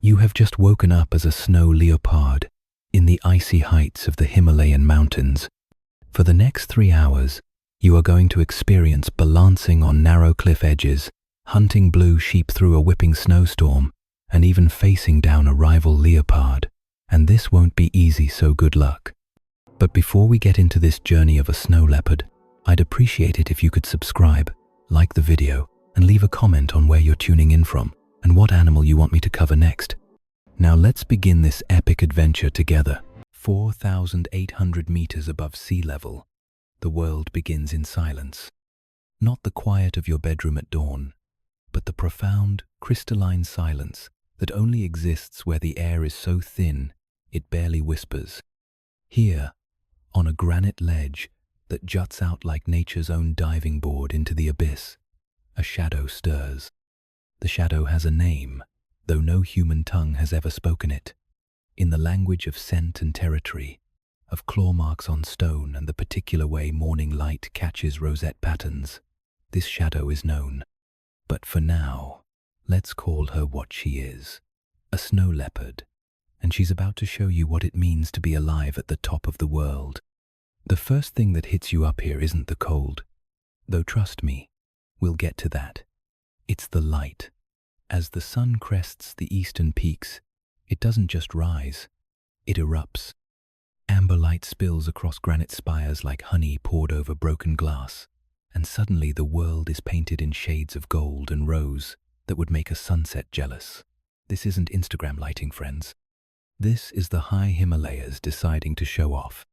You have just woken up as a snow leopard in the icy heights of the Himalayan mountains. For the next 3 hours, you are going to experience balancing on narrow cliff edges, hunting blue sheep through a whipping snowstorm, and even facing down a rival leopard. And this won't be easy, so good luck. But before we get into this journey of a snow leopard, I'd appreciate it if you could subscribe, like the video, and leave a comment on where you're tuning in from and what animal you want me to cover next. Now let's begin this epic adventure together. 4,800 meters above sea level, the world begins in silence. Not the quiet of your bedroom at dawn, but the profound, crystalline silence that only exists where the air is so thin it barely whispers. Here, on a granite ledge that juts out like nature's own diving board into the abyss, a shadow stirs. The shadow has a name, though no human tongue has ever spoken it. In the language of scent and territory, of claw marks on stone and the particular way morning light catches rosette patterns, this shadow is known. But for now, let's call her what she is, a snow leopard, and she's about to show you what it means to be alive at the top of the world. The first thing that hits you up here isn't the cold, though trust me, we'll get to that. It's the light. As the sun crests the eastern peaks, it doesn't just rise, it erupts. Amber light spills across granite spires like honey poured over broken glass, and suddenly the world is painted in shades of gold and rose that would make a sunset jealous. This isn't Instagram lighting, friends. This is the high Himalayas deciding to show off.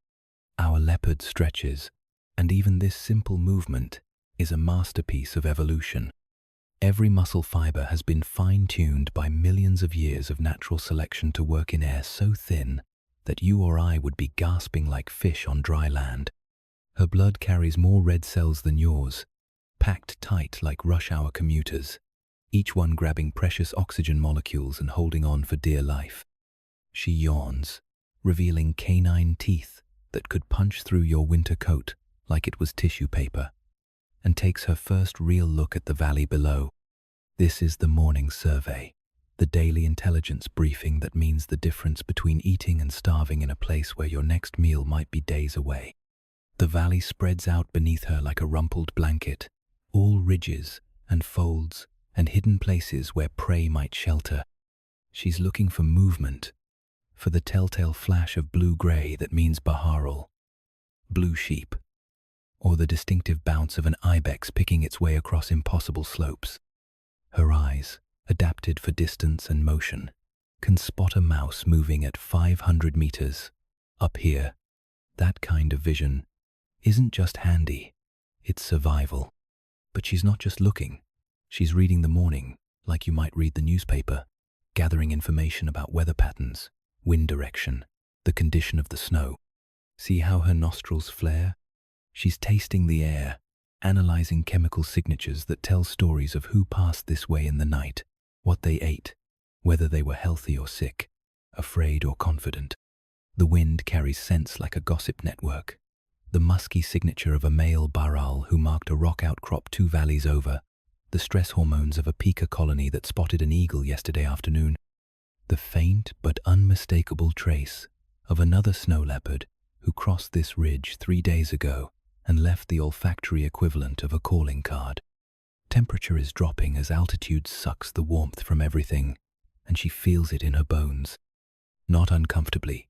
Our leopard stretches, and even this simple movement is a masterpiece of evolution. Every muscle fiber has been fine-tuned by millions of years of natural selection to work in air so thin that you or I would be gasping like fish on dry land. Her blood carries more red cells than yours, packed tight like rush-hour commuters, each one grabbing precious oxygen molecules and holding on for dear life. She yawns, revealing canine teeth that could punch through your winter coat like it was tissue paper, and takes her first real look at the valley below. This is the morning survey, the daily intelligence briefing that means the difference between eating and starving in a place where your next meal might be days away. The valley spreads out beneath her like a rumpled blanket, all ridges and folds and hidden places where prey might shelter. She's looking for movement, for the telltale flash of blue-gray that means Baharal, blue sheep, or the distinctive bounce of an ibex picking its way across impossible slopes. Her eyes, adapted for distance and motion, can spot a mouse moving at 500 meters. Up here, that kind of vision isn't just handy, it's survival. But she's not just looking, she's reading the morning like you might read the newspaper, gathering information about weather patterns, wind direction, the condition of the snow. See how her nostrils flare? She's tasting the air, analyzing chemical signatures that tell stories of who passed this way in the night, what they ate, whether they were healthy or sick, afraid or confident. The wind carries scents like a gossip network, the musky signature of a male Baral who marked a rock outcrop 2 valleys over, the stress hormones of a pika colony that spotted an eagle yesterday afternoon, the faint but unmistakable trace of another snow leopard who crossed this ridge 3 days ago and left the olfactory equivalent of a calling card. Temperature is dropping as altitude sucks the warmth from everything, and she feels it in her bones. Not uncomfortably.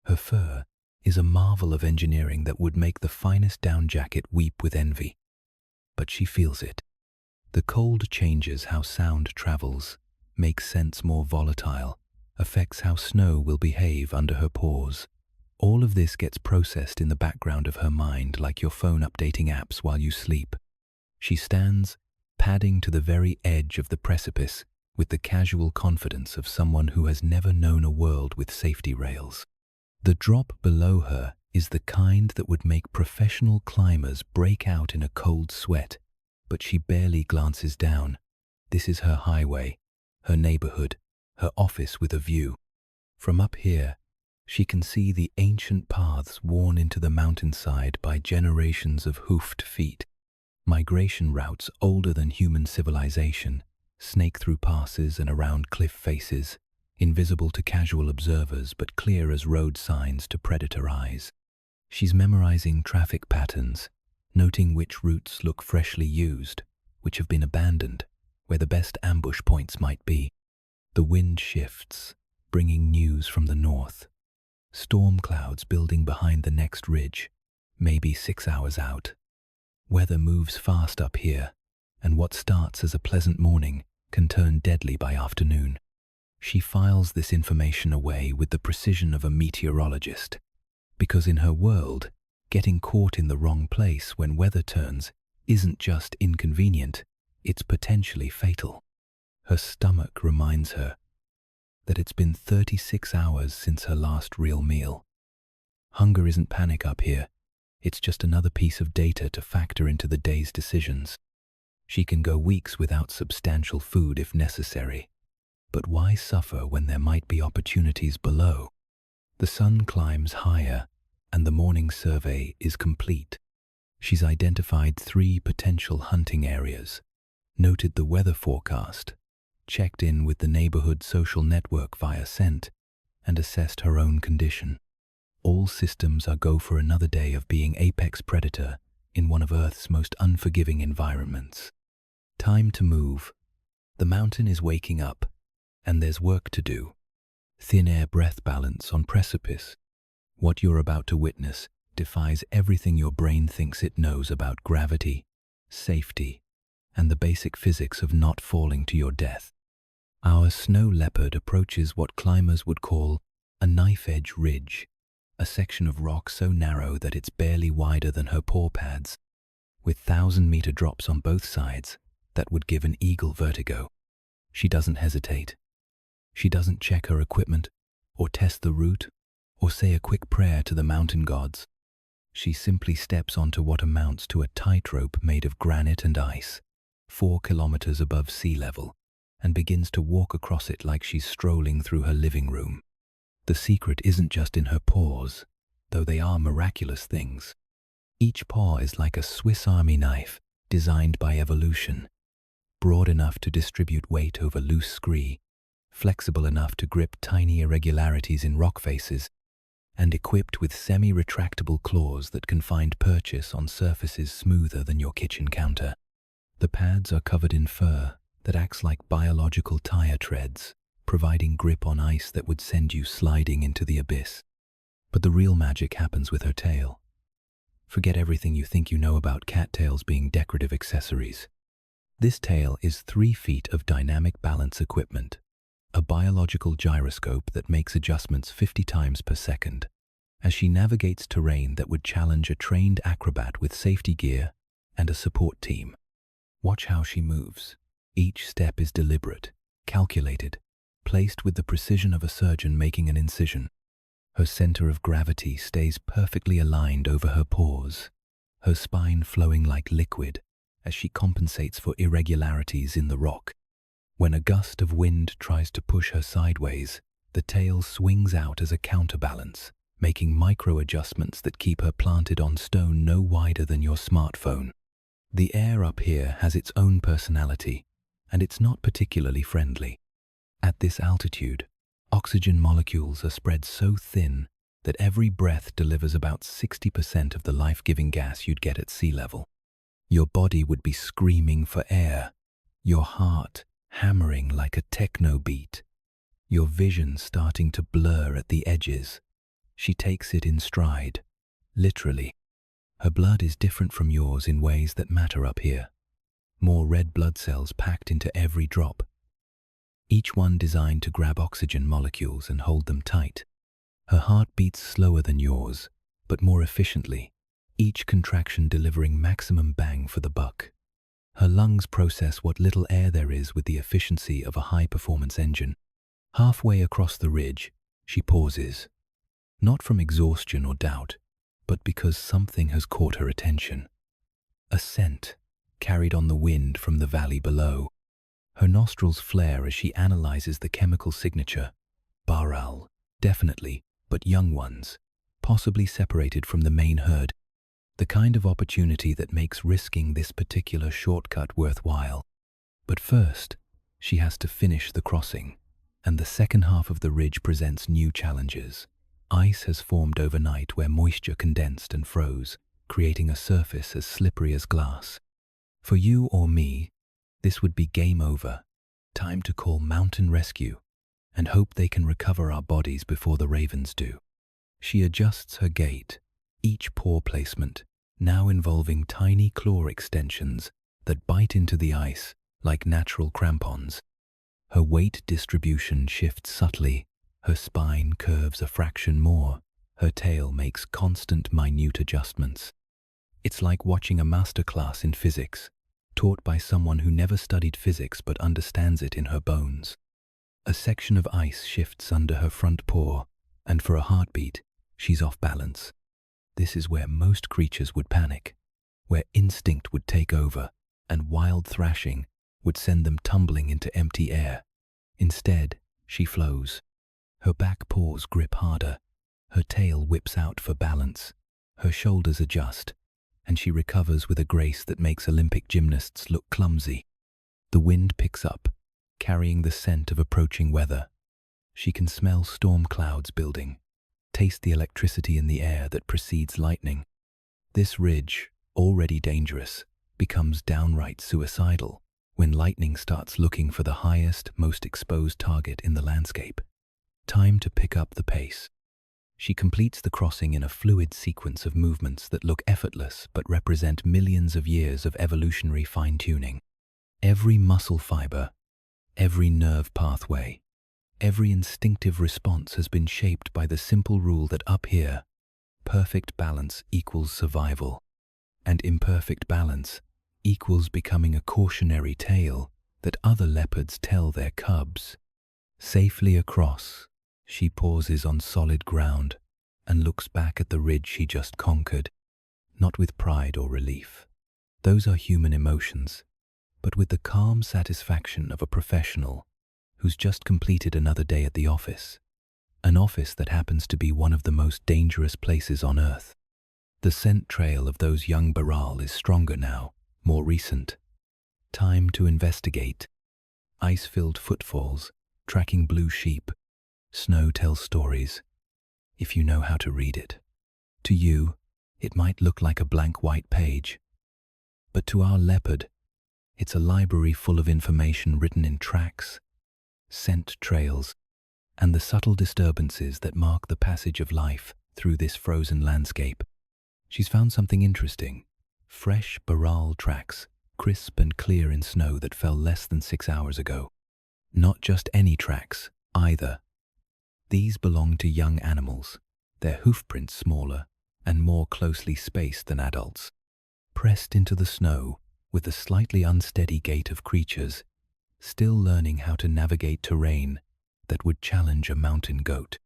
Her fur is a marvel of engineering that would make the finest down jacket weep with envy. But she feels it. The cold changes how sound travels, makes scents more volatile, affects how snow will behave under her paws. All of this gets processed in the background of her mind like your phone updating apps while you sleep. She stands, padding to the very edge of the precipice with the casual confidence of someone who has never known a world with safety rails. The drop below her is the kind that would make professional climbers break out in a cold sweat, but she barely glances down. This is her highway, her neighborhood, her office with a view. From up here, she can see the ancient paths worn into the mountainside by generations of hoofed feet. Migration routes older than human civilization snake through passes and around cliff faces, invisible to casual observers but clear as road signs to predator eyes. She's memorizing traffic patterns, noting which routes look freshly used, which have been abandoned, where the best ambush points might be. The wind shifts, bringing news from the north. Storm clouds building behind the next ridge, maybe 6 hours out. Weather moves fast up here, and what starts as a pleasant morning can turn deadly by afternoon. She files this information away with the precision of a meteorologist, because in her world, getting caught in the wrong place when weather turns isn't just inconvenient, it's potentially fatal. Her stomach reminds her that it's been 36 hours since her last real meal. Hunger isn't panic up here, it's just another piece of data to factor into the day's decisions. She can go weeks without substantial food if necessary. But why suffer when there might be opportunities below? The sun climbs higher, and the morning survey is complete. She's identified 3 potential hunting areas, noted the weather forecast, checked in with the neighborhood social network via scent, and assessed her own condition. All systems are go for another day of being apex predator in one of Earth's most unforgiving environments. Time to move. The mountain is waking up, and there's work to do. Thin air breath balance on precipice. What you're about to witness defies everything your brain thinks it knows about gravity, safety, and the basic physics of not falling to your death. Our snow leopard approaches what climbers would call a knife-edge ridge, a section of rock so narrow that it's barely wider than her paw pads, with 1,000-meter drops on both sides that would give an eagle vertigo. She doesn't hesitate. She doesn't check her equipment, or test the route, or say a quick prayer to the mountain gods. She simply steps onto what amounts to a tightrope made of granite and ice, 4 kilometers above sea level, and begins to walk across it like she's strolling through her living room. The secret isn't just in her paws, though they are miraculous things. Each paw is like a Swiss Army knife designed by evolution, broad enough to distribute weight over loose scree, flexible enough to grip tiny irregularities in rock faces, and equipped with semi-retractable claws that can find purchase on surfaces smoother than your kitchen counter. The pads are covered in fur that acts like biological tire treads, providing grip on ice that would send you sliding into the abyss. But the real magic happens with her tail. Forget everything you think you know about cattails being decorative accessories. This tail is 3 feet of dynamic balance equipment, a biological gyroscope that makes adjustments 50 times per second, as she navigates terrain that would challenge a trained acrobat with safety gear and a support team. Watch how she moves. Each step is deliberate, calculated, placed with the precision of a surgeon making an incision. Her center of gravity stays perfectly aligned over her paws, her spine flowing like liquid as she compensates for irregularities in the rock. When a gust of wind tries to push her sideways, the tail swings out as a counterbalance, making micro-adjustments that keep her planted on stone no wider than your smartphone. The air up here has its own personality, and it's not particularly friendly. At this altitude, oxygen molecules are spread so thin that every breath delivers about 60% of the life-giving gas you'd get at sea level. Your body would be screaming for air, your heart hammering like a techno beat, your vision starting to blur at the edges. She takes it in stride, literally. Her blood is different from yours in ways that matter up here. More red blood cells packed into every drop, each one designed to grab oxygen molecules and hold them tight. Her heart beats slower than yours, but more efficiently, each contraction delivering maximum bang for the buck. Her lungs process what little air there is with the efficiency of a high-performance engine. Halfway across the ridge, she pauses, not from exhaustion or doubt, but because something has caught her attention. A scent, carried on the wind from the valley below. Her nostrils flare as she analyzes the chemical signature. Baral, definitely, but young ones, possibly separated from the main herd. The kind of opportunity that makes risking this particular shortcut worthwhile. But first, she has to finish the crossing, And the second half of the ridge presents new challenges. Ice has formed overnight where moisture condensed and froze, creating a surface as slippery as glass. For you or me, this would be game over. Time to call mountain rescue and hope they can recover our bodies before the ravens do. She adjusts her gait, each paw placement now involving tiny claw extensions that bite into the ice like natural crampons. Her weight distribution shifts subtly, her spine curves a fraction more, her tail makes constant minute adjustments. It's like watching a masterclass in physics, taught by someone who never studied physics but understands it in her bones. A section of ice shifts under her front paw, and for a heartbeat, she's off balance. This is where most creatures would panic, where instinct would take over, and wild thrashing would send them tumbling into empty air. Instead, she flows. Her back paws grip harder, her tail whips out for balance, her shoulders adjust, and she recovers with a grace that makes Olympic gymnasts look clumsy. The wind picks up, carrying the scent of approaching weather. She can smell storm clouds building, taste the electricity in the air that precedes lightning. This ridge, already dangerous, becomes downright suicidal when lightning starts looking for the highest, most exposed target in the landscape. Time to pick up the pace. She completes the crossing in a fluid sequence of movements that look effortless but represent millions of years of evolutionary fine-tuning. Every muscle fiber, every nerve pathway, every instinctive response has been shaped by the simple rule that up here, perfect balance equals survival, and imperfect balance equals becoming a cautionary tale that other leopards tell their cubs. Safely across, she pauses on solid ground and looks back at the ridge she just conquered, not with pride or relief. Those are human emotions, but with the calm satisfaction of a professional who's just completed another day at the office, an office that happens to be one of the most dangerous places on Earth. The scent trail of those young Baral is stronger now, more recent. Time to investigate. Ice-filled footfalls, tracking blue sheep. Snow tells stories, if you know how to read it. To you, it might look like a blank white page. But to our leopard, it's a library full of information written in tracks, scent trails, and the subtle disturbances that mark the passage of life through this frozen landscape. She's found something interesting. Fresh Baral tracks, crisp and clear in snow that fell less than 6 hours ago. Not just any tracks, either. These belong to young animals, their hoofprints smaller and more closely spaced than adults. Pressed into the snow with the slightly unsteady gait of creatures, still learning how to navigate terrain that would challenge a mountain goat.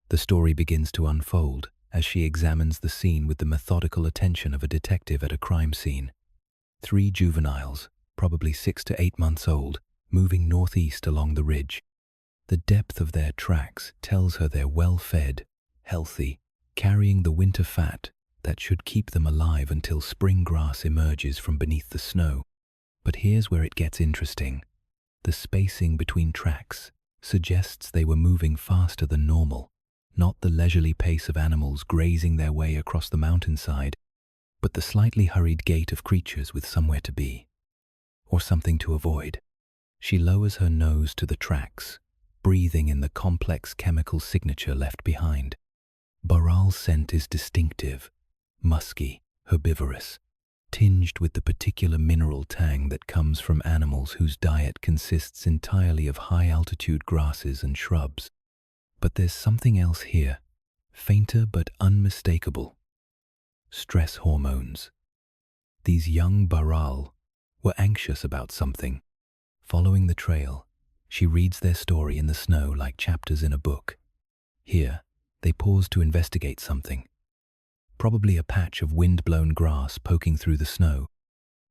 The story begins to unfold as she examines the scene with the methodical attention of a detective at a crime scene. 3 juveniles, probably 6 to 8 months old, moving northeast along the ridge. The depth of their tracks tells her they're well-fed, healthy, carrying the winter fat that should keep them alive until spring grass emerges from beneath the snow. But here's where it gets interesting. The spacing between tracks suggests they were moving faster than normal, not the leisurely pace of animals grazing their way across the mountainside, but the slightly hurried gait of creatures with somewhere to be, or something to avoid. She lowers her nose to the tracks, breathing in the complex chemical signature left behind. Baral's scent is distinctive, musky, herbivorous, tinged with the particular mineral tang that comes from animals whose diet consists entirely of high-altitude grasses and shrubs. But there's something else here, fainter but unmistakable. Stress hormones. These young Baral were anxious about something. Following the trail, she reads their story in the snow like chapters in a book. Here, they pause to investigate something. Probably a patch of wind-blown grass poking through the snow.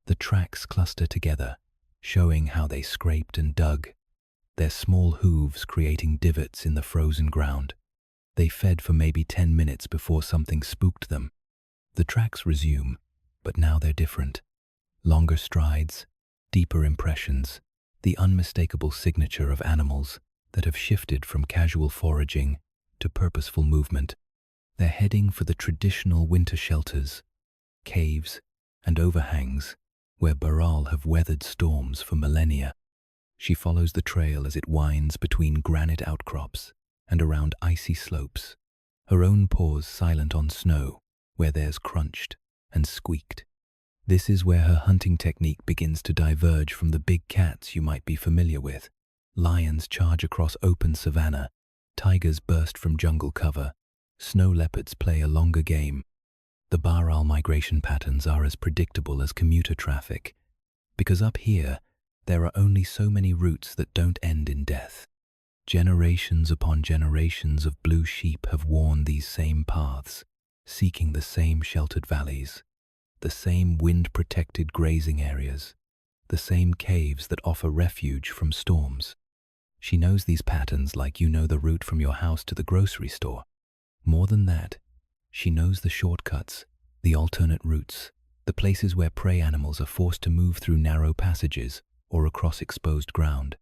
The tracks cluster together, showing how they scraped and dug, their small hooves creating divots in the frozen ground. They fed for maybe 10 minutes before something spooked them. The tracks resume, but now they're different. Longer strides, deeper impressions, the unmistakable signature of animals that have shifted from casual foraging to purposeful movement. They're heading for the traditional winter shelters, caves, and overhangs where Baral have weathered storms for millennia. She follows the trail as it winds between granite outcrops and around icy slopes, her own paws silent on snow where theirs crunched and squeaked. This is where her hunting technique begins to diverge from the big cats you might be familiar with. Lions charge across open savanna, tigers burst from jungle cover, snow leopards play a longer game. The Baral migration patterns are as predictable as commuter traffic, because up here, there are only so many routes that don't end in death. Generations upon generations of blue sheep have worn these same paths, seeking the same sheltered valleys, the same wind-protected grazing areas, the same caves that offer refuge from storms. She knows these patterns like you know the route from your house to the grocery store. More than that, she knows the shortcuts, the alternate routes, the places where prey animals are forced to move through narrow passages or across exposed ground.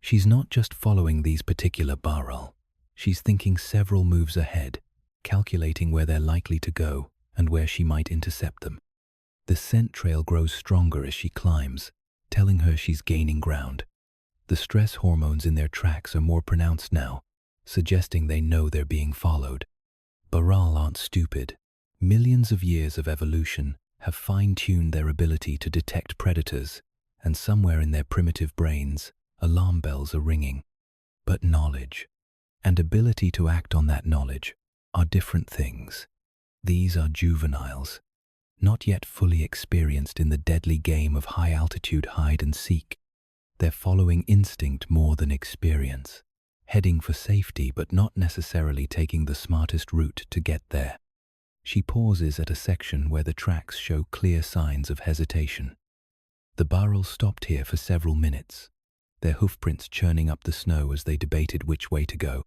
She's not just following these particular Baral. She's thinking several moves ahead, calculating where they're likely to go and where she might intercept them. The scent trail grows stronger as she climbs, telling her she's gaining ground. The stress hormones in their tracks are more pronounced now, suggesting they know they're being followed. Baral aren't stupid. Millions of years of evolution have fine-tuned their ability to detect predators, and somewhere in their primitive brains, alarm bells are ringing. But knowledge, and ability to act on that knowledge, are different things. These are juveniles, not yet fully experienced in the deadly game of high-altitude hide-and-seek. They're following instinct more than experience, heading for safety but not necessarily taking the smartest route to get there. She pauses at a section where the tracks show clear signs of hesitation. The Baral stopped here for several minutes, their hoofprints churning up the snow as they debated which way to go.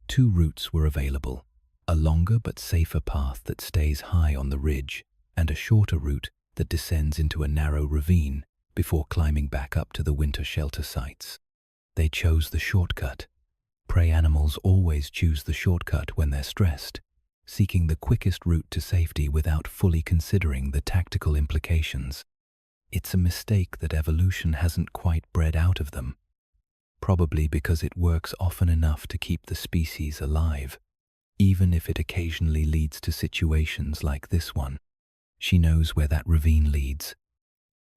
Two routes were available, a longer but safer path that stays high on the ridge, and a shorter route that descends into a narrow ravine before climbing back up to the winter shelter sites. They chose the shortcut. Prey animals always choose the shortcut when they're stressed, seeking the quickest route to safety without fully considering the tactical implications. It's a mistake that evolution hasn't quite bred out of them, probably because it works often enough to keep the species alive, even if it occasionally leads to situations like this one. She knows where that ravine leads.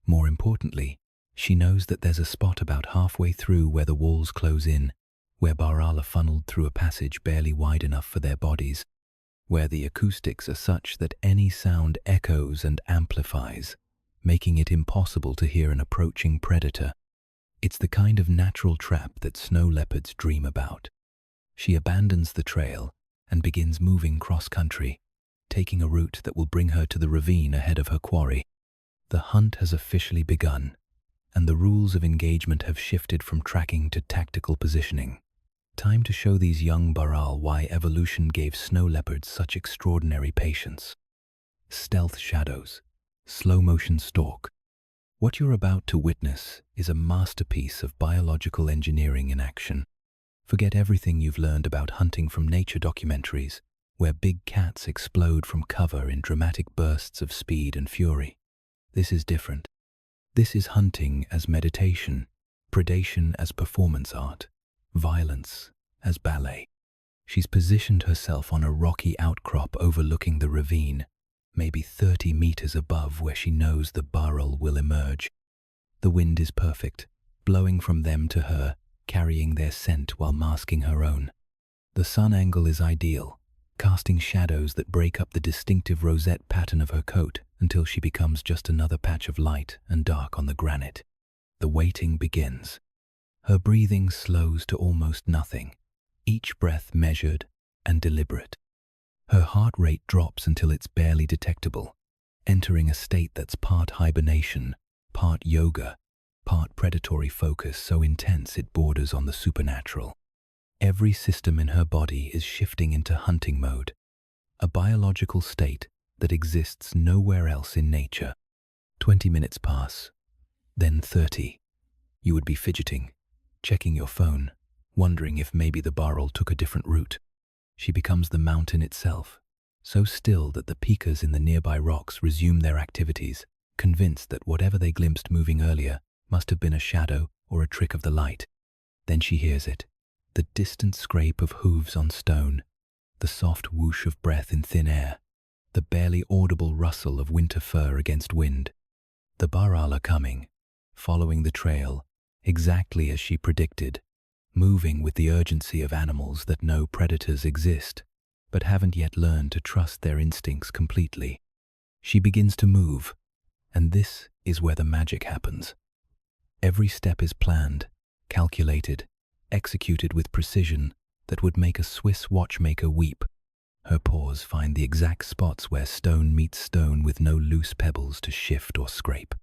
More importantly, she knows that there's a spot about halfway through where the walls close in, where Baral are funneled through a passage barely wide enough for their bodies, where the acoustics are such that any sound echoes and amplifies, making it impossible to hear an approaching predator. It's the kind of natural trap that snow leopards dream about. She abandons the trail and begins moving cross-country, taking a route that will bring her to the ravine ahead of her quarry. The hunt has officially begun, and the rules of engagement have shifted from tracking to tactical positioning. Time to show these young Baral why evolution gave snow leopards such extraordinary patience. Stealth shadows, slow-motion stalk. What you're about to witness is a masterpiece of biological engineering in action. Forget everything you've learned about hunting from nature documentaries, where big cats explode from cover in dramatic bursts of speed and fury. This is different. This is hunting as meditation, predation as performance art, violence as ballet. She's positioned herself on a rocky outcrop overlooking the ravine, maybe 30 meters above where she knows the Baral will emerge. The wind is perfect, blowing from them to her, carrying their scent while masking her own. The sun angle is ideal, casting shadows that break up the distinctive rosette pattern of her coat until she becomes just another patch of light and dark on the granite. The waiting begins. Her breathing slows to almost nothing, each breath measured and deliberate. Her heart rate drops until it's barely detectable, entering a state that's part hibernation, part yoga, part predatory focus so intense it borders on the supernatural. Every system in her body is shifting into hunting mode, a biological state that exists nowhere else in nature. 20 minutes pass, then 30. You would be fidgeting, checking your phone, wondering if maybe the barrel took a different route. She becomes the mountain itself, so still that the peakers in the nearby rocks resume their activities, convinced that whatever they glimpsed moving earlier must have been a shadow or a trick of the light. Then she hears it, the distant scrape of hooves on stone, the soft whoosh of breath in thin air, the barely audible rustle of winter fur against wind. The Baral are coming, following the trail, exactly as she predicted, moving with the urgency of animals that know predators exist, but haven't yet learned to trust their instincts completely. She begins to move, and this is where the magic happens. Every step is planned, calculated, executed with precision that would make a Swiss watchmaker weep. Her paws find the exact spots where stone meets stone with no loose pebbles to shift or scrape.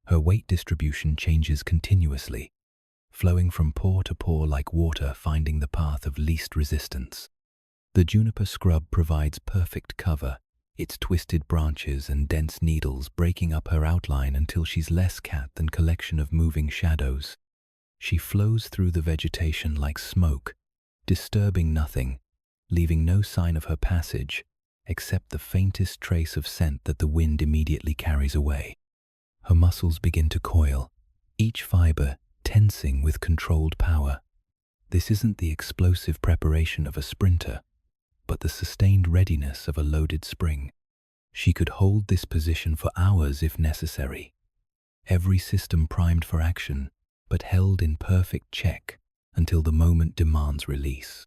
Her weight distribution changes continuously, flowing from pore to pore like water finding the path of least resistance. The juniper scrub provides perfect cover, its twisted branches and dense needles breaking up her outline until she's less cat than collection of moving shadows. She flows through the vegetation like smoke, disturbing nothing, leaving no sign of her passage except the faintest trace of scent that the wind immediately carries away. Her muscles begin to coil, each fiber tensing with controlled power. This isn't the explosive preparation of a sprinter, but the sustained readiness of a loaded spring. She could hold this position for hours if necessary, every system primed for action, but held in perfect check until the moment demands release.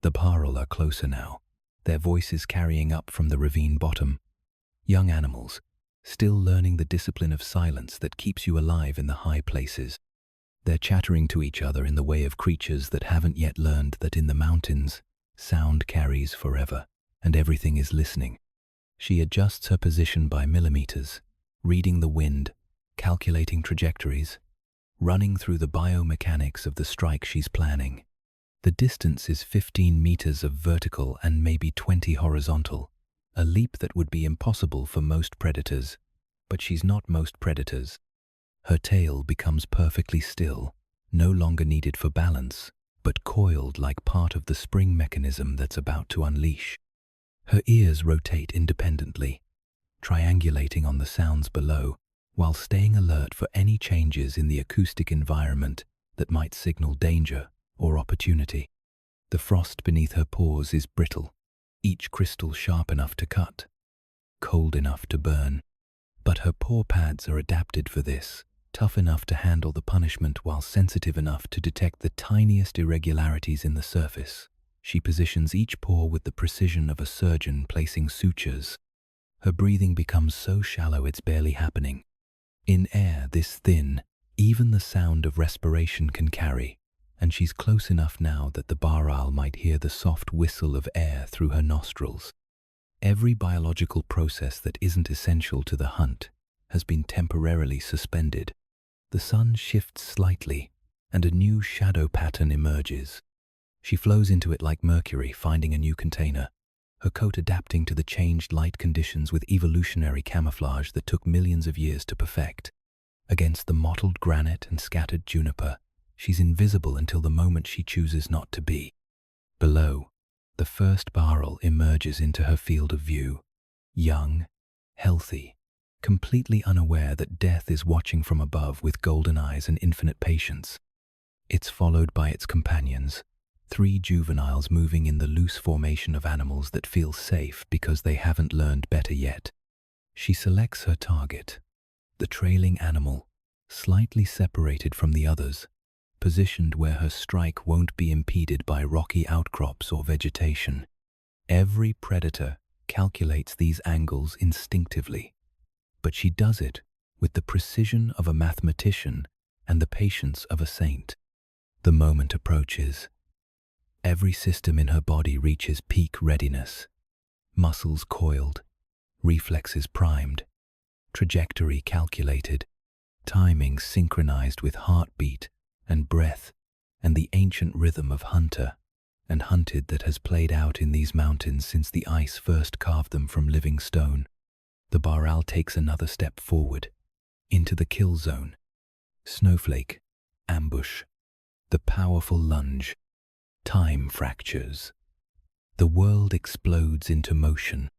The Baral are closer now, their voices carrying up from the ravine bottom. Young animals, still learning the discipline of silence that keeps you alive in the high places. They're chattering to each other in the way of creatures that haven't yet learned that in the mountains, sound carries forever, and everything is listening. She adjusts her position by millimeters, reading the wind, calculating trajectories, running through the biomechanics of the strike she's planning. The distance is 15 meters of vertical and maybe 20 horizontal, a leap that would be impossible for most predators, but she's not most predators. Her tail becomes perfectly still, no longer needed for balance, but coiled like part of the spring mechanism that's about to unleash. Her ears rotate independently, triangulating on the sounds below, while staying alert for any changes in the acoustic environment that might signal danger or opportunity. The frost beneath her paws is brittle, each crystal sharp enough to cut, cold enough to burn. But her paw pads are adapted for this, tough enough to handle the punishment while sensitive enough to detect the tiniest irregularities in the surface. She positions each paw with the precision of a surgeon placing sutures. Her breathing becomes so shallow it's barely happening. In air this thin, even the sound of respiration can carry, and she's close enough now that the Baral might hear the soft whistle of air through her nostrils. Every biological process that isn't essential to the hunt has been temporarily suspended. The sun shifts slightly, and a new shadow pattern emerges. She flows into it like Mercury finding a new container, her coat adapting to the changed light conditions with evolutionary camouflage that took millions of years to perfect. Against the mottled granite and scattered juniper, she's invisible until the moment she chooses not to be. Below, the first Baral emerges into her field of view, young, healthy, completely unaware that death is watching from above with golden eyes and infinite patience. It's followed by its companions, 3 juveniles moving in the loose formation of animals that feel safe because they haven't learned better yet. She selects her target, the trailing animal, slightly separated from the others, positioned where her strike won't be impeded by rocky outcrops or vegetation. Every predator calculates these angles instinctively, but she does it with the precision of a mathematician and the patience of a saint. The moment approaches. Every system in her body reaches peak readiness. Muscles coiled, reflexes primed, trajectory calculated, timing synchronized with heartbeat and breath and the ancient rhythm of hunter and hunted that has played out in these mountains since the ice first carved them from living stone. The Baral takes another step forward, into the kill zone. Snowflake, ambush. The powerful lunge. Time fractures. The world explodes into motion.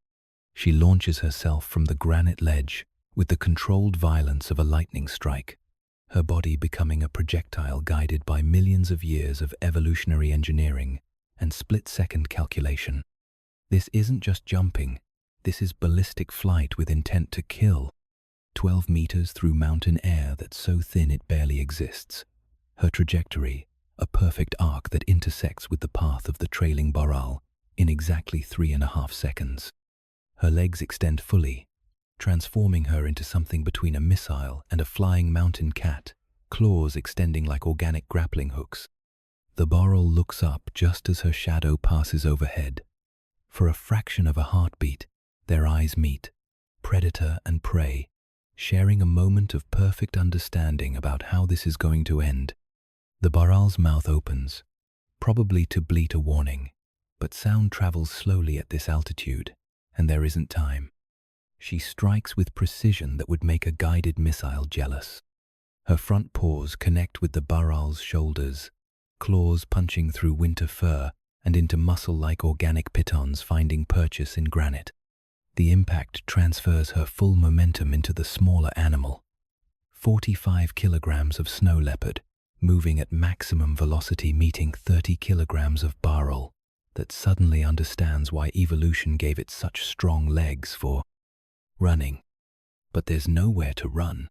She launches herself from the granite ledge with the controlled violence of a lightning strike, her body becoming a projectile guided by millions of years of evolutionary engineering and split-second calculation. This isn't just jumping, this is ballistic flight with intent to kill. 12 meters through mountain air that's so thin it barely exists. Her trajectory, a perfect arc that intersects with the path of the trailing Baral in exactly 3.5 seconds. Her legs extend fully, transforming her into something between a missile and a flying mountain cat, claws extending like organic grappling hooks. The Baral looks up just as her shadow passes overhead. For a fraction of a heartbeat, their eyes meet, predator and prey, sharing a moment of perfect understanding about how this is going to end. The Baral's mouth opens, probably to bleat a warning, but sound travels slowly at this altitude, and there isn't time. She strikes with precision that would make a guided missile jealous. Her front paws connect with the Baral's shoulders, claws punching through winter fur and into muscle-like organic pitons finding purchase in granite. The impact transfers her full momentum into the smaller animal. 45 kilograms of snow leopard, moving at maximum velocity meeting 30 kilograms of Baral, that suddenly understands why evolution gave it such strong legs for running. But there's nowhere to run.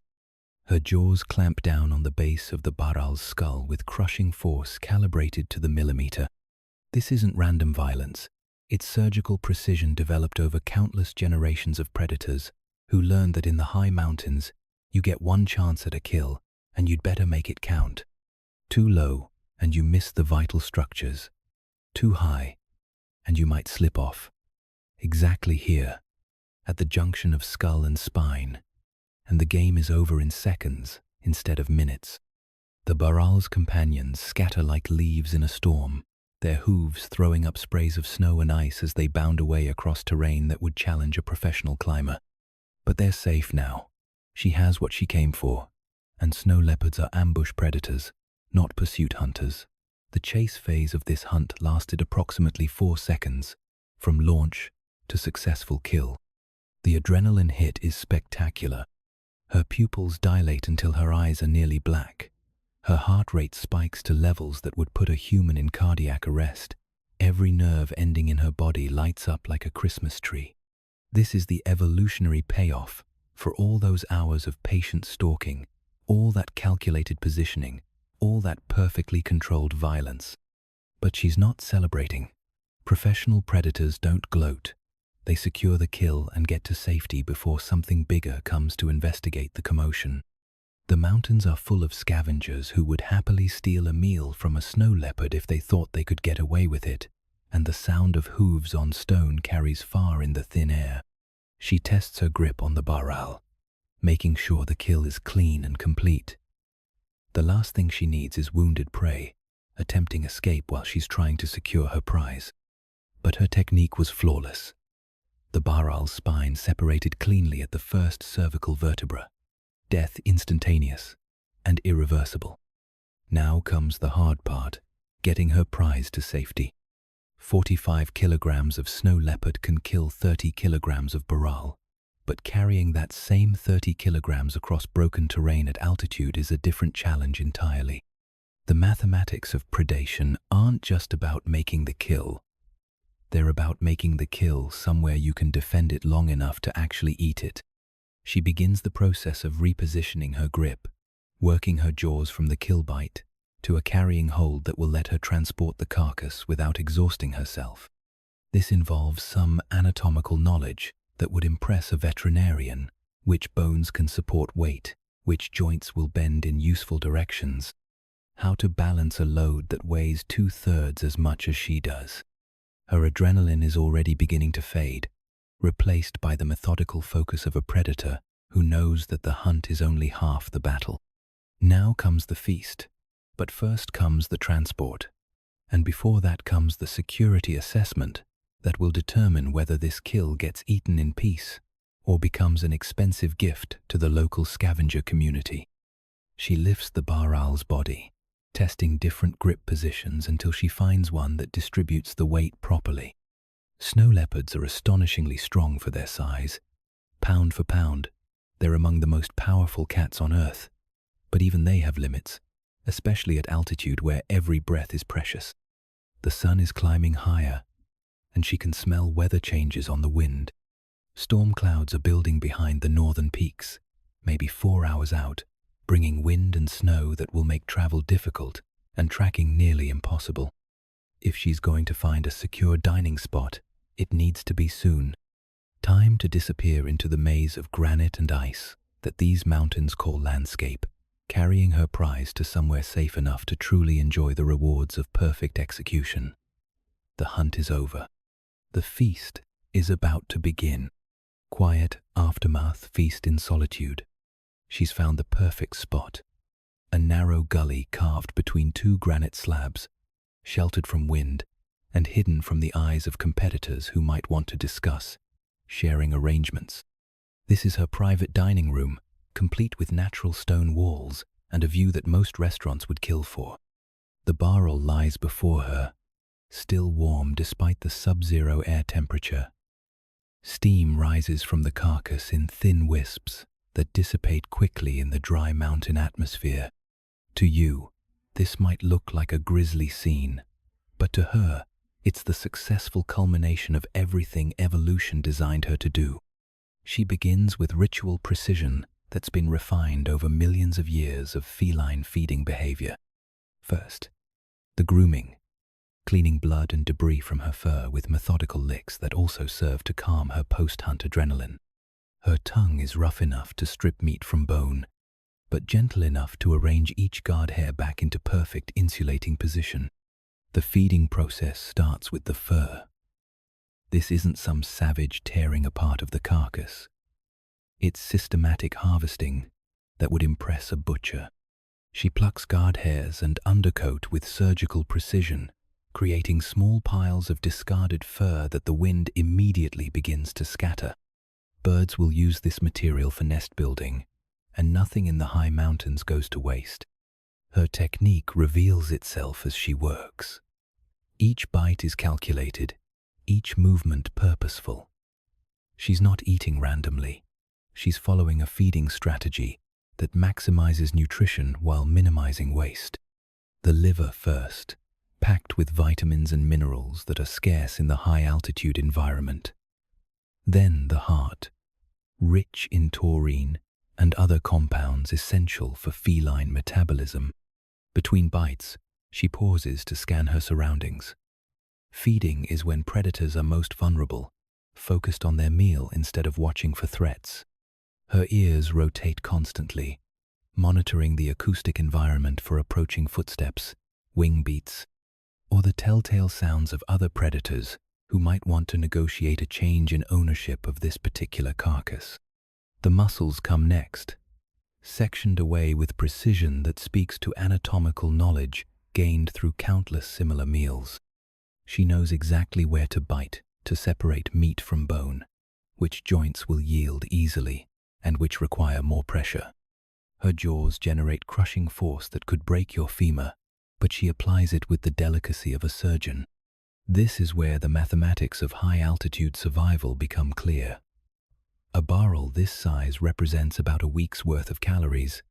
Her jaws clamp down on the base of the Baral's skull with crushing force calibrated to the millimeter. This isn't random violence. It's surgical precision developed over countless generations of predators who learned that in the high mountains, you get one chance at a kill and you'd better make it count. Too low and you miss the vital structures. Too high and you might slip off. Exactly here, at the junction of skull and spine, and the game is over in seconds instead of minutes. The Baral's companions scatter like leaves in a storm, their hooves throwing up sprays of snow and ice as they bound away across terrain that would challenge a professional climber. But they're safe now. She has what she came for, and snow leopards are ambush predators, not pursuit hunters. The chase phase of this hunt lasted approximately 4 seconds, from launch to successful kill. The adrenaline hit is spectacular. Her pupils dilate until her eyes are nearly black. Her heart rate spikes to levels that would put a human in cardiac arrest. Every nerve ending in her body lights up like a Christmas tree. This is the evolutionary payoff for all those hours of patient stalking, all that calculated positioning, all that perfectly controlled violence. But she's not celebrating. Professional predators don't gloat. They secure the kill and get to safety before something bigger comes to investigate the commotion. The mountains are full of scavengers who would happily steal a meal from a snow leopard if they thought they could get away with it, and the sound of hooves on stone carries far in the thin air. She tests her grip on the Baral, making sure the kill is clean and complete. The last thing she needs is wounded prey, attempting escape while she's trying to secure her prize. But her technique was flawless. The Baral's spine separated cleanly at the first cervical vertebra. Death instantaneous and irreversible. Now comes the hard part, getting her prize to safety. 45 kilograms of snow leopard can kill 30 kilograms of Baral, but carrying that same 30 kilograms across broken terrain at altitude is a different challenge entirely. The mathematics of predation aren't just about making the kill. They're about making the kill somewhere you can defend it long enough to actually eat it. She begins the process of repositioning her grip, working her jaws from the kill bite to a carrying hold that will let her transport the carcass without exhausting herself. This involves some anatomical knowledge that would impress a veterinarian: which bones can support weight, which joints will bend in useful directions, how to balance a load that weighs 2/3 as much as she does. Her adrenaline is already beginning to fade, replaced by the methodical focus of a predator who knows that the hunt is only half the battle. Now comes the feast, but first comes the transport, and before that comes the security assessment that will determine whether this kill gets eaten in peace or becomes an expensive gift to the local scavenger community. She lifts the Baral's body, testing different grip positions until she finds one that distributes the weight properly. Snow leopards are astonishingly strong for their size. Pound for pound, they're among the most powerful cats on Earth. But even they have limits, especially at altitude where every breath is precious. The sun is climbing higher, and she can smell weather changes on the wind. Storm clouds are building behind the northern peaks, maybe 4 hours out, bringing wind and snow that will make travel difficult and tracking nearly impossible. If she's going to find a secure dining spot, it needs to be soon. Time to disappear into the maze of granite and ice that these mountains call landscape, carrying her prize to somewhere safe enough to truly enjoy the rewards of perfect execution. The hunt is over. The feast is about to begin. Quiet aftermath feast in solitude. She's found the perfect spot. A narrow gully carved between two granite slabs, sheltered from wind and hidden from the eyes of competitors who might want to discuss sharing arrangements. This is her private dining room, complete with natural stone walls and a view that most restaurants would kill for. The barrel lies before her, still warm despite the sub-zero air temperature. Steam rises from the carcass in thin wisps that dissipate quickly in the dry mountain atmosphere. To you, this might look like a grisly scene, but to her, it's the successful culmination of everything evolution designed her to do. She begins with ritual precision that's been refined over millions of years of feline feeding behavior. First, the grooming, cleaning blood and debris from her fur with methodical licks that also serve to calm her post-hunt adrenaline. Her tongue is rough enough to strip meat from bone, but gentle enough to arrange each guard hair back into perfect insulating position. The feeding process starts with the fur. This isn't some savage tearing apart of the carcass. It's systematic harvesting that would impress a butcher. She plucks guard hairs and undercoat with surgical precision, creating small piles of discarded fur that the wind immediately begins to scatter. Birds will use this material for nest building, and nothing in the high mountains goes to waste. Her technique reveals itself as she works. Each bite is calculated, each movement purposeful. She's not eating randomly. She's following a feeding strategy that maximizes nutrition while minimizing waste. The liver first, packed with vitamins and minerals that are scarce in the high-altitude environment. Then the heart, rich in taurine and other compounds essential for feline metabolism. Between bites, she pauses to scan her surroundings. Feeding is when predators are most vulnerable, focused on their meal instead of watching for threats. Her ears rotate constantly, monitoring the acoustic environment for approaching footsteps, wing beats, or the telltale sounds of other predators who might want to negotiate a change in ownership of this particular carcass. The muscles come next, sectioned away with precision that speaks to anatomical knowledge gained through countless similar meals. She knows exactly where to bite to separate meat from bone, which joints will yield easily and which require more pressure. Her jaws generate crushing force that could break your femur, but she applies it with the delicacy of a surgeon. This is where the mathematics of high-altitude survival become clear. A barrel this size represents about a week's worth of calories,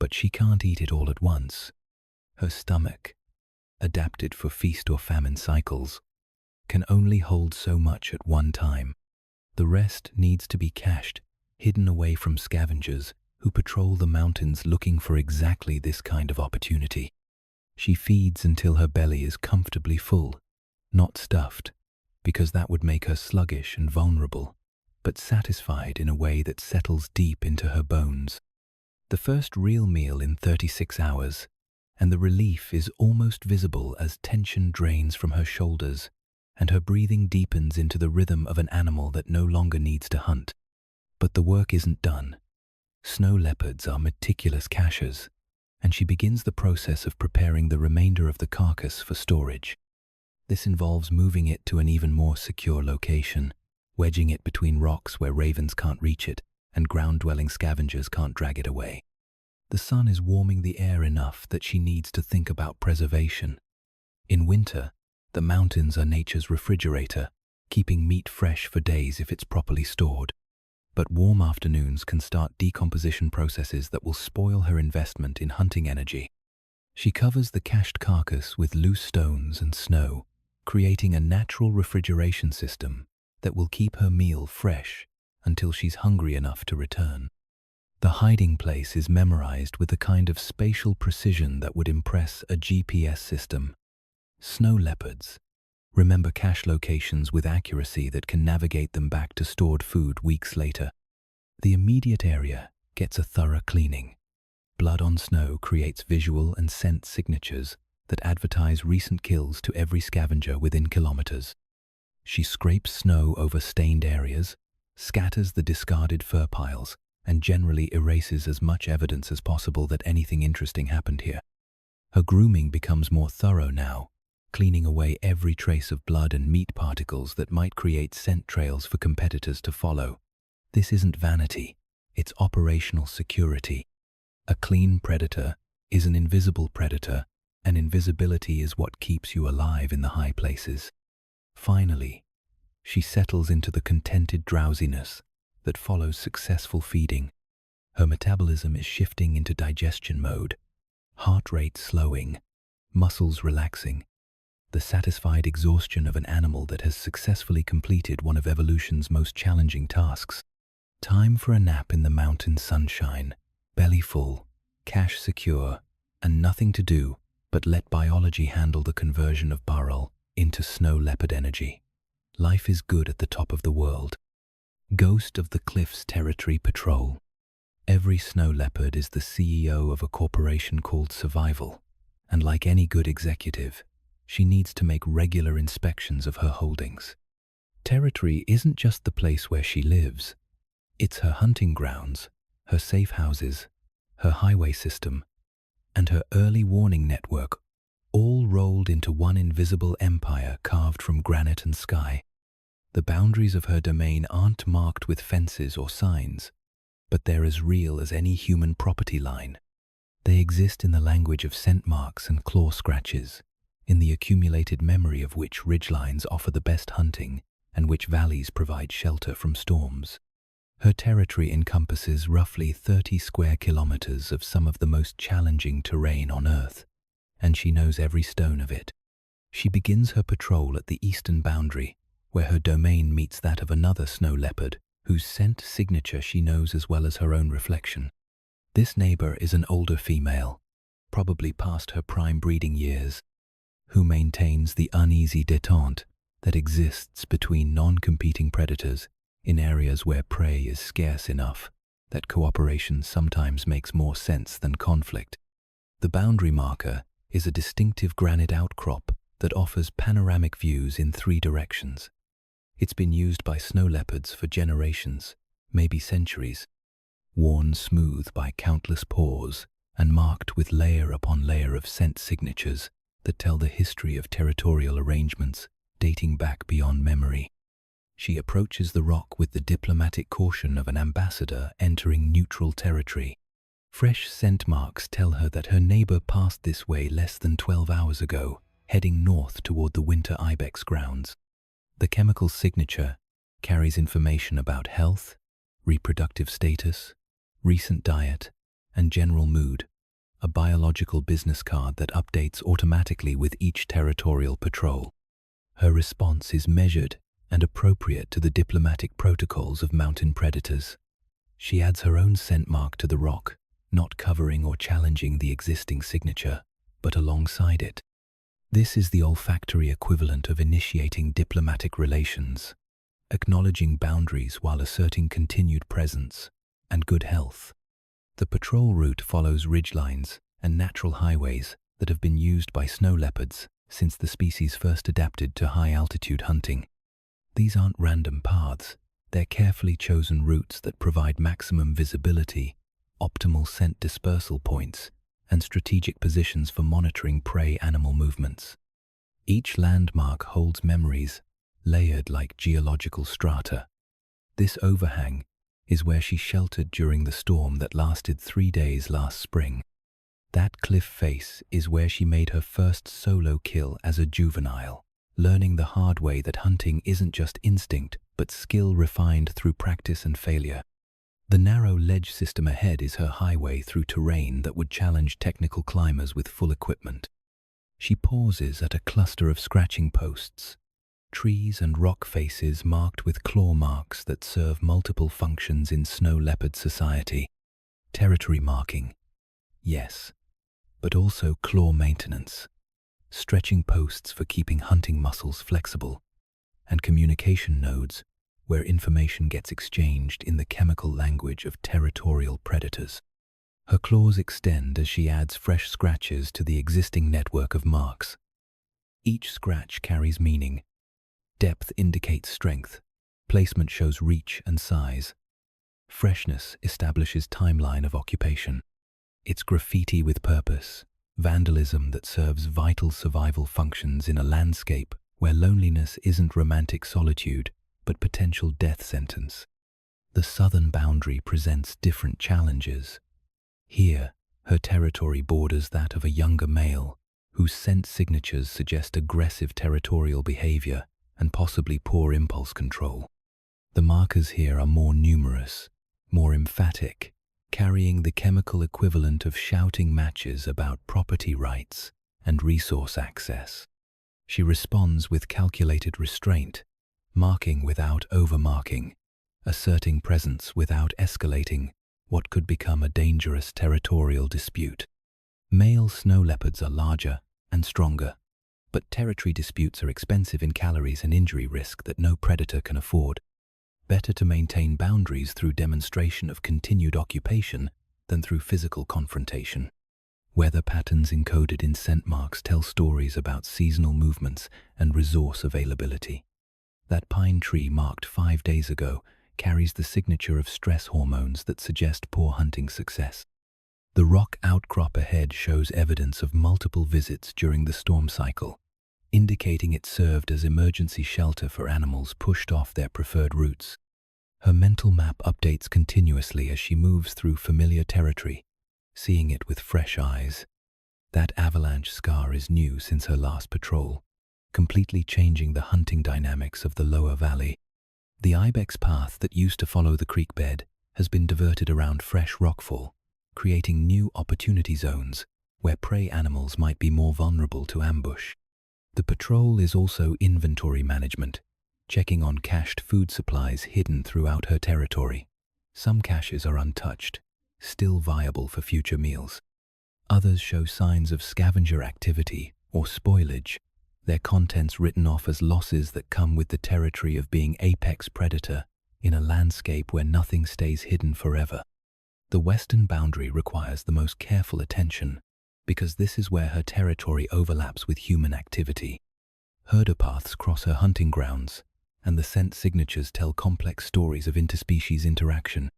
but she can't eat it all at once. Her stomach, adapted for feast or famine cycles, can only hold so much at one time. The rest needs to be cached, hidden away from scavengers who patrol the mountains looking for exactly this kind of opportunity. She feeds until her belly is comfortably full, not stuffed, because that would make her sluggish and vulnerable, but satisfied in a way that settles deep into her bones. The first real meal in 36 hours, and the relief is almost visible as tension drains from her shoulders and her breathing deepens into the rhythm of an animal that no longer needs to hunt. But the work isn't done. Snow leopards are meticulous cachers, and she begins the process of preparing the remainder of the carcass for storage. This involves moving it to an even more secure location, wedging it between rocks where ravens can't reach it and ground-dwelling scavengers can't drag it away. The sun is warming the air enough that she needs to think about preservation. In winter, the mountains are nature's refrigerator, keeping meat fresh for days if it's properly stored. But warm afternoons can start decomposition processes that will spoil her investment in hunting energy. She covers the cached carcass with loose stones and snow, creating a natural refrigeration system that will keep her meal fresh until she's hungry enough to return. The hiding place is memorized with a kind of spatial precision that would impress a GPS system. Snow leopards remember cache locations with accuracy that can navigate them back to stored food weeks later. The immediate area gets a thorough cleaning. Blood on snow creates visual and scent signatures that advertise recent kills to every scavenger within kilometers. She scrapes snow over stained areas, scatters the discarded fur piles, and generally erases as much evidence as possible that anything interesting happened here. Her grooming becomes more thorough now, cleaning away every trace of blood and meat particles that might create scent trails for competitors to follow. This isn't vanity, it's operational security. A clean predator is an invisible predator, and invisibility is what keeps you alive in the high places. Finally, she settles into the contented drowsiness that follows successful feeding. Her metabolism is shifting into digestion mode, heart rate slowing, muscles relaxing, the satisfied exhaustion of an animal that has successfully completed one of evolution's most challenging tasks. Time for a nap in the mountain sunshine, belly full, cache secure, and nothing to do but let biology handle the conversion of Barrel into snow leopard energy. Life is good at the top of the world. Ghost of the Cliffs Territory Patrol. Every snow leopard is the CEO of a corporation called Survival, and like any good executive, she needs to make regular inspections of her holdings. Territory isn't just the place where she lives. It's her hunting grounds, her safe houses, her highway system, and her early warning network, all rolled into one invisible empire carved from granite and sky. The boundaries of her domain aren't marked with fences or signs, but they're as real as any human property line. They exist in the language of scent marks and claw scratches, in the accumulated memory of which ridgelines offer the best hunting and which valleys provide shelter from storms. Her territory encompasses roughly 30 square kilometers of some of the most challenging terrain on Earth, and she knows every stone of it. She begins her patrol at the eastern boundary, where her domain meets that of another snow leopard, whose scent signature she knows as well as her own reflection. This neighbor is an older female, probably past her prime breeding years, who maintains the uneasy détente that exists between non-competing predators in areas where prey is scarce enough that cooperation sometimes makes more sense than conflict. The boundary marker is a distinctive granite outcrop that offers panoramic views in 3 directions. It's been used by snow leopards for generations, maybe centuries, worn smooth by countless paws and marked with layer upon layer of scent signatures that tell the history of territorial arrangements dating back beyond memory. She approaches the rock with the diplomatic caution of an ambassador entering neutral territory. Fresh scent marks tell her that her neighbor passed this way less than 12 hours ago, heading north toward the winter ibex grounds. The chemical signature carries information about health, reproductive status, recent diet, and general mood, a biological business card that updates automatically with each territorial patrol. Her response is measured and appropriate to the diplomatic protocols of mountain predators. She adds her own scent mark to the rock, not covering or challenging the existing signature, but alongside it. This is the olfactory equivalent of initiating diplomatic relations, acknowledging boundaries while asserting continued presence and good health. The patrol route follows ridgelines and natural highways that have been used by snow leopards since the species first adapted to high-altitude hunting. These aren't random paths, they're carefully chosen routes that provide maximum visibility, optimal scent dispersal points, and strategic positions for monitoring prey animal movements. Each landmark holds memories, layered like geological strata. This overhang is where she sheltered during the storm that lasted 3 days last spring. That cliff face is where she made her first solo kill as a juvenile, learning the hard way that hunting isn't just instinct, but skill refined through practice and failure. The narrow ledge system ahead is her highway through terrain that would challenge technical climbers with full equipment. She pauses at a cluster of scratching posts, trees and rock faces marked with claw marks that serve multiple functions in snow leopard society. Territory marking, yes, but also claw maintenance, stretching posts for keeping hunting muscles flexible, and communication nodes where information gets exchanged in the chemical language of territorial predators. Her claws extend as she adds fresh scratches to the existing network of marks. Each scratch carries meaning. Depth indicates strength. Placement shows reach and size. Freshness establishes timeline of occupation. It's graffiti with purpose, vandalism that serves vital survival functions in a landscape where loneliness isn't romantic solitude, but potential death sentence. The southern boundary presents different challenges. Here, her territory borders that of a younger male, whose scent signatures suggest aggressive territorial behavior and possibly poor impulse control. The markers here are more numerous, more emphatic, carrying the chemical equivalent of shouting matches about property rights and resource access. She responds with calculated restraint, marking without overmarking, asserting presence without escalating what could become a dangerous territorial dispute. Male snow leopards are larger and stronger, but territory disputes are expensive in calories and injury risk that no predator can afford. Better to maintain boundaries through demonstration of continued occupation than through physical confrontation. Weather patterns encoded in scent marks tell stories about seasonal movements and resource availability. That pine tree marked 5 days ago carries the signature of stress hormones that suggest poor hunting success. The rock outcrop ahead shows evidence of multiple visits during the storm cycle, indicating it served as emergency shelter for animals pushed off their preferred routes. Her mental map updates continuously as she moves through familiar territory, seeing it with fresh eyes. That avalanche scar is new since her last patrol, completely changing the hunting dynamics of the lower valley. The ibex path that used to follow the creek bed has been diverted around fresh rockfall, creating new opportunity zones where prey animals might be more vulnerable to ambush. The patrol is also inventory management, checking on cached food supplies hidden throughout her territory. Some caches are untouched, still viable for future meals. Others show signs of scavenger activity or spoilage, their contents written off as losses that come with the territory of being apex predator in a landscape where nothing stays hidden forever. The western boundary requires the most careful attention because this is where her territory overlaps with human activity. Herder paths cross her hunting grounds, and the scent signatures tell complex stories of interspecies interaction.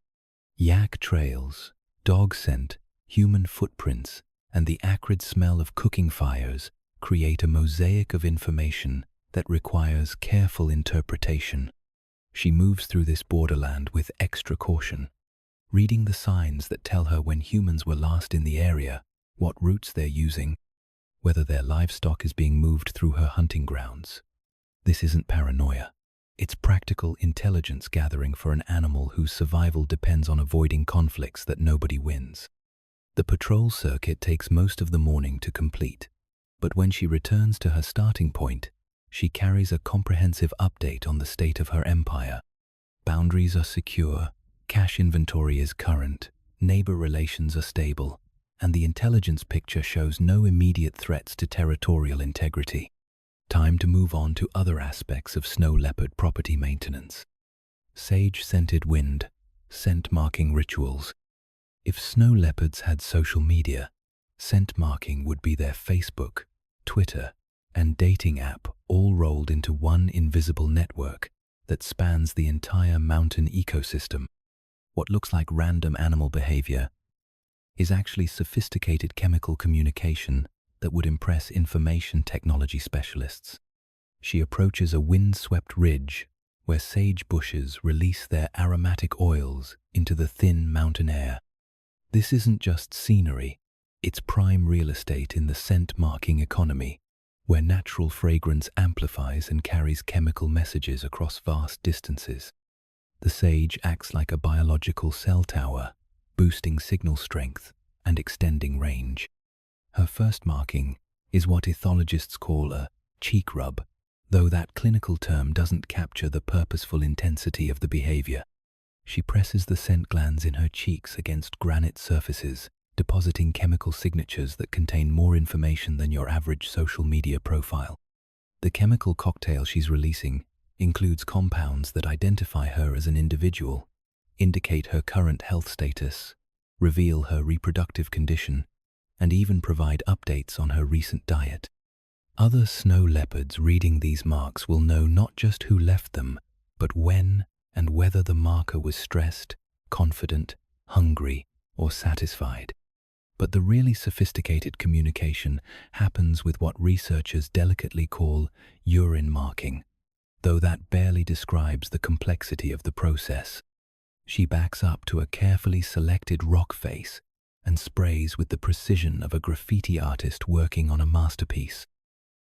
Yak trails, dog scent, human footprints, and the acrid smell of cooking fires create a mosaic of information that requires careful interpretation. She moves through this borderland with extra caution, reading the signs that tell her when humans were last in the area, what routes they're using, whether their livestock is being moved through her hunting grounds. This isn't paranoia. It's practical intelligence gathering for an animal whose survival depends on avoiding conflicts that nobody wins. The patrol circuit takes most of the morning to complete, but when she returns to her starting point, she carries a comprehensive update on the state of her empire. Boundaries are secure, cache inventory is current, neighbor relations are stable, and the intelligence picture shows no immediate threats to territorial integrity. Time to move on to other aspects of snow leopard property maintenance. Sage-scented wind, scent marking rituals. If snow leopards had social media, scent marking would be their Facebook, Twitter, and dating app all rolled into one invisible network that spans the entire mountain ecosystem. What looks like random animal behavior is actually sophisticated chemical communication that would impress information technology specialists. She approaches a wind-swept ridge where sage bushes release their aromatic oils into the thin mountain air. This isn't just scenery, it's prime real estate in the scent-marking economy, where natural fragrance amplifies and carries chemical messages across vast distances. The sage acts like a biological cell tower, boosting signal strength and extending range. Her first marking is what ethologists call a cheek rub, though that clinical term doesn't capture the purposeful intensity of the behavior. She presses the scent glands in her cheeks against granite surfaces, depositing chemical signatures that contain more information than your average social media profile. The chemical cocktail she's releasing includes compounds that identify her as an individual, indicate her current health status, reveal her reproductive condition, and even provide updates on her recent diet. Other snow leopards reading these marks will know not just who left them, but when and whether the marker was stressed, confident, hungry, or satisfied. But the really sophisticated communication happens with what researchers delicately call urine marking, though that barely describes the complexity of the process. She backs up to a carefully selected rock face and sprays with the precision of a graffiti artist working on a masterpiece.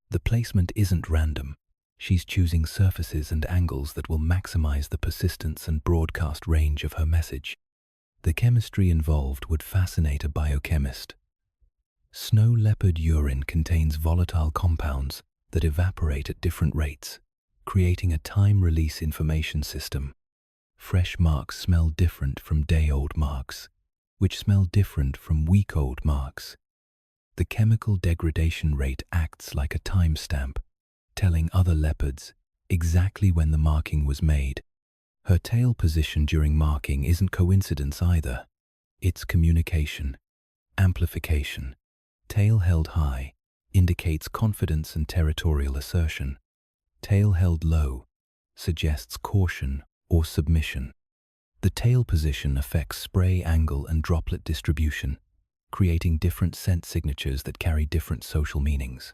The placement isn't random. She's choosing surfaces and angles that will maximize the persistence and broadcast range of her message. The chemistry involved would fascinate a biochemist. Snow leopard urine contains volatile compounds that evaporate at different rates, creating a time-release information system. Fresh marks smell different from day-old marks, which smell different from week-old marks. The chemical degradation rate acts like a timestamp, telling other leopards exactly when the marking was made. Her tail position during marking isn't coincidence either. It's communication, amplification. Tail held high indicates confidence and territorial assertion. Tail held low suggests caution or submission. The tail position affects spray angle and droplet distribution, creating different scent signatures that carry different social meanings.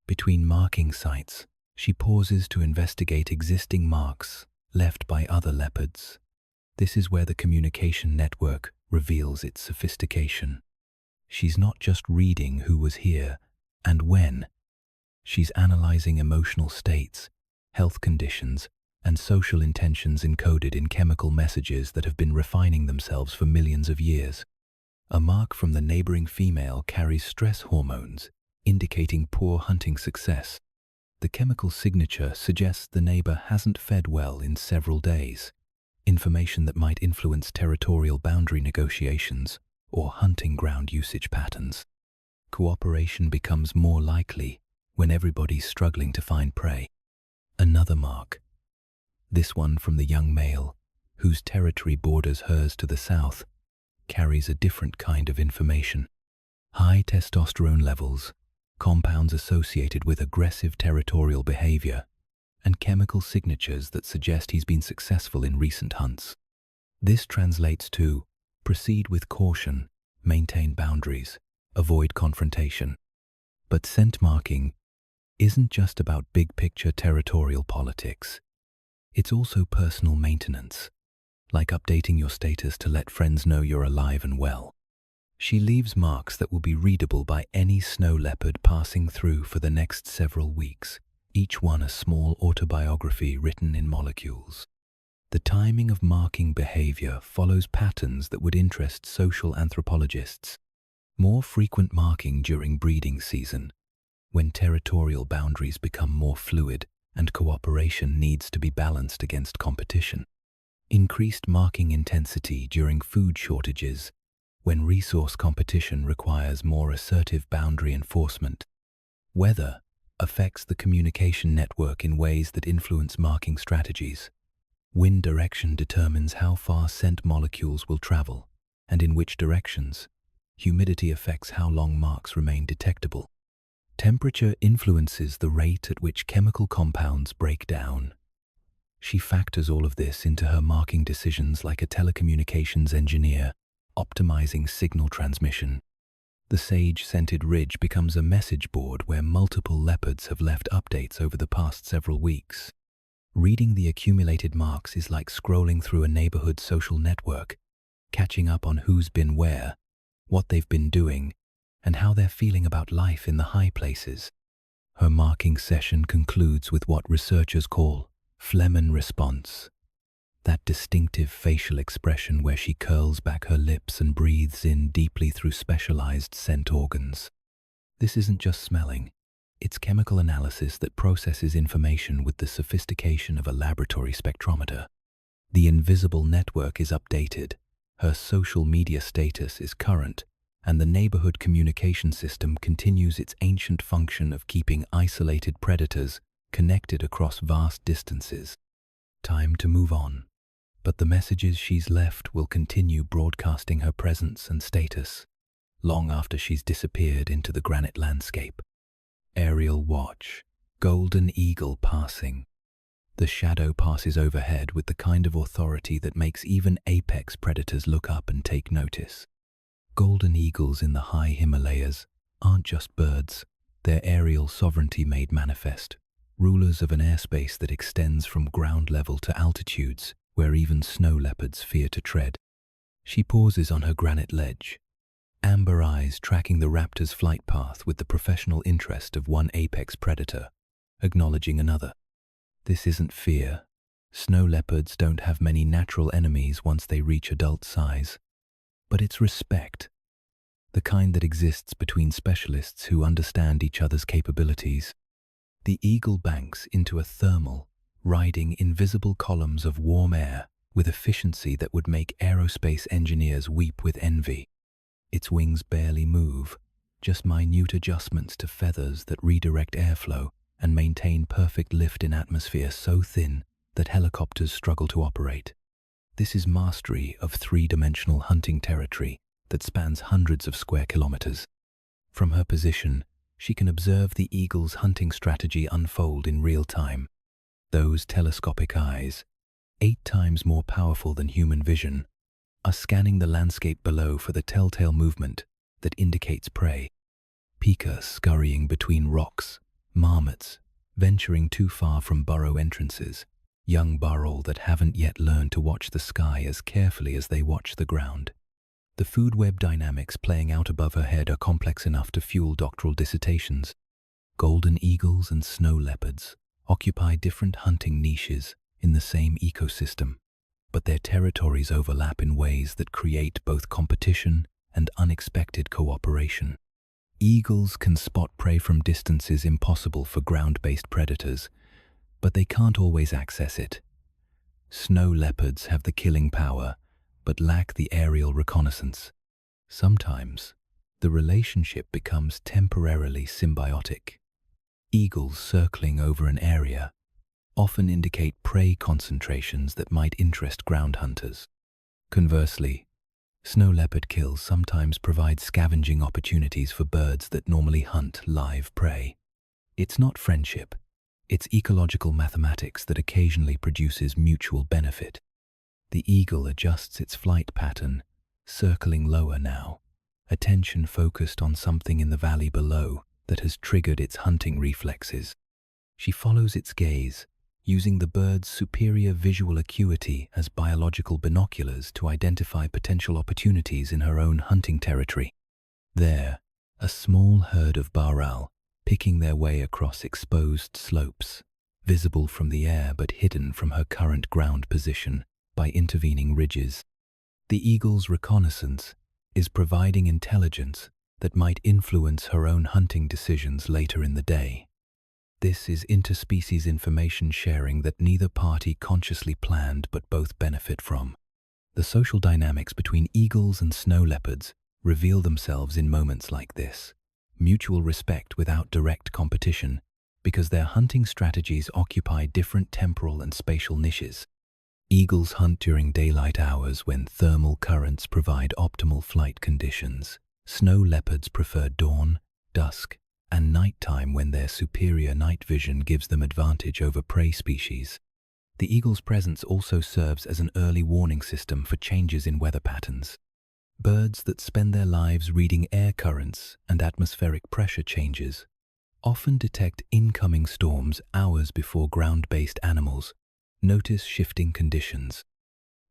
Between marking sites, she pauses to investigate existing marks left by other leopards. This is where the communication network reveals its sophistication. She's not just reading who was here and when. She's analyzing emotional states, health conditions, and social intentions encoded in chemical messages that have been refining themselves for millions of years. A mark from the neighboring female carries stress hormones, indicating poor hunting success. The chemical signature suggests the neighbor hasn't fed well in several days, information that might influence territorial boundary negotiations or hunting ground usage patterns. Cooperation becomes more likely when everybody's struggling to find prey. Another mark, this one from the young male, whose territory borders hers to the south, carries a different kind of information. High testosterone levels, compounds associated with aggressive territorial behavior, and chemical signatures that suggest he's been successful in recent hunts. This translates to proceed with caution, maintain boundaries, avoid confrontation. But scent marking isn't just about big-picture territorial politics. It's also personal maintenance, like updating your status to let friends know you're alive and well. She leaves marks that will be readable by any snow leopard passing through for the next several weeks, each one a small autobiography written in molecules. The timing of marking behavior follows patterns that would interest social anthropologists. More frequent marking during breeding season, when territorial boundaries become more fluid and cooperation needs to be balanced against competition. Increased marking intensity during food shortages, when resource competition requires more assertive boundary enforcement. Weather affects the communication network in ways that influence marking strategies. Wind direction determines how far scent molecules will travel, and in which directions. Humidity affects how long marks remain detectable. Temperature influences the rate at which chemical compounds break down. She factors all of this into her marking decisions like a telecommunications engineer, optimizing signal transmission. The sage-scented ridge becomes a message board where multiple leopards have left updates over the past several weeks. Reading the accumulated marks is like scrolling through a neighborhood social network, catching up on who's been where, what they've been doing, and how they're feeling about life in the high places. Her marking session concludes with what researchers call phlegm response, that distinctive facial expression where she curls back her lips and breathes in deeply through specialized scent organs. This isn't just smelling. It's chemical analysis that processes information with the sophistication of a laboratory spectrometer. The invisible network is updated, her social media status is current, and the neighborhood communication system continues its ancient function of keeping isolated predators connected across vast distances. Time to move on. But the messages she's left will continue broadcasting her presence and status, long after she's disappeared into the granite landscape. Aerial watch, golden eagle passing. The shadow passes overhead with the kind of authority that makes even apex predators look up and take notice. Golden eagles in the high Himalayas aren't just birds, they're aerial sovereignty made manifest, rulers of an airspace that extends from ground level to altitudes where even snow leopards fear to tread. She pauses on her granite ledge, amber eyes tracking the raptor's flight path with the professional interest of one apex predator, acknowledging another. This isn't fear. Snow leopards don't have many natural enemies once they reach adult size. But it's respect, the kind that exists between specialists who understand each other's capabilities. The eagle banks into a thermal, riding invisible columns of warm air with efficiency that would make aerospace engineers weep with envy. Its wings barely move, just minute adjustments to feathers that redirect airflow and maintain perfect lift in atmosphere so thin that helicopters struggle to operate. This is mastery of three-dimensional hunting territory that spans hundreds of square kilometers. From her position, she can observe the eagle's hunting strategy unfold in real time. Those telescopic eyes, 8 times more powerful than human vision, are scanning the landscape below for the telltale movement that indicates prey. Pika scurrying between rocks, marmots venturing too far from burrow entrances, young burrowel that haven't yet learned to watch the sky as carefully as they watch the ground. The food web dynamics playing out above her head are complex enough to fuel doctoral dissertations. Golden eagles and snow leopards occupy different hunting niches in the same ecosystem, but their territories overlap in ways that create both competition and unexpected cooperation. Eagles can spot prey from distances impossible for ground-based predators, but they can't always access it. Snow leopards have the killing power, but lack the aerial reconnaissance. Sometimes, the relationship becomes temporarily symbiotic. Eagles circling over an area often indicate prey concentrations that might interest ground hunters. Conversely, snow leopard kills sometimes provide scavenging opportunities for birds that normally hunt live prey. It's not friendship, it's ecological mathematics that occasionally produces mutual benefit. The eagle adjusts its flight pattern, circling lower now, attention focused on something in the valley below that has triggered its hunting reflexes. She follows its gaze, using the bird's superior visual acuity as biological binoculars to identify potential opportunities in her own hunting territory. There, a small herd of baral, picking their way across exposed slopes, visible from the air but hidden from her current ground position by intervening ridges. The eagle's reconnaissance is providing intelligence that might influence her own hunting decisions later in the day. This is interspecies information sharing that neither party consciously planned but both benefit from. The social dynamics between eagles and snow leopards reveal themselves in moments like this. Mutual respect without direct competition, because their hunting strategies occupy different temporal and spatial niches. Eagles hunt during daylight hours when thermal currents provide optimal flight conditions. Snow leopards prefer dawn, dusk, and nighttime when their superior night vision gives them advantage over prey species. The eagle's presence also serves as an early warning system for changes in weather patterns. Birds that spend their lives reading air currents and atmospheric pressure changes often detect incoming storms hours before ground-based animals Notice shifting conditions.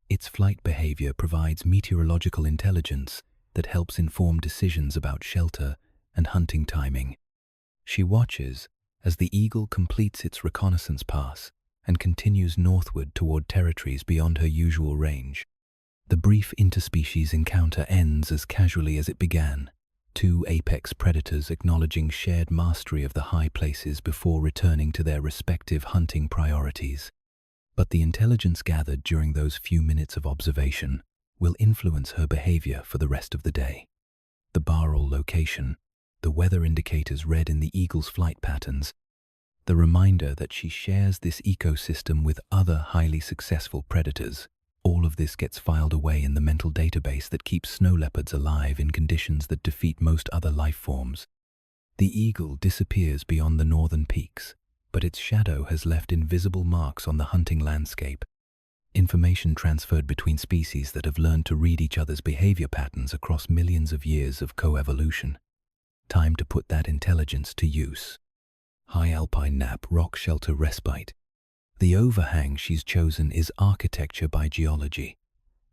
Its flight behavior provides meteorological intelligence that helps inform decisions about shelter and hunting timing. She watches as the eagle completes its reconnaissance pass and continues northward toward territories beyond her usual range. The brief interspecies encounter ends as casually as it began, two apex predators acknowledging shared mastery of the high places before returning to their respective hunting priorities. But the intelligence gathered during those few minutes of observation will influence her behavior for the rest of the day. The barrel location, the weather indicators read in the eagle's flight patterns, the reminder that she shares this ecosystem with other highly successful predators. All of this gets filed away in the mental database that keeps snow leopards alive in conditions that defeat most other life forms. The eagle disappears beyond the northern peaks, but its shadow has left invisible marks on the hunting landscape. Information transferred between species that have learned to read each other's behavior patterns across millions of years of coevolution. Time to put that intelligence to use. High alpine nap, rock shelter respite. The overhang she's chosen is architecture by geology,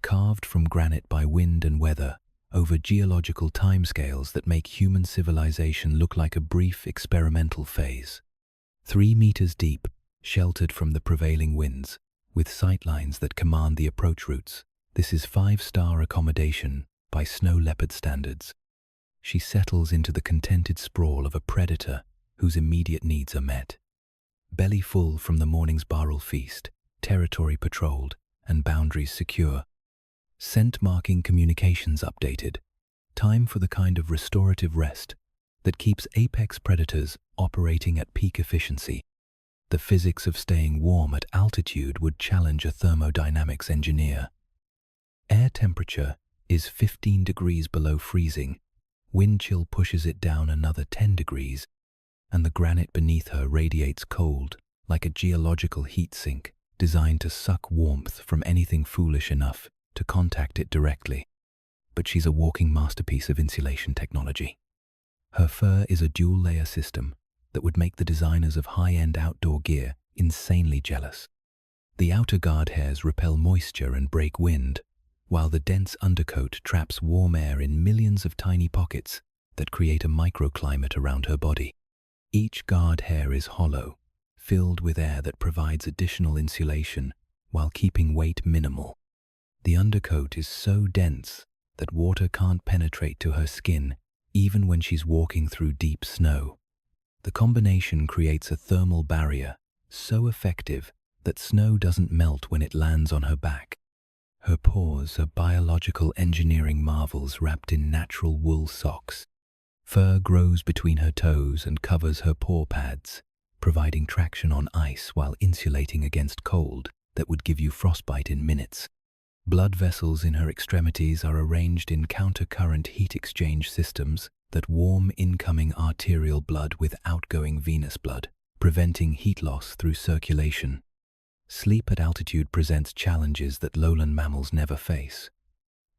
carved from granite by wind and weather over geological timescales that make human civilization look like a brief experimental phase. 3 meters deep, sheltered from the prevailing winds, with sightlines that command the approach routes. This is 5-star accommodation by snow leopard standards. She settles into the contented sprawl of a predator whose immediate needs are met. Belly full from the morning's barrel feast, territory patrolled, and boundaries secure. Scent marking communications updated. Time for the kind of restorative rest that keeps apex predators operating at peak efficiency. The physics of staying warm at altitude would challenge a thermodynamics engineer. Air temperature is 15 degrees below freezing. Wind chill pushes it down another 10 degrees, and the granite beneath her radiates cold, like a geological heat sink designed to suck warmth from anything foolish enough to contact it directly. But she's a walking masterpiece of insulation technology. Her fur is a dual-layer system that would make the designers of high-end outdoor gear insanely jealous. The outer guard hairs repel moisture and break wind, while the dense undercoat traps warm air in millions of tiny pockets that create a microclimate around her body. Each guard hair is hollow, filled with air that provides additional insulation while keeping weight minimal. The undercoat is so dense that water can't penetrate to her skin even when she's walking through deep snow. The combination creates a thermal barrier so effective that snow doesn't melt when it lands on her back. Her paws are biological engineering marvels wrapped in natural wool socks. Fur grows between her toes and covers her paw pads, providing traction on ice while insulating against cold that would give you frostbite in minutes. Blood vessels in her extremities are arranged in counter-current heat exchange systems that warm incoming arterial blood with outgoing venous blood, preventing heat loss through circulation. Sleep at altitude presents challenges that lowland mammals never face.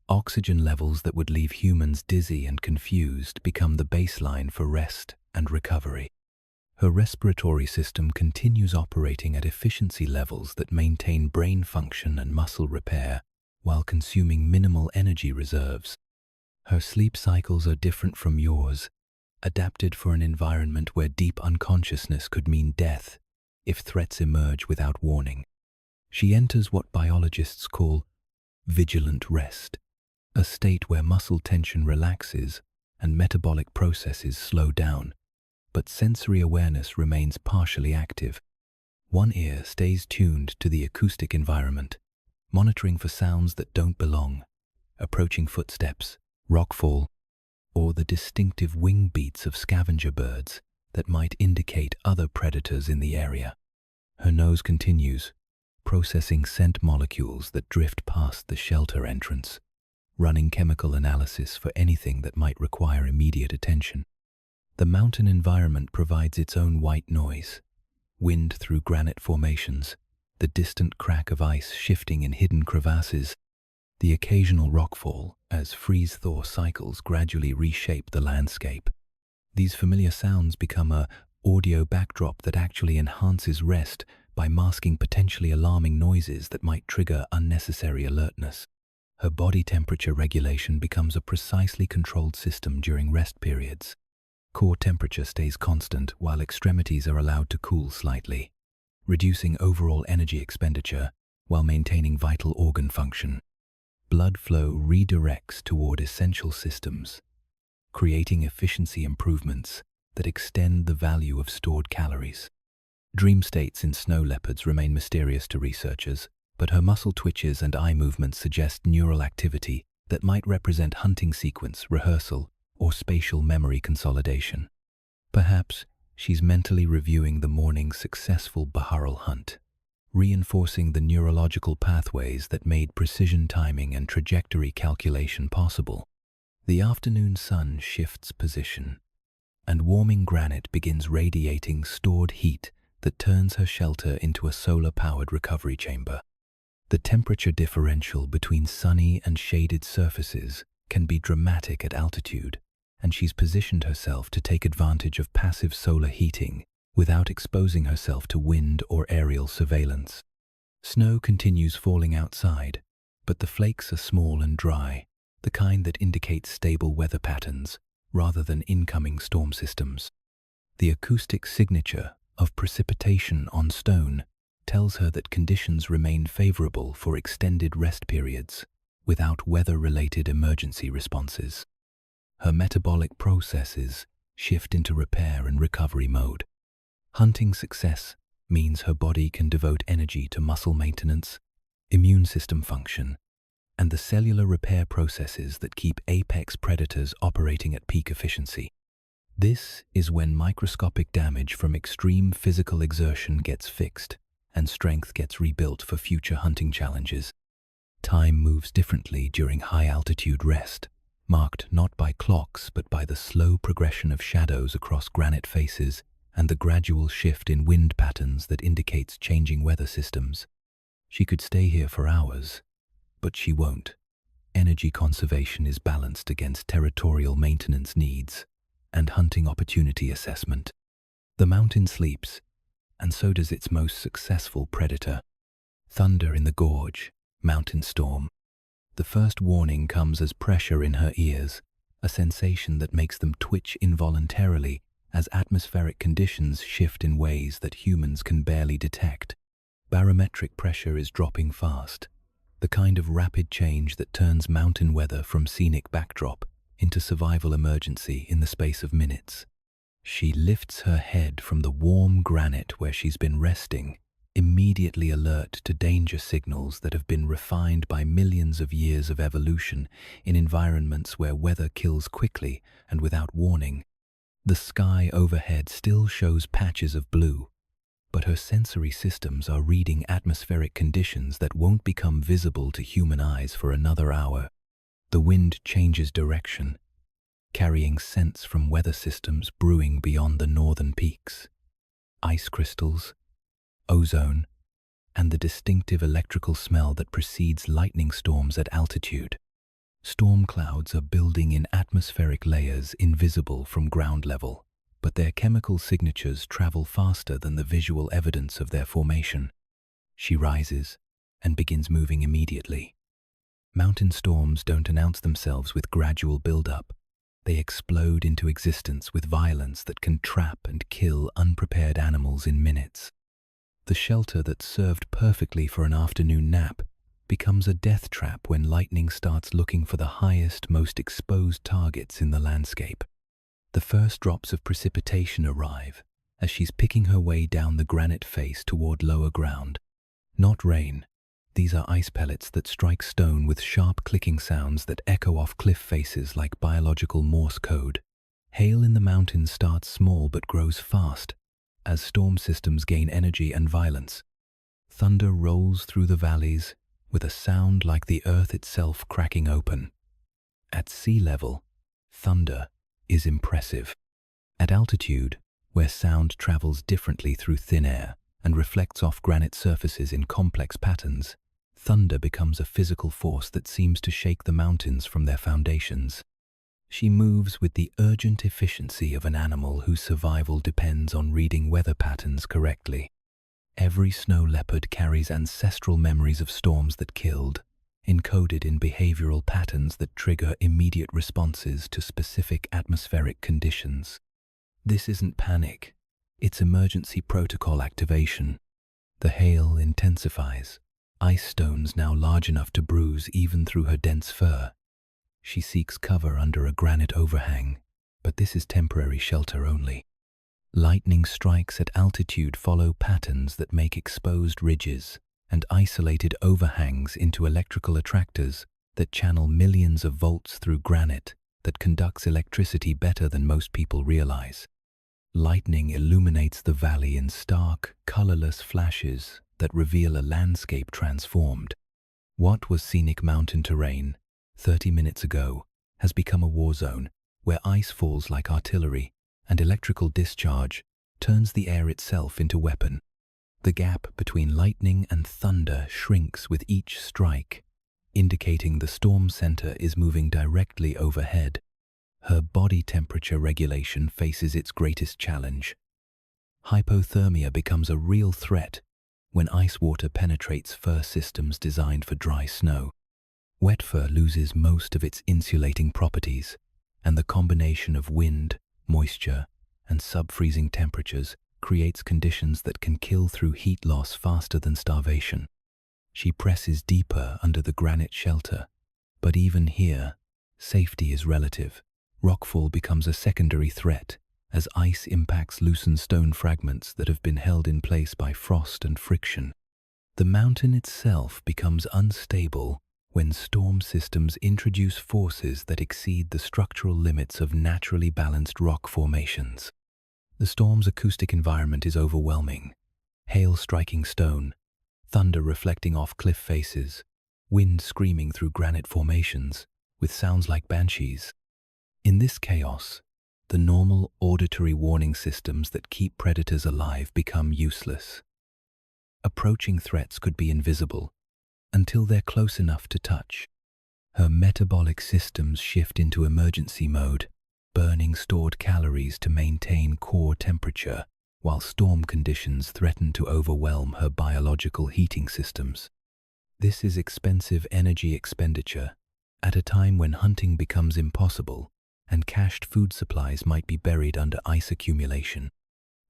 Oxygen levels that would leave humans dizzy and confused become the baseline for rest and recovery. Her respiratory system continues operating at efficiency levels that maintain brain function and muscle repair while consuming minimal energy reserves. Her sleep cycles are different from yours, adapted for an environment where deep unconsciousness could mean death if threats emerge without warning. She enters what biologists call vigilant rest, a state where muscle tension relaxes and metabolic processes slow down, but sensory awareness remains partially active. One ear stays tuned to the acoustic environment, monitoring for sounds that don't belong, approaching footsteps, rockfall, or the distinctive wing beats of scavenger birds that might indicate other predators in the area. Her nose continues, processing scent molecules that drift past the shelter entrance, running chemical analysis for anything that might require immediate attention. The mountain environment provides its own white noise, wind through granite formations, the distant crack of ice shifting in hidden crevasses, the occasional rockfall as freeze-thaw cycles gradually reshape the landscape. These familiar sounds become a audio backdrop that actually enhances rest by masking potentially alarming noises that might trigger unnecessary alertness. Her body temperature regulation becomes a precisely controlled system during rest periods. Core temperature stays constant while extremities are allowed to cool slightly, reducing overall energy expenditure while maintaining vital organ function. Blood flow redirects toward essential systems, creating efficiency improvements that extend the value of stored calories. Dream states in snow leopards remain mysterious to researchers, but her muscle twitches and eye movements suggest neural activity that might represent hunting sequence rehearsal or spatial memory consolidation. Perhaps she's mentally reviewing the morning's successful Baharal hunt, reinforcing the neurological pathways that made precision timing and trajectory calculation possible. The afternoon sun shifts position, and warming granite begins radiating stored heat that turns her shelter into a solar-powered recovery chamber. The temperature differential between sunny and shaded surfaces can be dramatic at altitude, and she's positioned herself to take advantage of passive solar heating without exposing herself to wind or aerial surveillance. Snow continues falling outside, but the flakes are small and dry, the kind that indicate stable weather patterns rather than incoming storm systems. The acoustic signature of precipitation on stone tells her that conditions remain favorable for extended rest periods without weather-related emergency responses. Her metabolic processes shift into repair and recovery mode. Hunting success means her body can devote energy to muscle maintenance, immune system function, and the cellular repair processes that keep apex predators operating at peak efficiency. This is when microscopic damage from extreme physical exertion gets fixed and strength gets rebuilt for future hunting challenges. Time moves differently during high-altitude rest, marked not by clocks but by the slow progression of shadows across granite faces and the gradual shift in wind patterns that indicates changing weather systems. She could stay here for hours, but she won't. Energy conservation is balanced against territorial maintenance needs and hunting opportunity assessment. The mountain sleeps, and so does its most successful predator. Thunder in the gorge, mountain storm. The first warning comes as pressure in her ears, a sensation that makes them twitch involuntarily as atmospheric conditions shift in ways that humans can barely detect. Barometric pressure is dropping fast, the kind of rapid change that turns mountain weather from scenic backdrop into survival emergency in the space of minutes. She lifts her head from the warm granite where she's been resting, immediately alert to danger signals that have been refined by millions of years of evolution in environments where weather kills quickly and without warning. The sky overhead still shows patches of blue, but her sensory systems are reading atmospheric conditions that won't become visible to human eyes for another hour. The wind changes direction, carrying scents from weather systems brewing beyond the northern peaks. Ice crystals, ozone, and the distinctive electrical smell that precedes lightning storms at altitude. Storm clouds are building in atmospheric layers invisible from ground level, but their chemical signatures travel faster than the visual evidence of their formation. She rises and begins moving immediately. Mountain storms don't announce themselves with gradual build-up. They explode into existence with violence that can trap and kill unprepared animals in minutes. The shelter that served perfectly for an afternoon nap becomes a death trap when lightning starts looking for the highest, most exposed targets in the landscape. The first drops of precipitation arrive as she's picking her way down the granite face toward lower ground. Not rain. These are ice pellets that strike stone with sharp clicking sounds that echo off cliff faces like biological Morse code. Hail in the mountains starts small but grows fast as storm systems gain energy and violence. Thunder rolls through the valleys with a sound like the earth itself cracking open. At sea level, thunder is impressive. At altitude, where sound travels differently through thin air and reflects off granite surfaces in complex patterns, thunder becomes a physical force that seems to shake the mountains from their foundations. She moves with the urgent efficiency of an animal whose survival depends on reading weather patterns correctly. Every snow leopard carries ancestral memories of storms that killed, encoded in behavioral patterns that trigger immediate responses to specific atmospheric conditions. This isn't panic, it's emergency protocol activation. The hail intensifies, ice stones now large enough to bruise even through her dense fur. She seeks cover under a granite overhang, but this is temporary shelter only. Lightning strikes at altitude follow patterns that make exposed ridges and isolated overhangs into electrical attractors that channel millions of volts through granite that conducts electricity better than most people realize. Lightning illuminates the valley in stark, colorless flashes that reveal a landscape transformed. What was scenic mountain terrain 30 minutes ago has become a war zone where ice falls like artillery and electrical discharge turns the air itself into weapon. The gap between lightning and thunder shrinks with each strike, indicating the storm center is moving directly overhead. Her body temperature regulation faces its greatest challenge. Hypothermia becomes a real threat when ice water penetrates fur systems designed for dry snow. Wet fur loses most of its insulating properties, and the combination of wind, moisture, and sub-freezing temperatures creates conditions that can kill through heat loss faster than starvation. She presses deeper under the granite shelter, but even here, safety is relative. Rockfall becomes a secondary threat as ice impacts loosened stone fragments that have been held in place by frost and friction. The mountain itself becomes unstable when storm systems introduce forces that exceed the structural limits of naturally balanced rock formations. The storm's acoustic environment is overwhelming. Hail striking stone, thunder reflecting off cliff faces, wind screaming through granite formations, with sounds like banshees. In this chaos, the normal auditory warning systems that keep predators alive become useless. Approaching threats could be invisible until they're close enough to touch. Her metabolic systems shift into emergency mode, burning stored calories to maintain core temperature, while storm conditions threaten to overwhelm her biological heating systems. This is expensive energy expenditure at a time when hunting becomes impossible and cached food supplies might be buried under ice accumulation.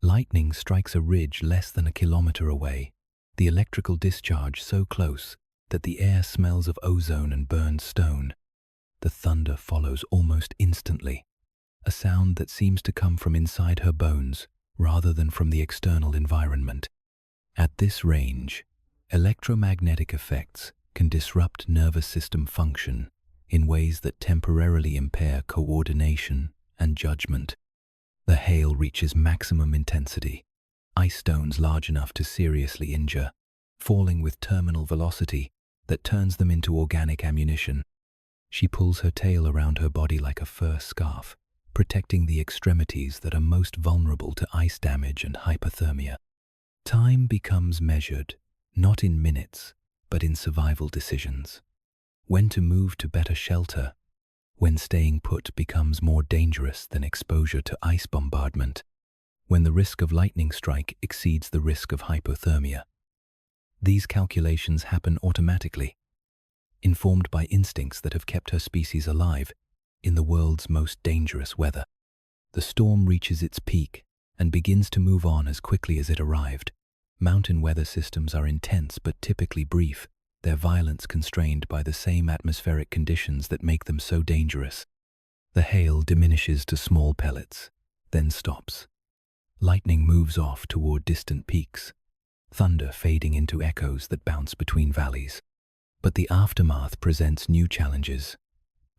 Lightning strikes a ridge less than a kilometer away, the electrical discharge so close that the air smells of ozone and burned stone. The thunder follows almost instantly, a sound that seems to come from inside her bones rather than from the external environment. At this range, electromagnetic effects can disrupt nervous system function in ways that temporarily impair coordination and judgment. The hail reaches maximum intensity, ice stones large enough to seriously injure, falling with terminal velocity that turns them into organic ammunition. She pulls her tail around her body like a fur scarf, protecting the extremities that are most vulnerable to ice damage and hypothermia. Time becomes measured, not in minutes, but in survival decisions. When to move to better shelter, when staying put becomes more dangerous than exposure to ice bombardment, when the risk of lightning strike exceeds the risk of hypothermia. These calculations happen automatically, informed by instincts that have kept her species alive in the world's most dangerous weather. The storm reaches its peak and begins to move on as quickly as it arrived. Mountain weather systems are intense but typically brief, their violence constrained by the same atmospheric conditions that make them so dangerous. The hail diminishes to small pellets, then stops. Lightning moves off toward distant peaks, thunder fading into echoes that bounce between valleys. But the aftermath presents new challenges.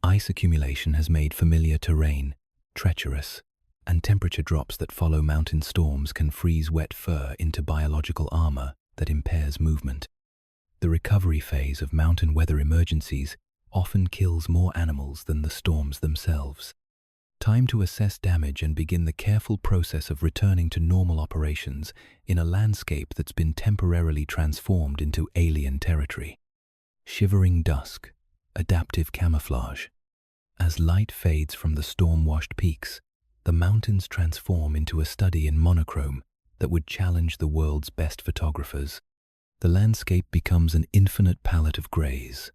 Ice accumulation has made familiar terrain treacherous, and temperature drops that follow mountain storms can freeze wet fur into biological armor that impairs movement. The recovery phase of mountain weather emergencies often kills more animals than the storms themselves. Time to assess damage and begin the careful process of returning to normal operations in a landscape that's been temporarily transformed into alien territory. Shivering dusk, adaptive camouflage. As light fades from the storm-washed peaks, the mountains transform into a study in monochrome, that would challenge the world's best photographers. The landscape becomes an infinite palette of grays: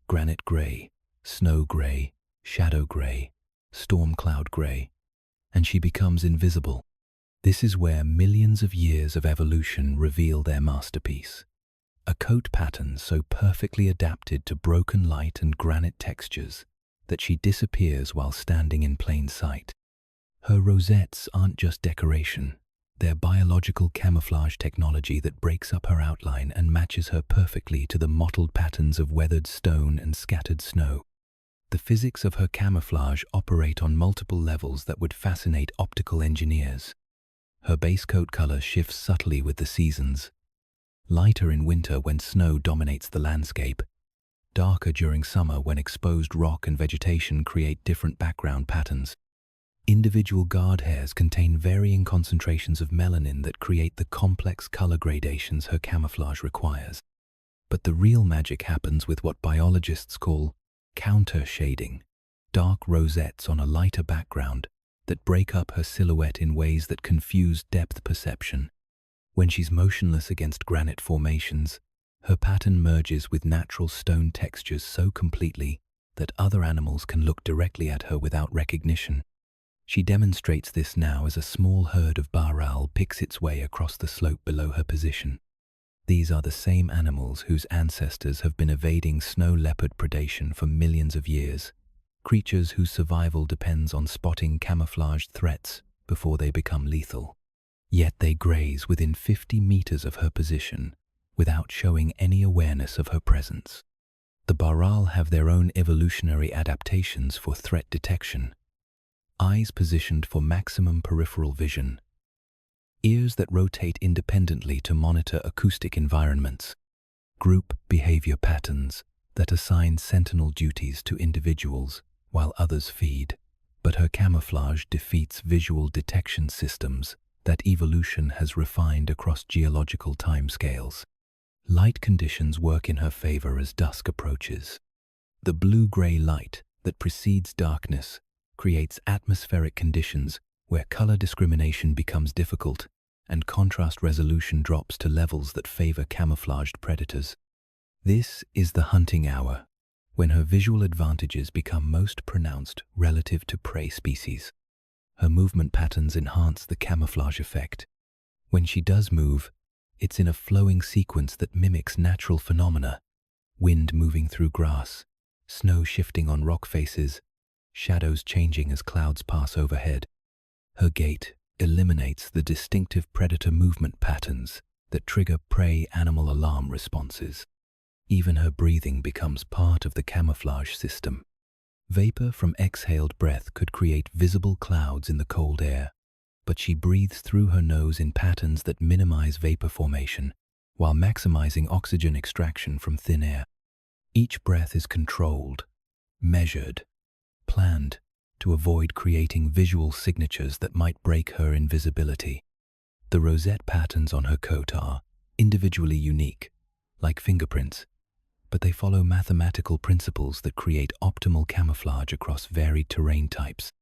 granite gray, snow gray, shadow gray, storm cloud gray, and she becomes invisible. This is where millions of years of evolution reveal their masterpiece. A coat pattern so perfectly adapted to broken light and granite textures that she disappears while standing in plain sight. Her rosettes aren't just decoration, they're biological camouflage technology that breaks up her outline and matches her perfectly to the mottled patterns of weathered stone and scattered snow. The physics of her camouflage operate on multiple levels that would fascinate optical engineers. Her base coat color shifts subtly with the seasons: lighter in winter when snow dominates the landscape, darker during summer when exposed rock and vegetation create different background patterns. Individual guard hairs contain varying concentrations of melanin that create the complex color gradations her camouflage requires. But the real magic happens with what biologists call counter-shading, dark rosettes on a lighter background that break up her silhouette in ways that confuse depth perception. When she's motionless against granite formations, her pattern merges with natural stone textures so completely that other animals can look directly at her without recognition. She demonstrates this now as a small herd of baral picks its way across the slope below her position. These are the same animals whose ancestors have been evading snow leopard predation for millions of years, creatures whose survival depends on spotting camouflaged threats before they become lethal. Yet they graze within 50 meters of her position without showing any awareness of her presence. The baral have their own evolutionary adaptations for threat detection: eyes positioned for maximum peripheral vision, ears that rotate independently to monitor acoustic environments, group behavior patterns that assign sentinel duties to individuals while others feed. But her camouflage defeats visual detection systems that evolution has refined across geological timescales. Light conditions work in her favor as dusk approaches. The blue-gray light that precedes darkness creates atmospheric conditions where color discrimination becomes difficult and contrast resolution drops to levels that favor camouflaged predators. This is the hunting hour, when her visual advantages become most pronounced relative to prey species. Her movement patterns enhance the camouflage effect. When she does move, it's in a flowing sequence that mimics natural phenomena: wind moving through grass, snow shifting on rock faces, shadows changing as clouds pass overhead. Her gait eliminates the distinctive predator movement patterns that trigger prey-animal alarm responses. Even her breathing becomes part of the camouflage system. Vapor from exhaled breath could create visible clouds in the cold air, but she breathes through her nose in patterns that minimize vapor formation while maximizing oxygen extraction from thin air. Each breath is controlled, measured, planned to avoid creating visual signatures that might break her invisibility. The rosette patterns on her coat are individually unique, like fingerprints, but they follow mathematical principles that create optimal camouflage across varied terrain types.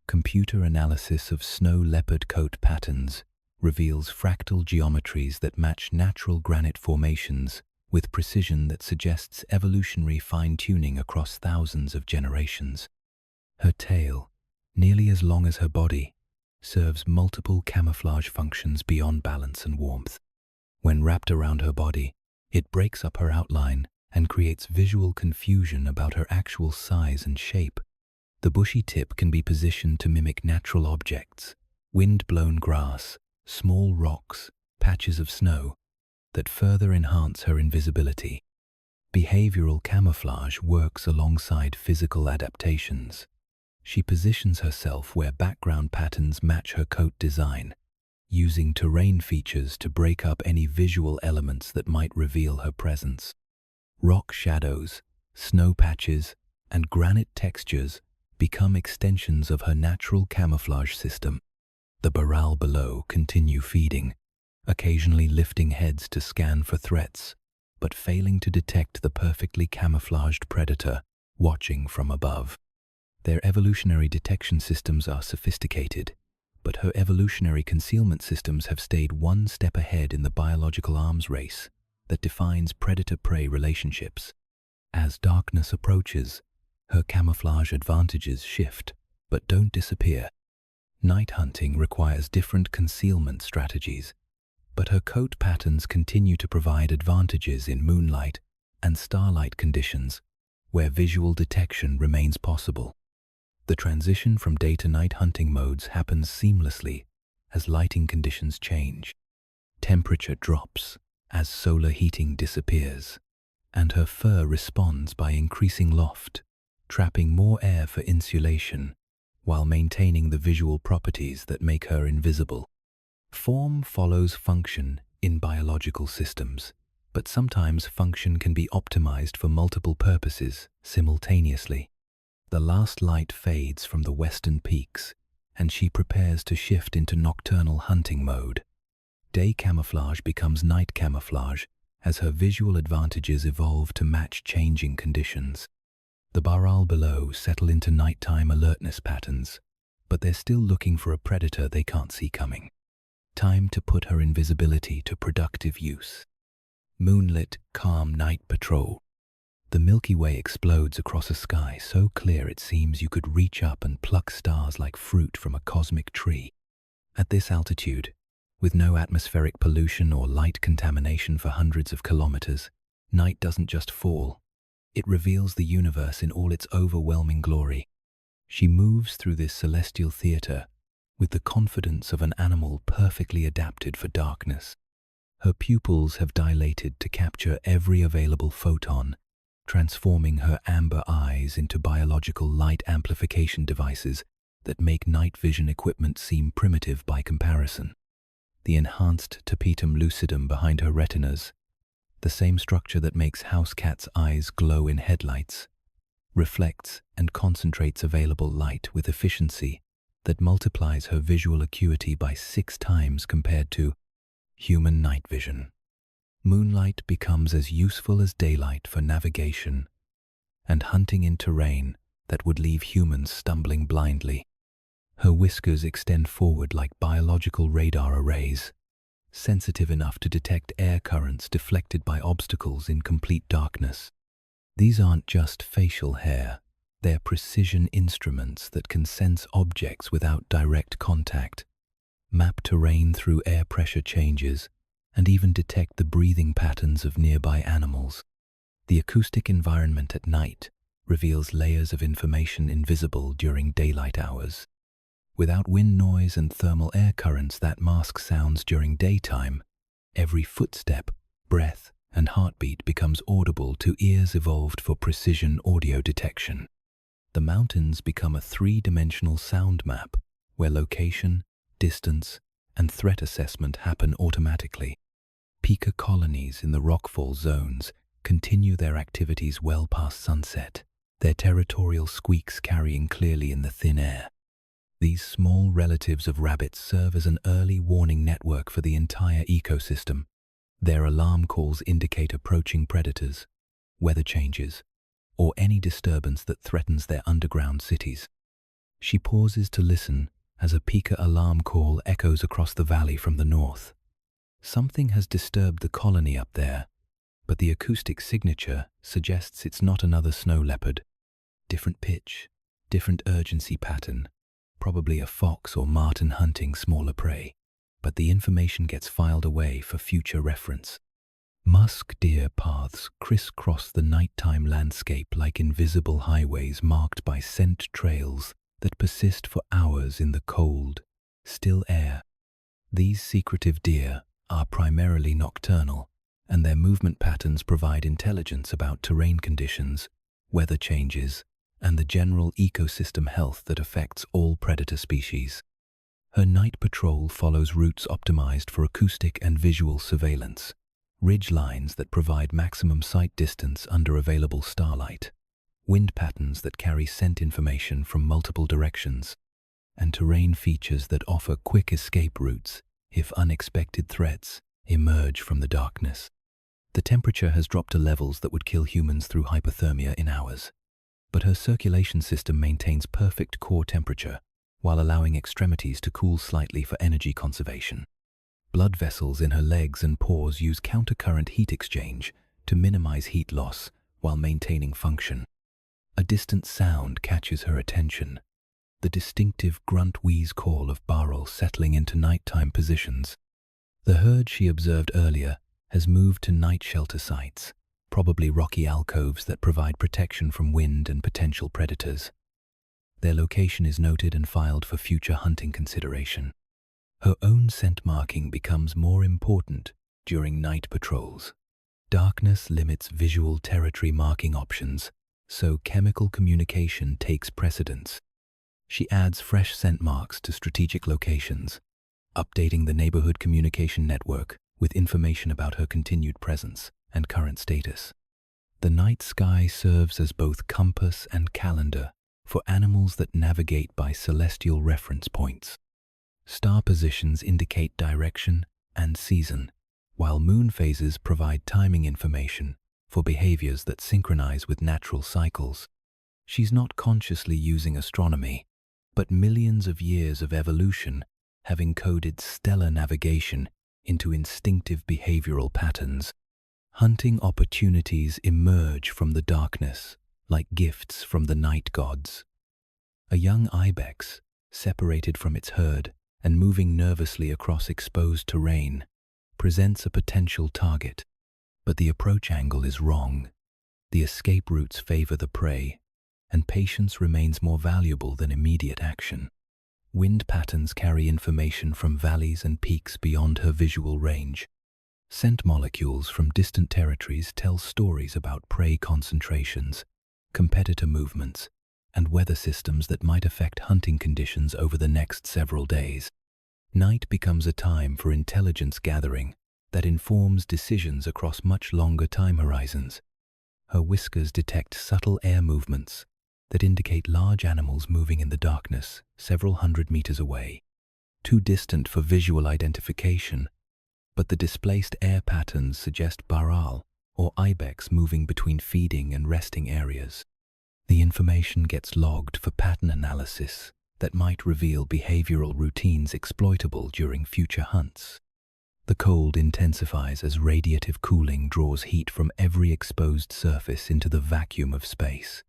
Computer analysis of snow leopard coat patterns reveals fractal geometries that match natural granite formations with precision that suggests evolutionary fine-tuning across thousands of generations. Her tail, nearly as long as her body, serves multiple camouflage functions beyond balance and warmth. When wrapped around her body, it breaks up her outline and creates visual confusion about her actual size and shape. The bushy tip can be positioned to mimic natural objects: wind-blown grass, small rocks, patches of snow, that further enhance her invisibility. Behavioral camouflage works alongside physical adaptations. She positions herself where background patterns match her coat design, using terrain features to break up any visual elements that might reveal her presence. Rock shadows, snow patches, and granite textures become extensions of her natural camouflage system. The baral below continue feeding, occasionally lifting heads to scan for threats, but failing to detect the perfectly camouflaged predator watching from above. Their evolutionary detection systems are sophisticated, but her evolutionary concealment systems have stayed one step ahead in the biological arms race that defines predator-prey relationships. As darkness approaches, her camouflage advantages shift, but don't disappear. Night hunting requires different concealment strategies, but her coat patterns continue to provide advantages in moonlight and starlight conditions where visual detection remains possible. The transition from day to night hunting modes happens seamlessly as lighting conditions change. Temperature drops as solar heating disappears, and her fur responds by increasing loft, trapping more air for insulation while maintaining the visual properties that make her invisible. Form follows function in biological systems, but sometimes function can be optimized for multiple purposes simultaneously. The last light fades from the western peaks, and she prepares to shift into nocturnal hunting mode. Day camouflage becomes night camouflage as her visual advantages evolve to match changing conditions. The Baral below settle into nighttime alertness patterns, but they're still looking for a predator they can't see coming. Time to put her invisibility to productive use. Moonlit, calm night patrol. The Milky Way explodes across a sky so clear it seems you could reach up and pluck stars like fruit from a cosmic tree. At this altitude, with no atmospheric pollution or light contamination for hundreds of kilometers, night doesn't just fall. It reveals the universe in all its overwhelming glory. She moves through this celestial theater with the confidence of an animal perfectly adapted for darkness. Her pupils have dilated to capture every available photon, transforming her amber eyes into biological light amplification devices that make night vision equipment seem primitive by comparison. The enhanced tapetum lucidum behind her retinas, the same structure that makes house cats' eyes glow in headlights, reflects and concentrates available light with efficiency that multiplies her visual acuity by 6 times compared to human night vision. Moonlight becomes as useful as daylight for navigation and hunting in terrain that would leave humans stumbling blindly. Her whiskers extend forward like biological radar arrays, sensitive enough to detect air currents deflected by obstacles in complete darkness. These aren't just facial hair, they're precision instruments that can sense objects without direct contact, map terrain through air pressure changes, and even detect the breathing patterns of nearby animals. The acoustic environment at night reveals layers of information invisible during daylight hours. Without wind noise and thermal air currents that mask sounds during daytime, every footstep, breath, and heartbeat becomes audible to ears evolved for precision audio detection. The mountains become a 3-dimensional sound map where location, distance, and threat assessment happen automatically. Pika colonies in the rockfall zones continue their activities well past sunset, their territorial squeaks carrying clearly in the thin air. These small relatives of rabbits serve as an early warning network for the entire ecosystem. Their alarm calls indicate approaching predators, weather changes, or any disturbance that threatens their underground cities. She pauses to listen as a Pika alarm call echoes across the valley from the north. Something has disturbed the colony up there, but the acoustic signature suggests it's not another snow leopard. Different pitch, different urgency pattern, probably a fox or marten hunting smaller prey, but the information gets filed away for future reference. Musk deer paths crisscross the nighttime landscape like invisible highways marked by scent trails that persist for hours in the cold, still air. These secretive deer are primarily nocturnal, and their movement patterns provide intelligence about terrain conditions, weather changes, and the general ecosystem health that affects all predator species. Her night patrol follows routes optimized for acoustic and visual surveillance, ridge lines that provide maximum sight distance under available starlight, wind patterns that carry scent information from multiple directions, and terrain features that offer quick escape routes if unexpected threats emerge from the darkness. The temperature has dropped to levels that would kill humans through hypothermia in hours, but her circulation system maintains perfect core temperature, while allowing extremities to cool slightly for energy conservation. Blood vessels in her legs and paws use countercurrent heat exchange to minimize heat loss while maintaining function. A distant sound catches her attention, the distinctive grunt-wheeze call of Barrel settling into nighttime positions. The herd she observed earlier has moved to night shelter sites, probably rocky alcoves that provide protection from wind and potential predators. Their location is noted and filed for future hunting consideration. Her own scent marking becomes more important during night patrols. Darkness limits visual territory marking options, so chemical communication takes precedence. She adds fresh scent marks to strategic locations, updating the neighborhood communication network with information about her continued presence and current status. The night sky serves as both compass and calendar for animals that navigate by celestial reference points. Star positions indicate direction and season, while moon phases provide timing information for behaviors that synchronize with natural cycles. She's not consciously using astronomy, but millions of years of evolution have encoded stellar navigation into instinctive behavioral patterns. Hunting opportunities emerge from the darkness like gifts from the night gods. A young ibex, separated from its herd and moving nervously across exposed terrain, presents a potential target. But the approach angle is wrong. The escape routes favor the prey, and patience remains more valuable than immediate action. Wind patterns carry information from valleys and peaks beyond her visual range. Scent molecules from distant territories tell stories about prey concentrations, competitor movements, and weather systems that might affect hunting conditions over the next several days. Night becomes a time for intelligence gathering that informs decisions across much longer time horizons. Her whiskers detect subtle air movements that indicate large animals moving in the darkness several hundred meters away. Too distant for visual identification, but the displaced air patterns suggest Baral or ibex moving between feeding and resting areas. The information gets logged for pattern analysis that might reveal behavioral routines exploitable during future hunts. The cold intensifies as radiative cooling draws heat from every exposed surface into the vacuum of space.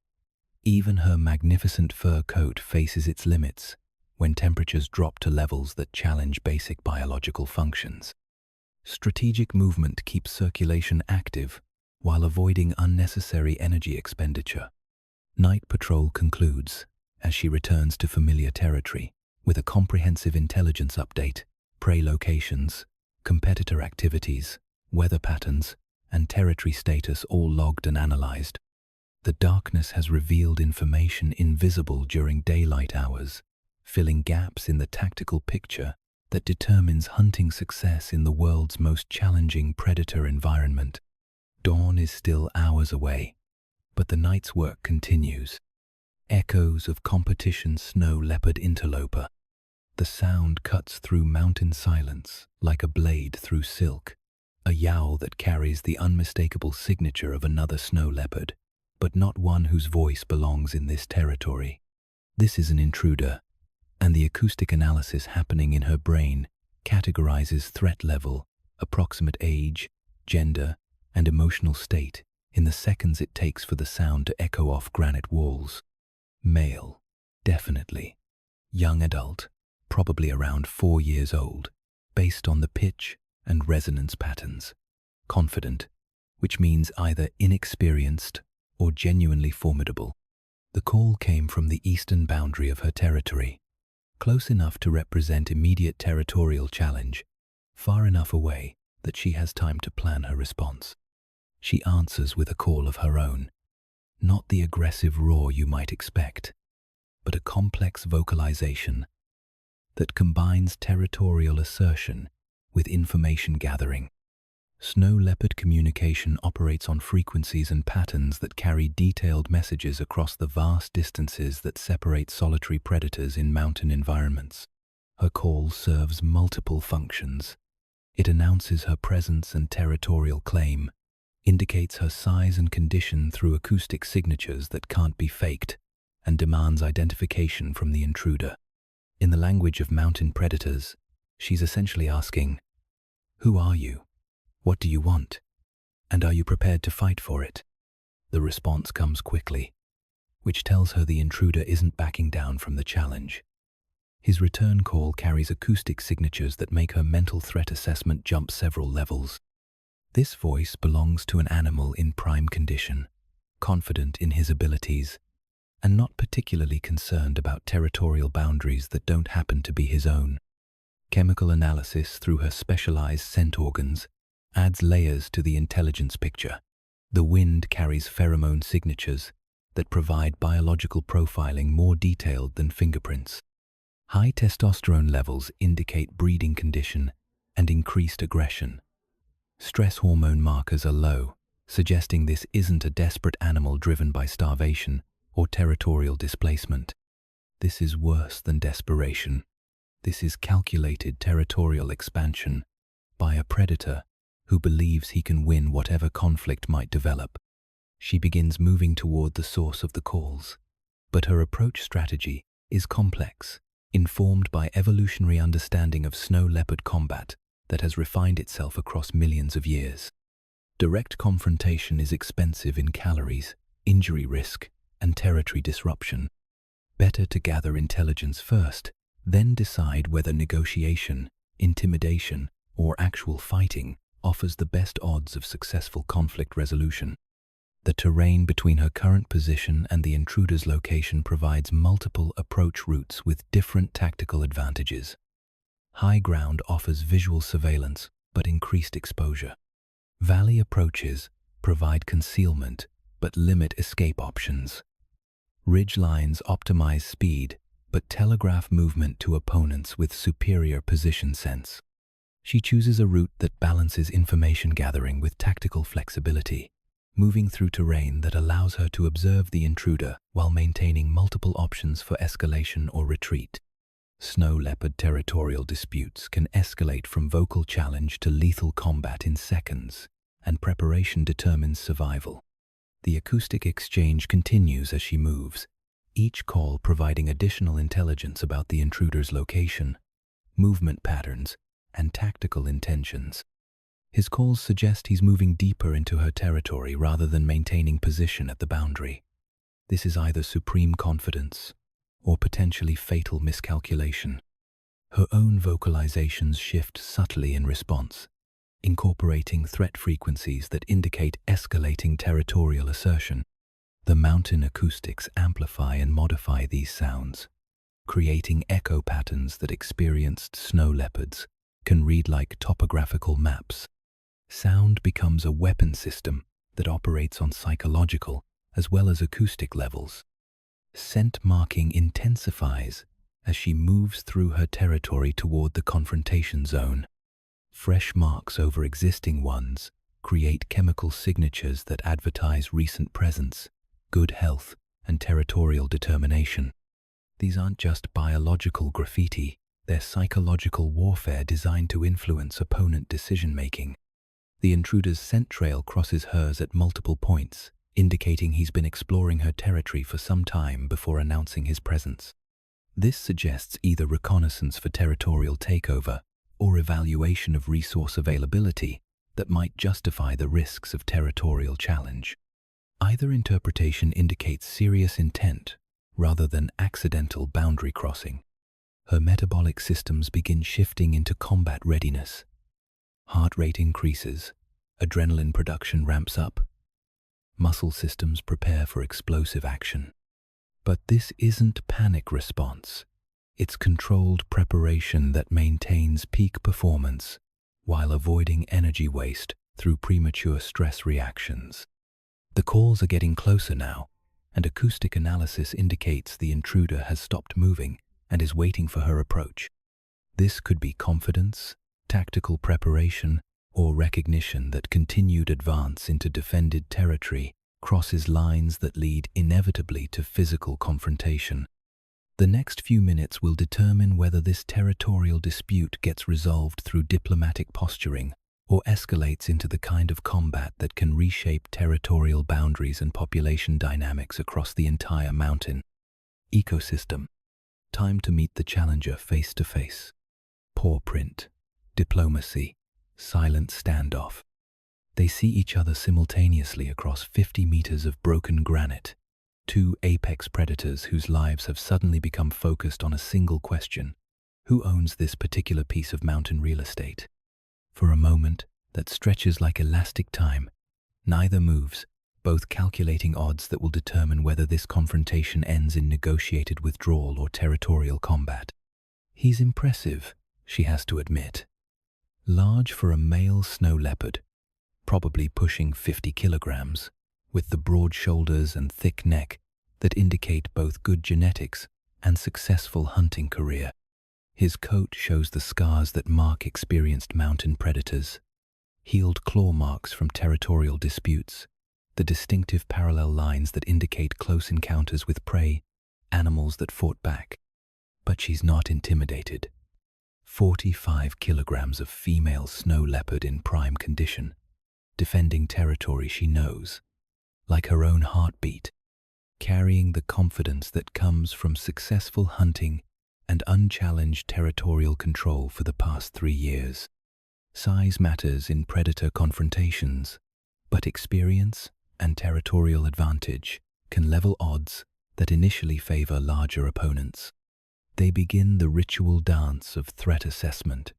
Even her magnificent fur coat faces its limits when temperatures drop to levels that challenge basic biological functions. Strategic movement keeps circulation active while avoiding unnecessary energy expenditure. Night patrol concludes as she returns to familiar territory with a comprehensive intelligence update, prey locations, competitor activities, weather patterns, and territory status all logged and analyzed. The darkness has revealed information invisible during daylight hours, filling gaps in the tactical picture that determines hunting success in the world's most challenging predator environment. Dawn is still hours away, but the night's work continues. Echoes of competition snow leopard interloper. The sound cuts through mountain silence like a blade through silk, a yowl that carries the unmistakable signature of another snow leopard, but not one whose voice belongs in this territory. This is an intruder, and the acoustic analysis happening in her brain categorizes threat level, approximate age, gender, and emotional state in the seconds it takes for the sound to echo off granite walls. Male, definitely. Young adult, probably around 4 years old, based on the pitch and resonance patterns. Confident, which means either inexperienced or genuinely formidable. The call came from the eastern boundary of her territory, close enough to represent immediate territorial challenge, far enough away that she has time to plan her response. She answers with a call of her own, not the aggressive roar you might expect, but a complex vocalization that combines territorial assertion with information gathering. Snow leopard communication operates on frequencies and patterns that carry detailed messages across the vast distances that separate solitary predators in mountain environments. Her call serves multiple functions. It announces her presence and territorial claim, indicates her size and condition through acoustic signatures that can't be faked, and demands identification from the intruder. In the language of mountain predators, she's essentially asking, "Who are you? What do you want? And are you prepared to fight for it?" The response comes quickly, which tells her the intruder isn't backing down from the challenge. His return call carries acoustic signatures that make her mental threat assessment jump several levels. This voice belongs to an animal in prime condition, confident in his abilities, and not particularly concerned about territorial boundaries that don't happen to be his own. Chemical analysis through her specialized scent organs adds layers to the intelligence picture. The wind carries pheromone signatures that provide biological profiling more detailed than fingerprints. High testosterone levels indicate breeding condition and increased aggression. Stress hormone markers are low, suggesting this isn't a desperate animal driven by starvation or territorial displacement. This is worse than desperation. This is calculated territorial expansion by a predator who believes he can win whatever conflict might develop. She begins moving toward the source of the calls, but her approach strategy is complex, informed by evolutionary understanding of snow leopard combat that has refined itself across millions of years. Direct confrontation is expensive in calories, injury risk, and territory disruption. Better to gather intelligence first, then decide whether negotiation, intimidation, or actual fighting offers the best odds of successful conflict resolution. The terrain between her current position and the intruder's location provides multiple approach routes with different tactical advantages. High ground offers visual surveillance but increased exposure. Valley approaches provide concealment but limit escape options. Ridge lines optimize speed but telegraph movement to opponents with superior position sense. She chooses a route that balances information gathering with tactical flexibility, moving through terrain that allows her to observe the intruder while maintaining multiple options for escalation or retreat. Snow leopard territorial disputes can escalate from vocal challenge to lethal combat in seconds, and preparation determines survival. The acoustic exchange continues as she moves, each call providing additional intelligence about the intruder's location, movement patterns, and tactical intentions. His calls suggest he's moving deeper into her territory rather than maintaining position at the boundary. This is either supreme confidence or potentially fatal miscalculation. Her own vocalizations shift subtly in response, incorporating threat frequencies that indicate escalating territorial assertion. The mountain acoustics amplify and modify these sounds, creating echo patterns that experienced snow leopards can read like topographical maps. Sound becomes a weapon system that operates on psychological as well as acoustic levels. Scent marking intensifies as she moves through her territory toward the confrontation zone. Fresh marks over existing ones create chemical signatures that advertise recent presence, good health, and territorial determination. These aren't just biological graffiti, they're psychological warfare designed to influence opponent decision-making. The intruder's scent trail crosses hers at multiple points, indicating he's been exploring her territory for some time before announcing his presence. This suggests either reconnaissance for territorial takeover or evaluation of resource availability that might justify the risks of territorial challenge. Either interpretation indicates serious intent rather than accidental boundary crossing. Her metabolic systems begin shifting into combat readiness. Heart rate increases, adrenaline production ramps up, muscle systems prepare for explosive action. But this isn't panic response. It's controlled preparation that maintains peak performance while avoiding energy waste through premature stress reactions. The calls are getting closer now, and acoustic analysis indicates the intruder has stopped moving and is waiting for her approach. This could be confidence, tactical preparation, or recognition that continued advance into defended territory crosses lines that lead inevitably to physical confrontation. The next few minutes will determine whether this territorial dispute gets resolved through diplomatic posturing or escalates into the kind of combat that can reshape territorial boundaries and population dynamics across the entire mountain ecosystem. Time to meet the challenger face to face. Paw print, diplomacy, silent standoff. They see each other simultaneously across 50 meters of broken granite. Two apex predators whose lives have suddenly become focused on a single question: who owns this particular piece of mountain real estate? For a moment that stretches like elastic time, neither moves, both calculating odds that will determine whether this confrontation ends in negotiated withdrawal or territorial combat. He's impressive, she has to admit. Large for a male snow leopard, probably pushing 50 kilograms, with the broad shoulders and thick neck that indicate both good genetics and successful hunting career. His coat shows the scars that mark experienced mountain predators, healed claw marks from territorial disputes, the distinctive parallel lines that indicate close encounters with prey, animals that fought back. But she's not intimidated. 45 kilograms of female snow leopard in prime condition, defending territory she knows, like her own heartbeat, carrying the confidence that comes from successful hunting and unchallenged territorial control for the past 3 years. Size matters in predator confrontations, but experience and territorial advantage can level odds that initially favor larger opponents. They begin the ritual dance of threat assessment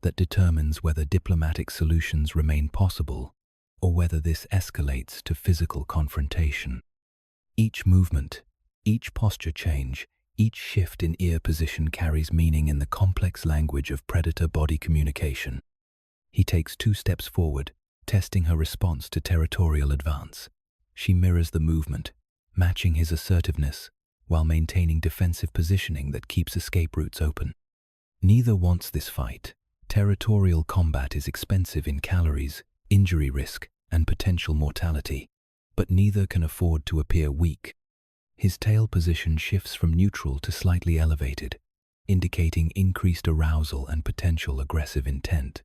that determines whether diplomatic solutions remain possible or whether this escalates to physical confrontation. Each movement, each posture change, each shift in ear position carries meaning in the complex language of predator body communication. He takes 2 steps forward, testing her response to territorial advance. She mirrors the movement, matching his assertiveness while maintaining defensive positioning that keeps escape routes open. Neither wants this fight. Territorial combat is expensive in calories, injury risk, and potential mortality, but neither can afford to appear weak. His tail position shifts from neutral to slightly elevated, indicating increased arousal and potential aggressive intent.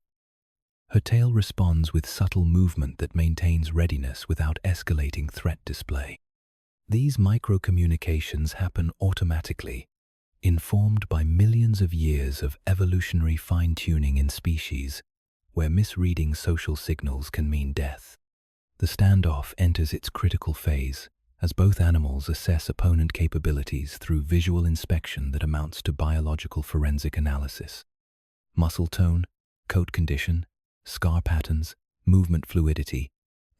Her tail responds with subtle movement that maintains readiness without escalating threat display. These micro-communications happen automatically, informed by millions of years of evolutionary fine-tuning in species, where misreading social signals can mean death. The standoff enters its critical phase as both animals assess opponent capabilities through visual inspection that amounts to biological forensic analysis. Muscle tone, coat condition, scar patterns, movement fluidity,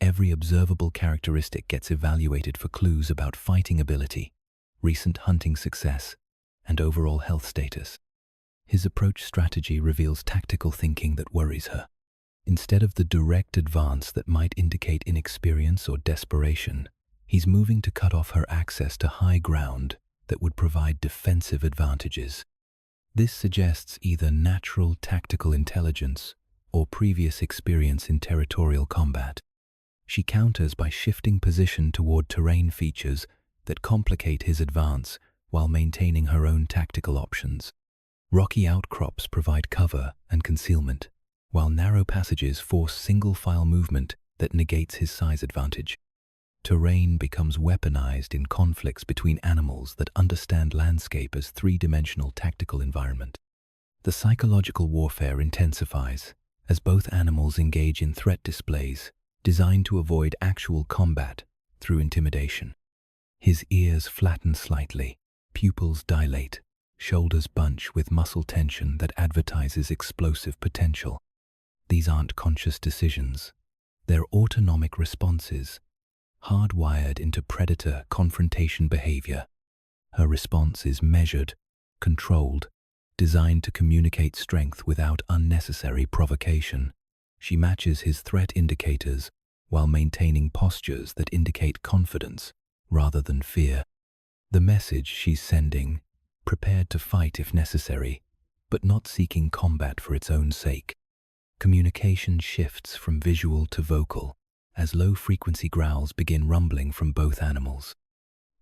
every observable characteristic gets evaluated for clues about fighting ability, recent hunting success, and overall health status. His approach strategy reveals tactical thinking that worries her. Instead of the direct advance that might indicate inexperience or desperation, he's moving to cut off her access to high ground that would provide defensive advantages. This suggests either natural tactical intelligence or previous experience in territorial combat. She counters by shifting position toward terrain features that complicate his advance while maintaining her own tactical options. Rocky outcrops provide cover and concealment, while narrow passages force single-file movement that negates his size advantage. Terrain becomes weaponized in conflicts between animals that understand landscape as 3-dimensional tactical environment. The psychological warfare intensifies as both animals engage in threat displays designed to avoid actual combat through intimidation. His ears flatten slightly, pupils dilate, shoulders bunch with muscle tension that advertises explosive potential. These aren't conscious decisions. They're autonomic responses, hardwired into predator confrontation behavior. Her response is measured, controlled, designed to communicate strength without unnecessary provocation. She matches his threat indicators while maintaining postures that indicate confidence rather than fear. The message she's sending: prepared to fight if necessary, but not seeking combat for its own sake. Communication shifts from visual to vocal as low-frequency growls begin rumbling from both animals.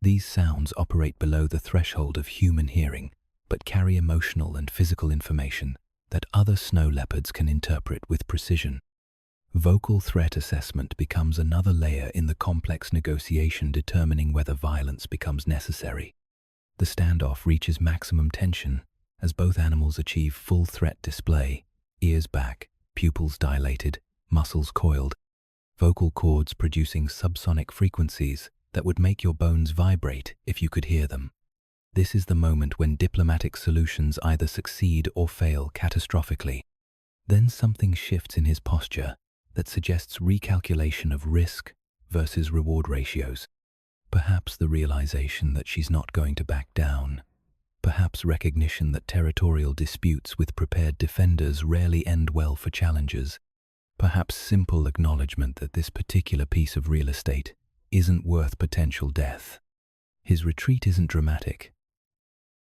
These sounds operate below the threshold of human hearing, but carry emotional and physical information that other snow leopards can interpret with precision. Vocal threat assessment becomes another layer in the complex negotiation determining whether violence becomes necessary. The standoff reaches maximum tension as both animals achieve full threat display, ears back, pupils dilated, muscles coiled, vocal cords producing subsonic frequencies that would make your bones vibrate if you could hear them. This is the moment when diplomatic solutions either succeed or fail catastrophically. Then something shifts in his posture that suggests recalculation of risk versus reward ratios. Perhaps the realization that she's not going to back down. Perhaps recognition that territorial disputes with prepared defenders rarely end well for challengers. Perhaps simple acknowledgement that this particular piece of real estate isn't worth potential death. His retreat isn't dramatic.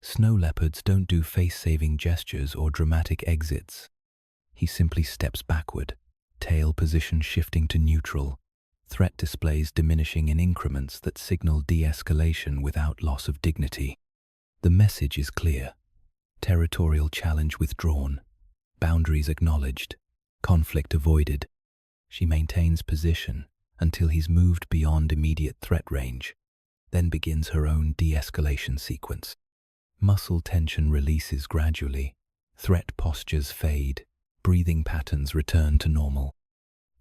Snow leopards don't do face-saving gestures or dramatic exits. He simply steps backward, tail position shifting to neutral, threat displays diminishing in increments that signal de-escalation without loss of dignity. The message is clear. Territorial challenge withdrawn, boundaries acknowledged, conflict avoided. She maintains position until he's moved beyond immediate threat range, then begins her own de-escalation sequence. Muscle tension releases gradually, threat postures fade, breathing patterns return to normal.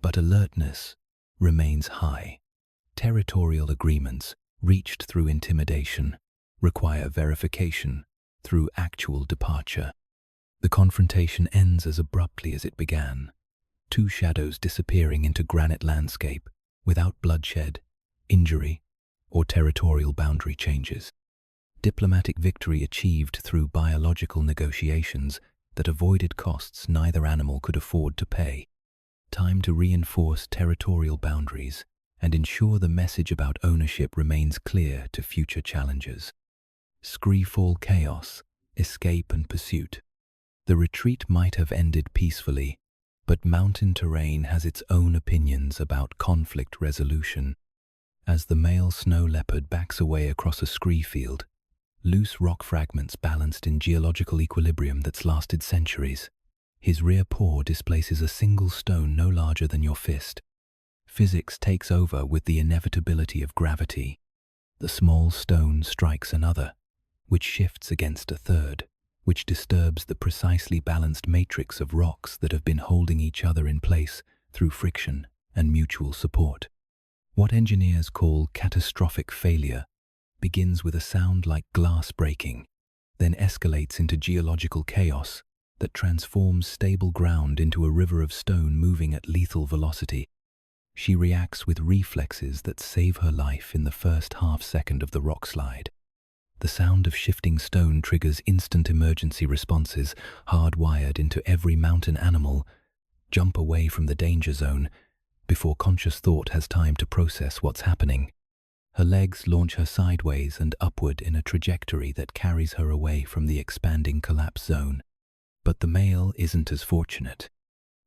But alertness remains high. Territorial agreements, reached through intimidation, require verification through actual departure. The confrontation ends as abruptly as it began, two shadows disappearing into granite landscape without bloodshed, injury, or territorial boundary changes. Diplomatic victory achieved through biological negotiations that avoided costs neither animal could afford to pay. Time to reinforce territorial boundaries and ensure the message about ownership remains clear to future challengers. Screefall chaos, escape and pursuit. The retreat might have ended peacefully, but mountain terrain has its own opinions about conflict resolution. As the male snow leopard backs away across a scree field, loose rock fragments balanced in geological equilibrium that's lasted centuries, his rear paw displaces a single stone no larger than your fist. Physics takes over with the inevitability of gravity. The small stone strikes another, which shifts against a third, which disturbs the precisely balanced matrix of rocks that have been holding each other in place through friction and mutual support. What engineers call catastrophic failure begins with a sound like glass breaking, then escalates into geological chaos that transforms stable ground into a river of stone moving at lethal velocity. She reacts with reflexes that save her life in the first half-second of the rock slide. The sound of shifting stone triggers instant emergency responses hardwired into every mountain animal. Jump away from the danger zone before conscious thought has time to process what's happening. Her legs launch her sideways and upward in a trajectory that carries her away from the expanding collapse zone. But the male isn't as fortunate.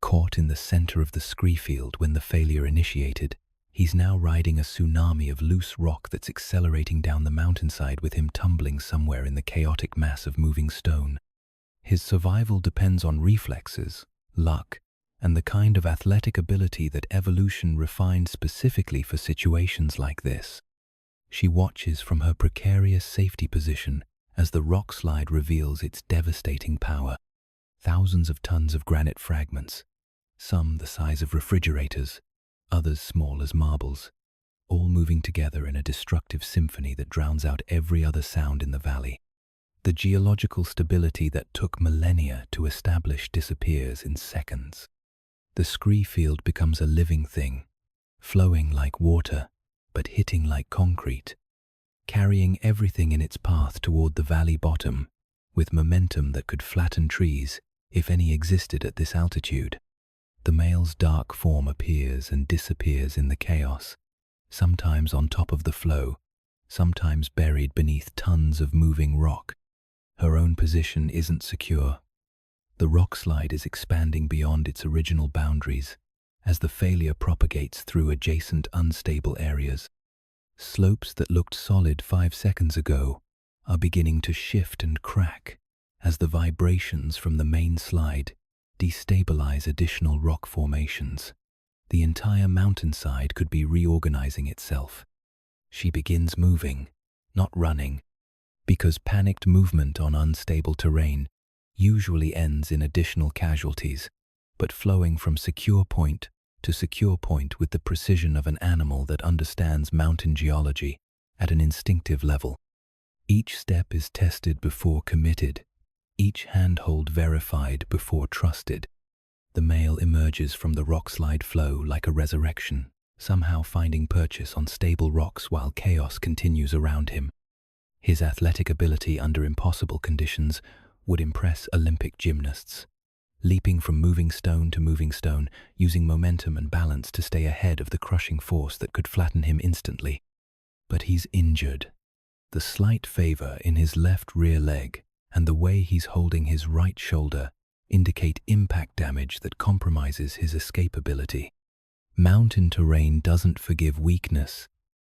Caught in the center of the scree field when the failure initiated, he's now riding a tsunami of loose rock that's accelerating down the mountainside with him tumbling somewhere in the chaotic mass of moving stone. His survival depends on reflexes, luck, and the kind of athletic ability that evolution refined specifically for situations like this. She watches from her precarious safety position as the rock slide reveals its devastating power. Thousands of tons of granite fragments, some the size of refrigerators, others small as marbles, all moving together in a destructive symphony that drowns out every other sound in the valley. The geological stability that took millennia to establish disappears in seconds. The scree field becomes a living thing, flowing like water, but hitting like concrete, carrying everything in its path toward the valley bottom, with momentum that could flatten trees, if any existed at this altitude. The male's dark form appears and disappears in the chaos, sometimes on top of the flow, sometimes buried beneath tons of moving rock. Her own position isn't secure. The rock slide is expanding beyond its original boundaries as the failure propagates through adjacent unstable areas. Slopes that looked solid 5 seconds ago are beginning to shift and crack as the vibrations from the main slide destabilize additional rock formations. The entire mountainside could be reorganizing itself. She begins moving, not running, because panicked movement on unstable terrain usually ends in additional casualties, but flowing from secure point to secure point with the precision of an animal that understands mountain geology at an instinctive level. Each step is tested before committed, each handhold verified before trusted. The male emerges from the rockslide flow like a resurrection, somehow finding purchase on stable rocks while chaos continues around him. His athletic ability under impossible conditions would impress Olympic gymnasts, leaping from moving stone to moving stone, using momentum and balance to stay ahead of the crushing force that could flatten him instantly. But he's injured. The slight favor in his left rear leg and the way he's holding his right shoulder indicate impact damage that compromises his escape ability. Mountain terrain doesn't forgive weakness,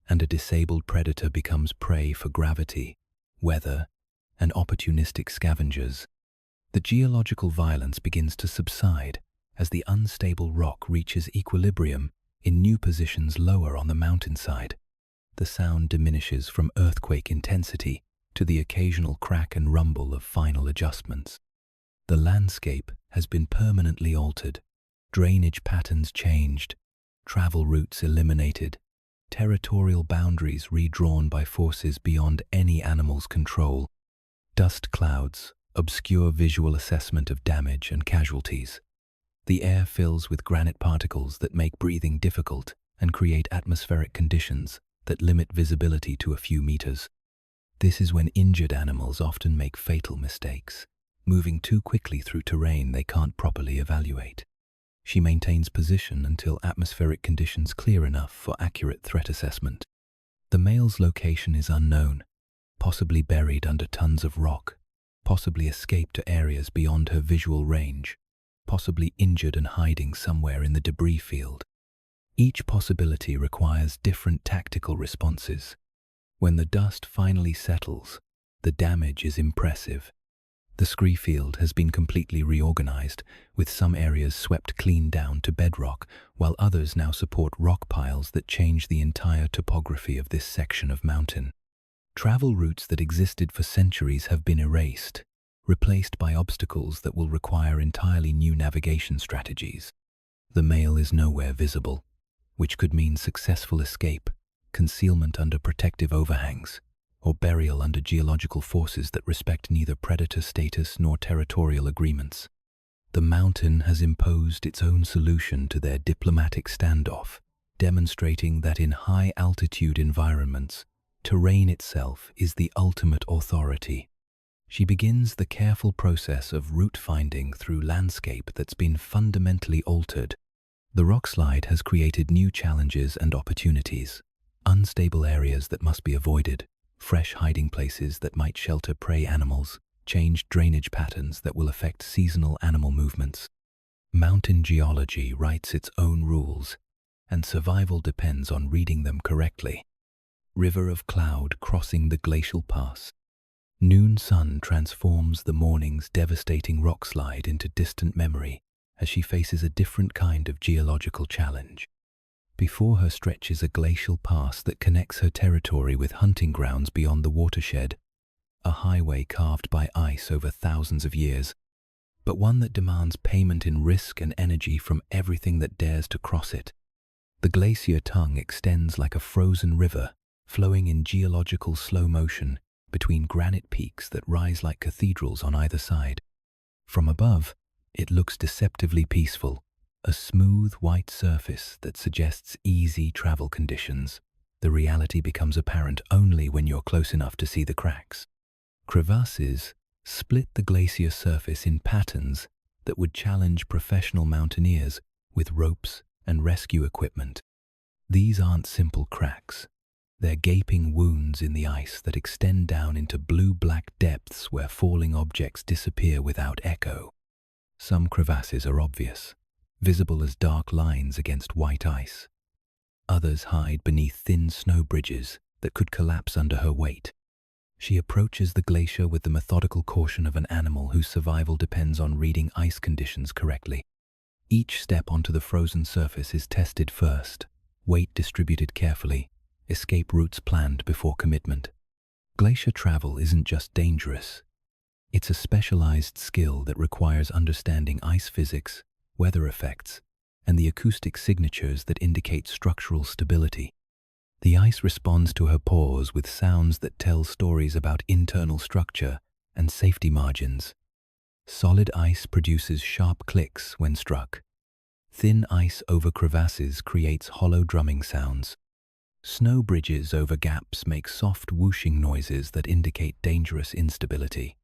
and a disabled predator becomes prey for gravity, weather, and opportunistic scavengers. The geological violence begins to subside as the unstable rock reaches equilibrium in new positions lower on the mountainside. The sound diminishes from earthquake intensity to the occasional crack and rumble of final adjustments. The landscape has been permanently altered, drainage patterns changed, travel routes eliminated, territorial boundaries redrawn by forces beyond any animal's control. Dust clouds obscure visual assessment of damage and casualties. The air fills with granite particles that make breathing difficult and create atmospheric conditions that limit visibility to a few meters. This is when injured animals often make fatal mistakes, moving too quickly through terrain they can't properly evaluate. She maintains position until atmospheric conditions clear enough for accurate threat assessment. The male's location is unknown, possibly buried under tons of rock, possibly escaped to areas beyond her visual range, possibly injured and hiding somewhere in the debris field. Each possibility requires different tactical responses. When the dust finally settles, the damage is impressive. The scree field has been completely reorganized, with some areas swept clean down to bedrock, while others now support rock piles that change the entire topography of this section of mountain. Travel routes that existed for centuries have been erased, replaced by obstacles that will require entirely new navigation strategies. The male is nowhere visible, which could mean successful escape, concealment under protective overhangs, or burial under geological forces that respect neither predator status nor territorial agreements. The mountain has imposed its own solution to their diplomatic standoff, demonstrating that in high-altitude environments, terrain itself is the ultimate authority. She begins the careful process of route finding through landscape that's been fundamentally altered. The rockslide has created new challenges and opportunities, unstable areas that must be avoided, fresh hiding places that might shelter prey animals, changed drainage patterns that will affect seasonal animal movements. Mountain geology writes its own rules, and survival depends on reading them correctly. River of cloud crossing the glacial pass. Noon sun transforms the morning's devastating rockslide into distant memory as she faces a different kind of geological challenge. Before her stretches a glacial pass that connects her territory with hunting grounds beyond the watershed, a highway carved by ice over thousands of years, but one that demands payment in risk and energy from everything that dares to cross it. The glacier tongue extends like a frozen river, flowing in geological slow motion between granite peaks that rise like cathedrals on either side. From above, it looks deceptively peaceful, a smooth white surface that suggests easy travel conditions. The reality becomes apparent only when you're close enough to see the cracks. Crevasses split the glacier surface in patterns that would challenge professional mountaineers with ropes and rescue equipment. These aren't simple cracks. They're gaping wounds in the ice that extend down into blue-black depths where falling objects disappear without echo. Some crevasses are obvious, visible as dark lines against white ice. Others hide beneath thin snow bridges that could collapse under her weight. She approaches the glacier with the methodical caution of an animal whose survival depends on reading ice conditions correctly. Each step onto the frozen surface is tested first, weight distributed carefully, escape routes planned before commitment. Glacier travel isn't just dangerous. It's a specialized skill that requires understanding ice physics, weather effects, and the acoustic signatures that indicate structural stability. The ice responds to her pores with sounds that tell stories about internal structure and safety margins. Solid ice produces sharp clicks when struck. Thin ice over crevasses creates hollow drumming sounds. Snow bridges over gaps make soft whooshing noises that indicate dangerous instability.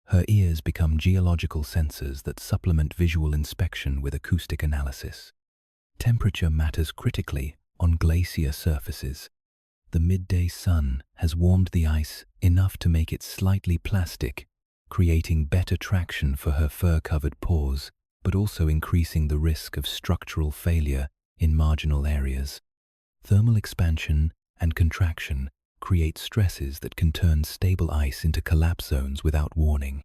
Her ears become geological sensors that supplement visual inspection with acoustic analysis. Temperature matters critically on glacier surfaces. The midday sun has warmed the ice enough to make it slightly plastic, creating better traction for her fur-covered paws, but also increasing the risk of structural failure in marginal areas. Thermal expansion and contraction create stresses that can turn stable ice into collapse zones without warning.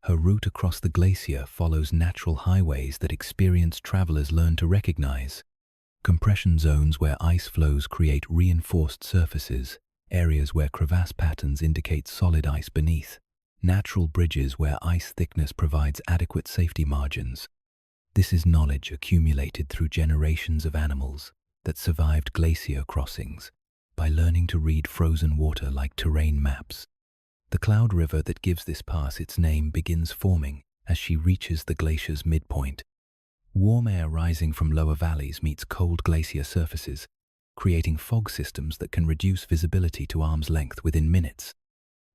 Her route across the glacier follows natural highways that experienced travelers learn to recognize. Compression zones where ice flows create reinforced surfaces, areas where crevasse patterns indicate solid ice beneath, natural bridges where ice thickness provides adequate safety margins. This is knowledge accumulated through generations of animals that survived glacier crossings by learning to read frozen water like terrain maps. The cloud river that gives this pass its name begins forming as she reaches the glacier's midpoint. Warm air rising from lower valleys meets cold glacier surfaces, creating fog systems that can reduce visibility to arm's length within minutes.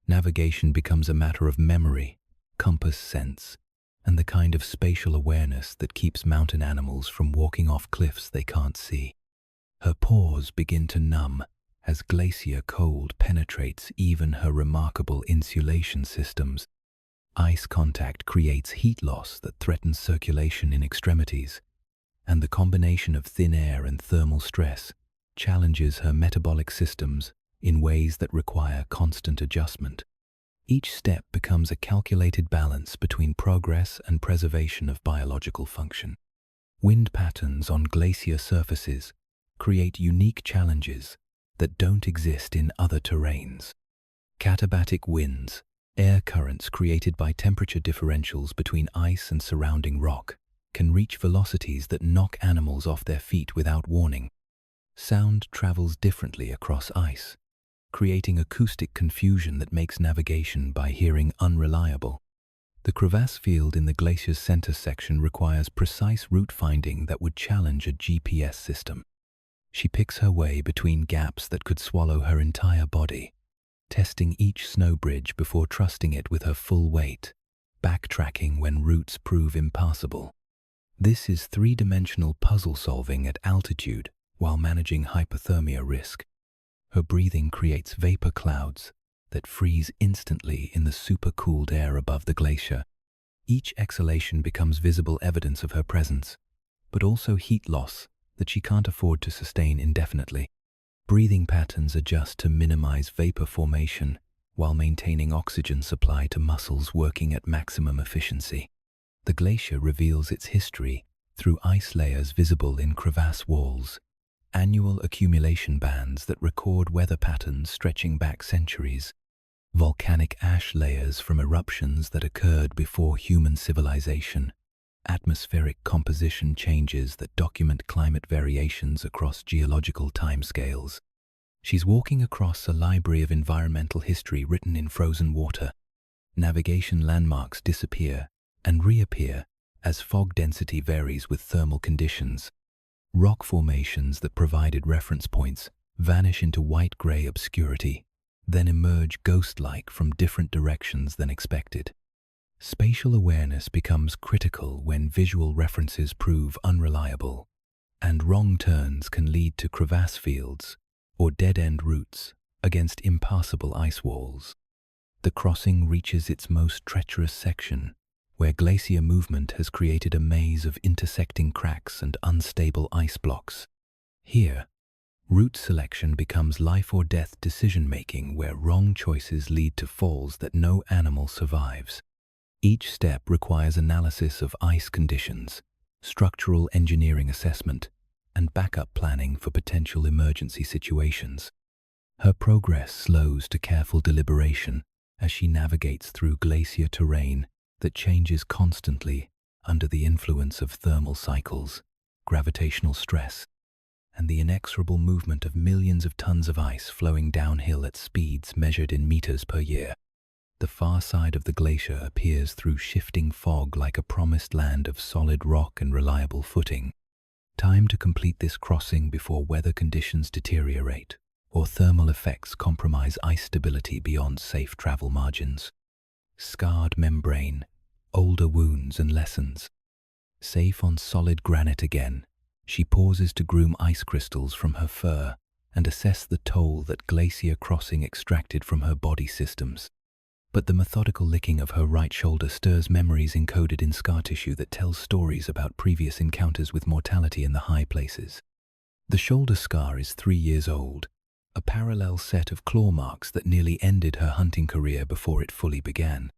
Navigation becomes a matter of memory, compass sense, and the kind of spatial awareness that keeps mountain animals from walking off cliffs they can't see. Her paws begin to numb as glacier cold penetrates even her remarkable insulation systems. Ice contact creates heat loss that threatens circulation in extremities, and the combination of thin air and thermal stress challenges her metabolic systems in ways that require constant adjustment. Each step becomes a calculated balance between progress and preservation of biological function. Wind patterns on glacier surfaces create unique challenges that don't exist in other terrains. Katabatic winds, air currents created by temperature differentials between ice and surrounding rock, can reach velocities that knock animals off their feet without warning. Sound travels differently across ice, creating acoustic confusion that makes navigation by hearing unreliable. The crevasse field in the glacier's center section requires precise route finding that would challenge a GPS system. She picks her way between gaps that could swallow her entire body, testing each snow bridge before trusting it with her full weight, backtracking when routes prove impassable. This is three-dimensional puzzle solving at altitude while managing hypothermia risk. Her breathing creates vapor clouds that freeze instantly in the supercooled air above the glacier. Each exhalation becomes visible evidence of her presence, but also heat loss that she can't afford to sustain indefinitely. Breathing patterns adjust to minimize vapor formation while maintaining oxygen supply to muscles working at maximum efficiency. The glacier reveals its history through ice layers visible in crevasse walls, annual accumulation bands that record weather patterns stretching back centuries, volcanic ash layers from eruptions that occurred before human civilization, atmospheric composition changes that document climate variations across geological timescales. She's walking across a library of environmental history written in frozen water. Navigation landmarks disappear and reappear as fog density varies with thermal conditions. Rock formations that provided reference points vanish into white-gray obscurity, then emerge ghost-like from different directions than expected. Spatial awareness becomes critical when visual references prove unreliable, and wrong turns can lead to crevasse fields or dead-end routes against impassable ice walls. The crossing reaches its most treacherous section, where glacier movement has created a maze of intersecting cracks and unstable ice blocks. Here, route selection becomes life or death decision-making where wrong choices lead to falls that no animal survives. Each step requires analysis of ice conditions, structural engineering assessment, and backup planning for potential emergency situations. Her progress slows to careful deliberation as she navigates through glacier terrain that changes constantly under the influence of thermal cycles, gravitational stress, and the inexorable movement of millions of tons of ice flowing downhill at speeds measured in meters per year. The far side of the glacier appears through shifting fog like a promised land of solid rock and reliable footing. Time to complete this crossing before weather conditions deteriorate or thermal effects compromise ice stability beyond safe travel margins. Scarred membrane, older wounds and lessons. Safe on solid granite again, she pauses to groom ice crystals from her fur and assess the toll that glacier crossing extracted from her body systems. But the methodical licking of her right shoulder stirs memories encoded in scar tissue that tells stories about previous encounters with mortality in the high places. The shoulder scar is 3 years old, a parallel set of claw marks that nearly ended her hunting career before it fully began.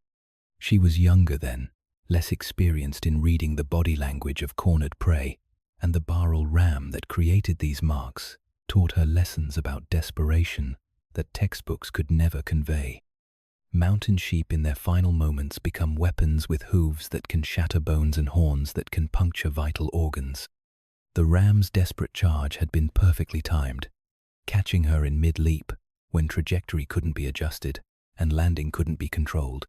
She was younger then, less experienced in reading the body language of cornered prey, and the barrel ram that created these marks taught her lessons about desperation that textbooks could never convey. Mountain sheep in their final moments become weapons with hooves that can shatter bones and horns that can puncture vital organs. The ram's desperate charge had been perfectly timed, catching her in mid-leap when trajectory couldn't be adjusted and landing couldn't be controlled.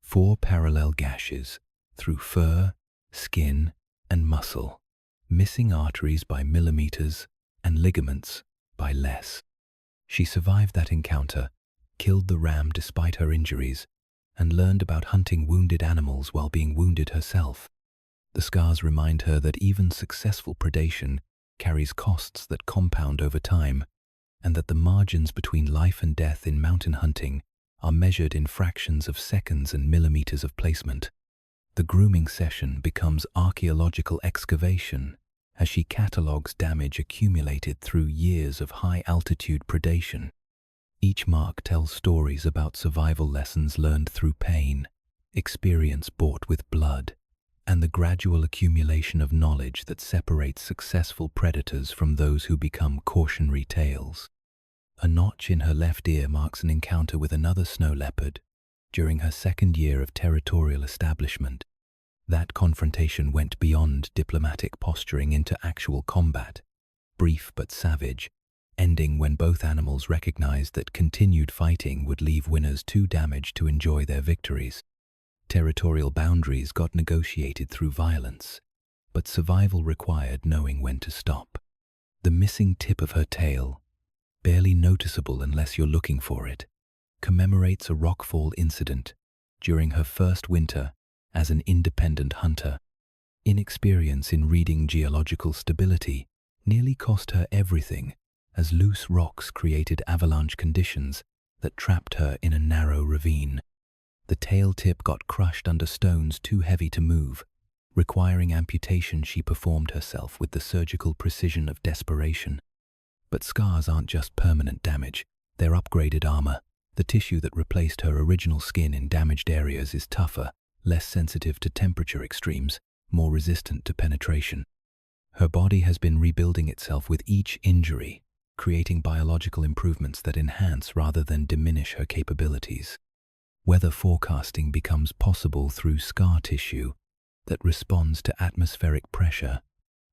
4 parallel gashes through fur, skin, and muscle, missing arteries by millimeters and ligaments by less. She survived that encounter, killed the ram despite her injuries, and learned about hunting wounded animals while being wounded herself. The scars remind her that even successful predation carries costs that compound over time, and that the margins between life and death in mountain hunting are measured in fractions of seconds and millimeters of placement. The grooming session becomes archaeological excavation as she catalogues damage accumulated through years of high-altitude predation. Each mark tells stories about survival lessons learned through pain, experience bought with blood, and the gradual accumulation of knowledge that separates successful predators from those who become cautionary tales. A notch in her left ear marks an encounter with another snow leopard during her 2nd year of territorial establishment. That confrontation went beyond diplomatic posturing into actual combat, brief but savage, ending when both animals recognized that continued fighting would leave winners too damaged to enjoy their victories. Territorial boundaries got negotiated through violence, but survival required knowing when to stop. The missing tip of her tail, barely noticeable unless you're looking for it, commemorates a rockfall incident during her first winter as an independent hunter. Inexperience in reading geological stability nearly cost her everything, as loose rocks created avalanche conditions that trapped her in a narrow ravine. The tail tip got crushed under stones too heavy to move. Requiring amputation, she performed herself with the surgical precision of desperation. But scars aren't just permanent damage, they're upgraded armor. The tissue that replaced her original skin in damaged areas is tougher, less sensitive to temperature extremes, more resistant to penetration. Her body has been rebuilding itself with each injury, creating biological improvements that enhance rather than diminish her capabilities. Weather forecasting becomes possible through scar tissue that responds to atmospheric pressure,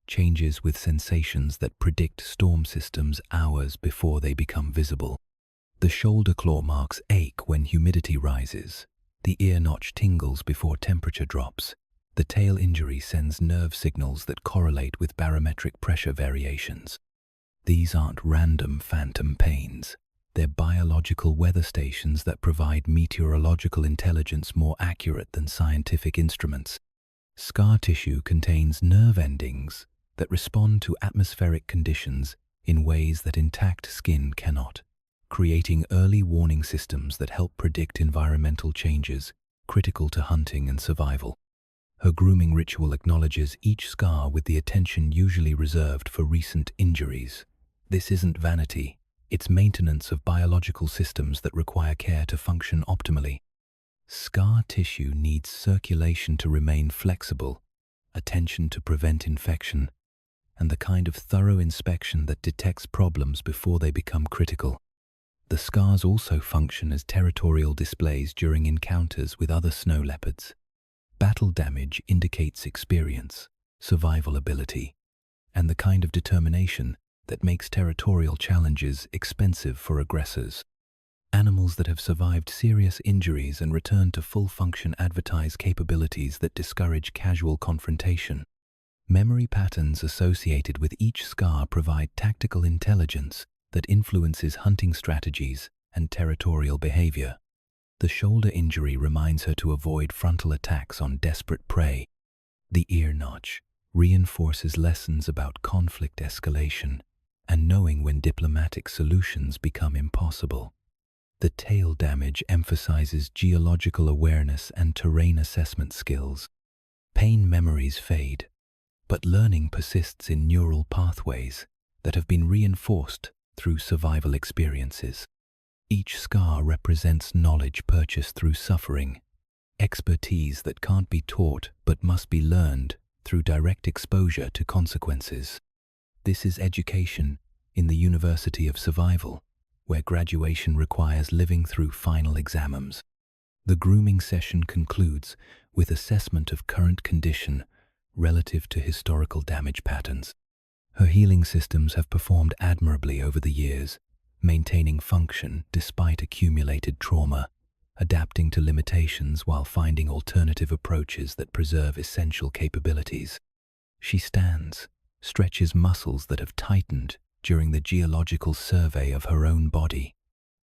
changes with sensations that predict storm systems hours before they become visible. The shoulder claw marks ache when humidity rises. The ear notch tingles before temperature drops. The tail injury sends nerve signals that correlate with barometric pressure variations. These aren't random phantom pains. They're biological weather stations that provide meteorological intelligence more accurate than scientific instruments. Scar tissue contains nerve endings that respond to atmospheric conditions in ways that intact skin cannot, creating early warning systems that help predict environmental changes critical to hunting and survival. Her grooming ritual acknowledges each scar with the attention usually reserved for recent injuries. This isn't vanity. It's maintenance of biological systems that require care to function optimally. Scar tissue needs circulation to remain flexible, attention to prevent infection, and the kind of thorough inspection that detects problems before they become critical. The scars also function as territorial displays during encounters with other snow leopards. Battle damage indicates experience, survival ability, and the kind of determination that makes territorial challenges expensive for aggressors. Animals that have survived serious injuries and returned to full function advertise capabilities that discourage casual confrontation. Memory patterns associated with each scar provide tactical intelligence that influences hunting strategies and territorial behavior. The shoulder injury reminds her to avoid frontal attacks on desperate prey. The ear notch reinforces lessons about conflict escalation and knowing when diplomatic solutions become impossible. The tail damage emphasizes geological awareness and terrain assessment skills. Pain memories fade, but learning persists in neural pathways that have been reinforced through survival experiences. Each scar represents knowledge purchased through suffering, expertise that can't be taught but must be learned through direct exposure to consequences. This is education in the University of Survival, where graduation requires living through final exams. The grooming session concludes with assessment of current condition relative to historical damage patterns. Her healing systems have performed admirably over the years, maintaining function despite accumulated trauma, adapting to limitations while finding alternative approaches that preserve essential capabilities. She stands, stretches muscles that have tightened during the geological survey of her own body,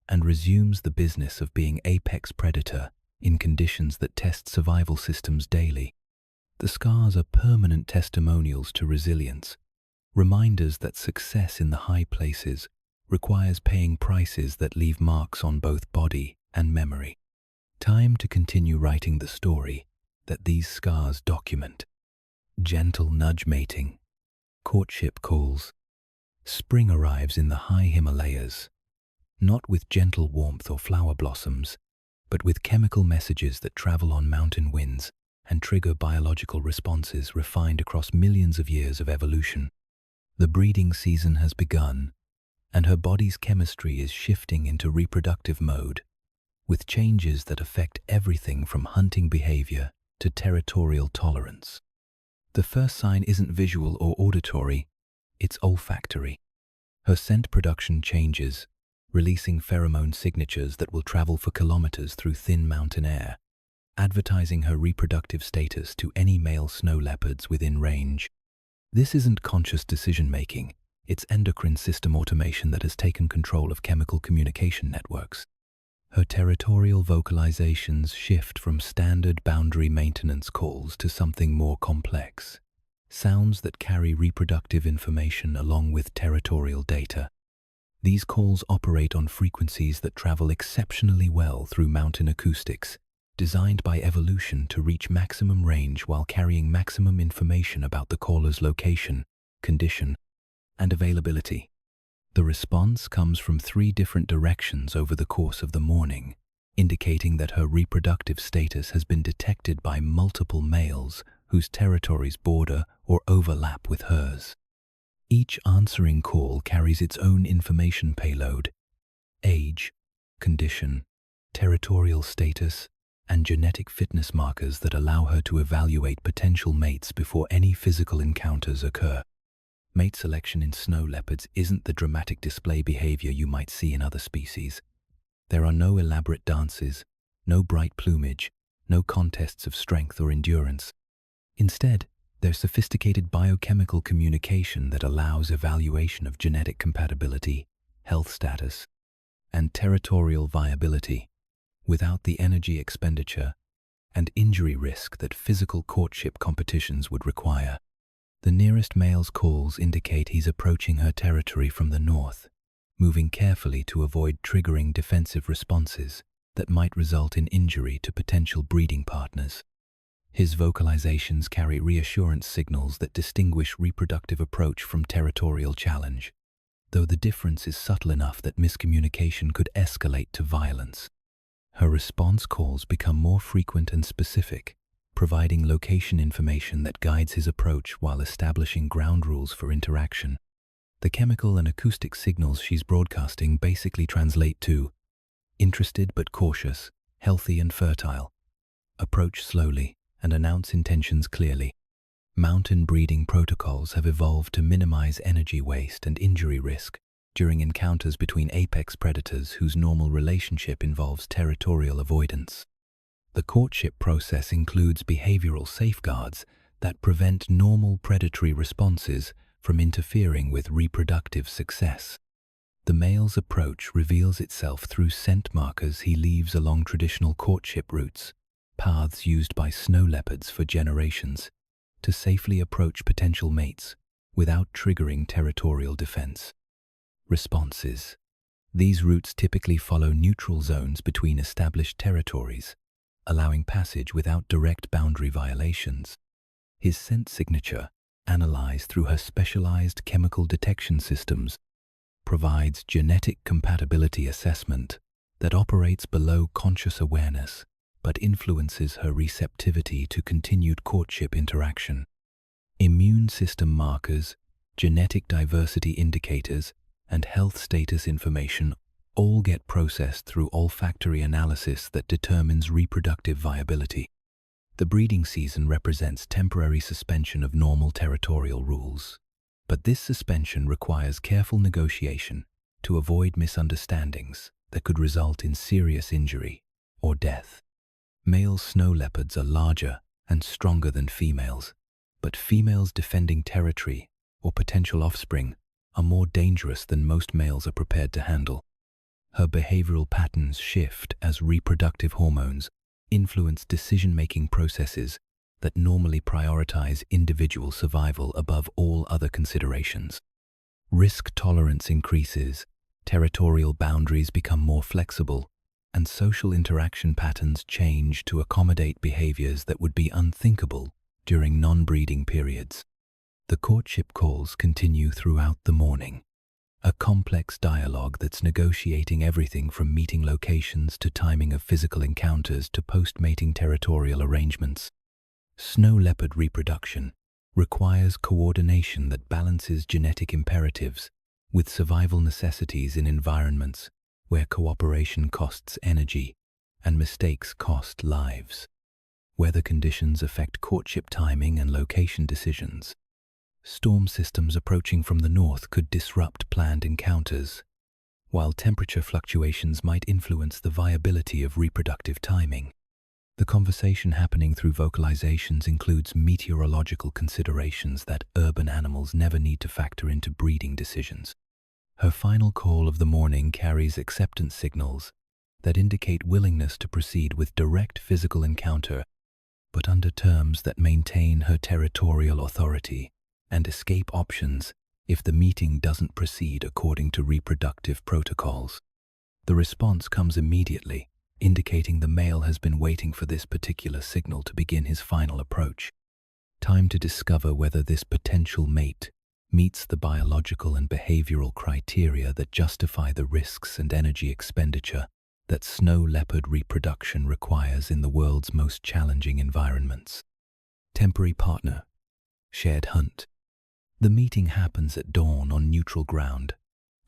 and resumes the business of being apex predator in conditions that test survival systems daily. The scars are permanent testimonials to resilience, reminders that success in the high places requires paying prices that leave marks on both body and memory. Time to continue writing the story that these scars document. Gentle nudge mating, courtship calls. Spring arrives in the high Himalayas, not with gentle warmth or flower blossoms, but with chemical messages that travel on mountain winds and trigger biological responses refined across millions of years of evolution. The breeding season has begun, and her body's chemistry is shifting into reproductive mode, with changes that affect everything from hunting behavior to territorial tolerance. The first sign isn't visual or auditory, it's olfactory. Her scent production changes, releasing pheromone signatures that will travel for kilometers through thin mountain air, advertising her reproductive status to any male snow leopards within range. This isn't conscious decision-making, it's endocrine system automation that has taken control of chemical communication networks. Her territorial vocalizations shift from standard boundary maintenance calls to something more complex, sounds that carry reproductive information along with territorial data. These calls operate on frequencies that travel exceptionally well through mountain acoustics, designed by evolution to reach maximum range while carrying maximum information about the caller's location, condition, and availability. The response comes from 3 different directions over the course of the morning, indicating that her reproductive status has been detected by multiple males whose territories border or overlap with hers. Each answering call carries its own information payload: age, condition, territorial status, and genetic fitness markers that allow her to evaluate potential mates before any physical encounters occur. Mate selection in snow leopards isn't the dramatic display behavior you might see in other species. There are no elaborate dances, no bright plumage, no contests of strength or endurance. Instead, there's sophisticated biochemical communication that allows evaluation of genetic compatibility, health status, and territorial viability, without the energy expenditure and injury risk that physical courtship competitions would require. The nearest male's calls indicate he's approaching her territory from the north, moving carefully to avoid triggering defensive responses that might result in injury to potential breeding partners. His vocalizations carry reassurance signals that distinguish reproductive approach from territorial challenge, though the difference is subtle enough that miscommunication could escalate to violence. Her response calls become more frequent and specific, providing location information that guides his approach while establishing ground rules for interaction. The chemical and acoustic signals she's broadcasting basically translate to interested but cautious, healthy and fertile. Approach slowly and announce intentions clearly. Mountain breeding protocols have evolved to minimize energy waste and injury risk during encounters between apex predators whose normal relationship involves territorial avoidance. The courtship process includes behavioral safeguards that prevent normal predatory responses from interfering with reproductive success. The male's approach reveals itself through scent markers he leaves along traditional courtship routes, paths used by snow leopards for generations, to safely approach potential mates without triggering territorial defense. Responses. These routes typically follow neutral zones between established territories, allowing passage without direct boundary violations. His scent signature, analyzed through her specialized chemical detection systems, provides genetic compatibility assessment that operates below conscious awareness but influences her receptivity to continued courtship interaction. Immune system markers, genetic diversity indicators, and health status information all get processed through olfactory analysis that determines reproductive viability. The breeding season represents temporary suspension of normal territorial rules, but this suspension requires careful negotiation to avoid misunderstandings that could result in serious injury or death. Male snow leopards are larger and stronger than females, but females defending territory or potential offspring are more dangerous than most males are prepared to handle. Her behavioral patterns shift as reproductive hormones influence decision-making processes that normally prioritize individual survival above all other considerations. Risk tolerance increases, territorial boundaries become more flexible, and social interaction patterns change to accommodate behaviors that would be unthinkable during non-breeding periods. The courtship calls continue throughout the morning, a complex dialogue that's negotiating everything from meeting locations to timing of physical encounters to post-mating territorial arrangements. Snow leopard reproduction requires coordination that balances genetic imperatives with survival necessities in environments where cooperation costs energy and mistakes cost lives. Weather conditions affect courtship timing and location decisions. Storm systems approaching from the north could disrupt planned encounters, while temperature fluctuations might influence the viability of reproductive timing. The conversation happening through vocalizations includes meteorological considerations that urban animals never need to factor into breeding decisions. Her final call of the morning carries acceptance signals that indicate willingness to proceed with direct physical encounter, but under terms that maintain her territorial authority, and escape options if the meeting doesn't proceed according to reproductive protocols. The response comes immediately, indicating the male has been waiting for this particular signal to begin his final approach. Time to discover whether this potential mate meets the biological and behavioral criteria that justify the risks and energy expenditure that snow leopard reproduction requires in the world's most challenging environments. Temporary partner. Shared hunt. The meeting happens at dawn on neutral ground,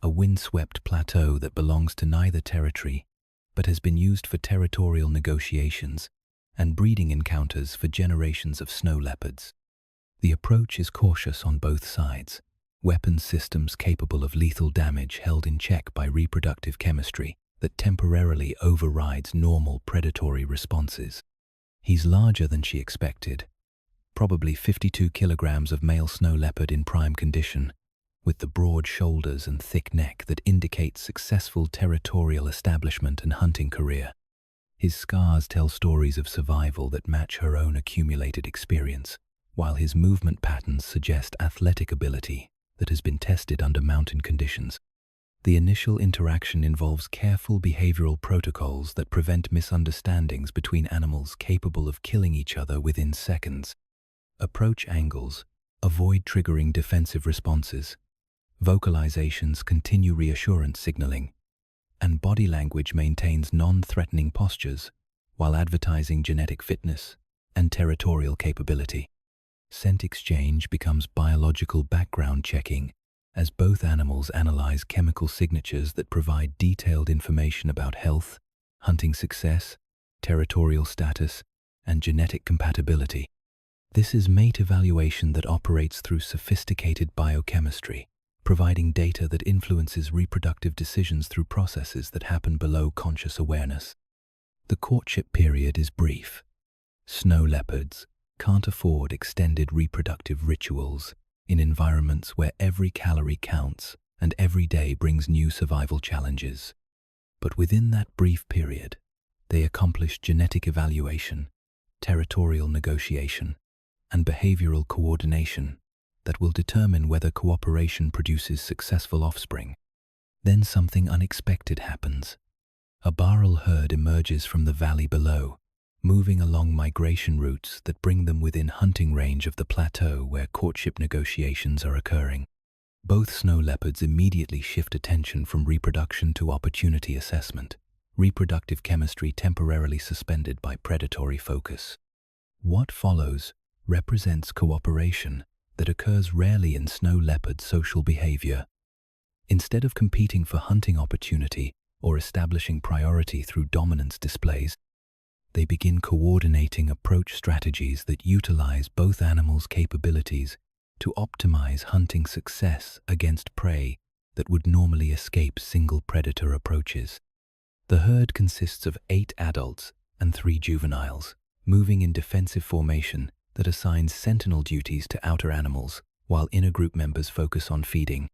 a windswept plateau that belongs to neither territory but has been used for territorial negotiations and breeding encounters for generations of snow leopards. The approach is cautious on both sides, weapons systems capable of lethal damage held in check by reproductive chemistry that temporarily overrides normal predatory responses. He's larger than she expected, probably 52 kilograms of male snow leopard in prime condition, with the broad shoulders and thick neck that indicate successful territorial establishment and hunting career. His scars tell stories of survival that match her own accumulated experience, while his movement patterns suggest athletic ability that has been tested under mountain conditions. The initial interaction involves careful behavioral protocols that prevent misunderstandings between animals capable of killing each other within seconds. Approach angles avoid triggering defensive responses. Vocalizations continue reassurance signaling, and body language maintains non-threatening postures while advertising genetic fitness and territorial capability. Scent exchange becomes biological background checking as both animals analyze chemical signatures that provide detailed information about health, hunting success, territorial status, and genetic compatibility. This is mate evaluation that operates through sophisticated biochemistry, providing data that influences reproductive decisions through processes that happen below conscious awareness. The courtship period is brief. Snow leopards can't afford extended reproductive rituals in environments where every calorie counts and every day brings new survival challenges. But within that brief period, they accomplish genetic evaluation, territorial negotiation, and behavioral coordination that will determine whether cooperation produces successful offspring. Then something unexpected happens. A barrel herd emerges from the valley below, moving along migration routes that bring them within hunting range of the plateau where courtship negotiations are occurring. Both snow leopards immediately shift attention from reproduction to opportunity assessment, reproductive chemistry temporarily suspended by predatory focus. What follows represents cooperation that occurs rarely in snow leopard social behavior. Instead of competing for hunting opportunity or establishing priority through dominance displays, they begin coordinating approach strategies that utilize both animals' capabilities to optimize hunting success against prey that would normally escape single predator approaches. The herd consists of 8 adults and 3 juveniles, moving in defensive formation that assigns sentinel duties to outer animals while inner group members focus on feeding.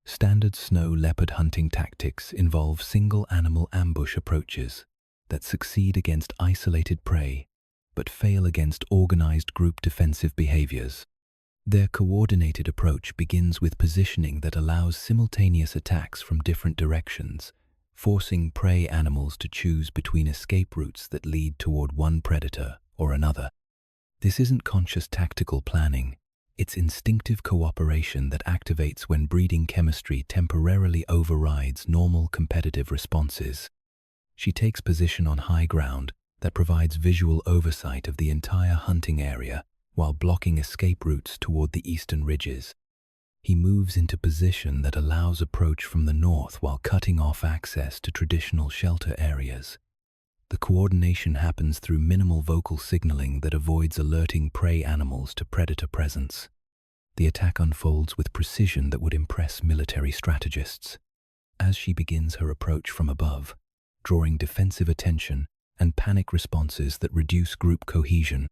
Standard snow leopard hunting tactics involve single animal ambush approaches that succeed against isolated prey but fail against organized group defensive behaviors. Their coordinated approach begins with positioning that allows simultaneous attacks from different directions, forcing prey animals to choose between escape routes that lead toward one predator or another. This isn't conscious tactical planning, it's instinctive cooperation that activates when breeding chemistry temporarily overrides normal competitive responses. She takes position on high ground that provides visual oversight of the entire hunting area while blocking escape routes toward the eastern ridges. He moves into position that allows approach from the north while cutting off access to traditional shelter areas. The coordination happens through minimal vocal signaling that avoids alerting prey animals to predator presence. The attack unfolds with precision that would impress military strategists. As she begins her approach from above, drawing defensive attention and panic responses that reduce group cohesion,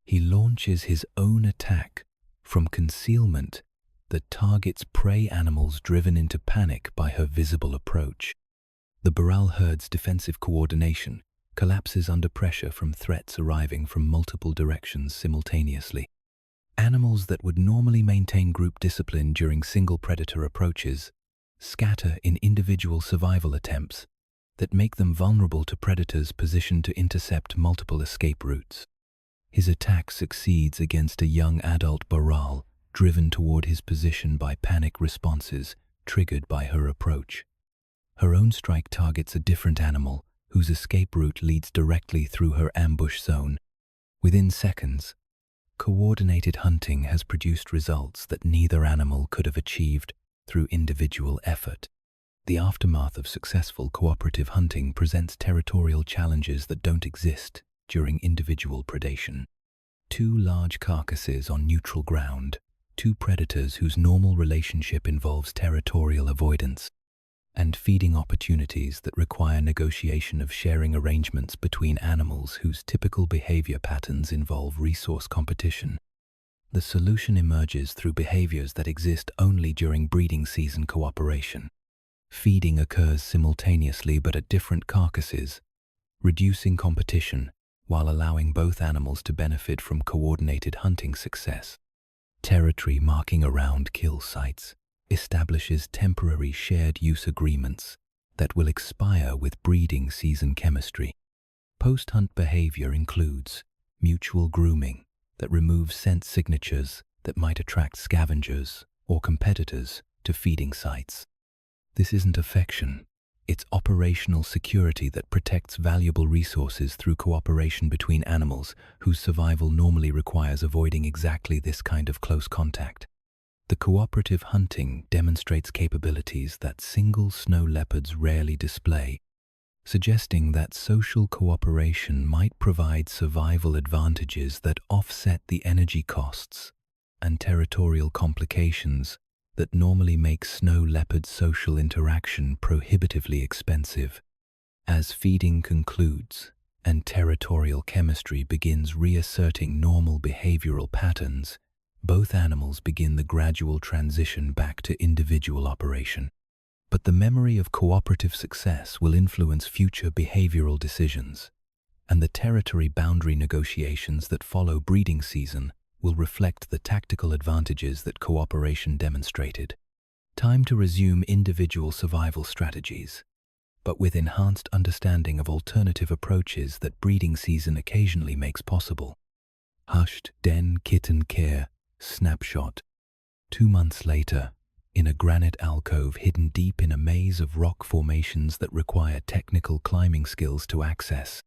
he launches his own attack from concealment that targets prey animals driven into panic by her visible approach. The Baral herd's defensive coordination collapses under pressure from threats arriving from multiple directions simultaneously. Animals that would normally maintain group discipline during single predator approaches scatter in individual survival attempts that make them vulnerable to predators positioned to intercept multiple escape routes. His attack succeeds against a young adult Baral driven toward his position by panic responses triggered by her approach. Her own strike targets a different animal whose escape route leads directly through her ambush zone. Within seconds, coordinated hunting has produced results that neither animal could have achieved through individual effort. The aftermath of successful cooperative hunting presents territorial challenges that don't exist during individual predation. 2 large carcasses on neutral ground, 2 predators whose normal relationship involves territorial avoidance, and feeding opportunities that require negotiation of sharing arrangements between animals whose typical behavior patterns involve resource competition. The solution emerges through behaviors that exist only during breeding season cooperation. Feeding occurs simultaneously but at different carcasses, reducing competition while allowing both animals to benefit from coordinated hunting success. Territory marking around kill sites establishes temporary shared use agreements that will expire with breeding season chemistry. Post-hunt behavior includes mutual grooming that removes scent signatures that might attract scavengers or competitors to feeding sites. This isn't affection, it's operational security that protects valuable resources through cooperation between animals whose survival normally requires avoiding exactly this kind of close contact. The cooperative hunting demonstrates capabilities that single snow leopards rarely display, suggesting that social cooperation might provide survival advantages that offset the energy costs and territorial complications that normally make snow leopard social interaction prohibitively expensive. As feeding concludes and territorial chemistry begins reasserting normal behavioral patterns, both animals begin the gradual transition back to individual operation. But the memory of cooperative success will influence future behavioral decisions, and the territory boundary negotiations that follow breeding season will reflect the tactical advantages that cooperation demonstrated. Time to resume individual survival strategies, but with enhanced understanding of alternative approaches that breeding season occasionally makes possible. Hushed den kitten care snapshot. 2 months later, in a granite alcove hidden deep in a maze of rock formations that require technical climbing skills to access,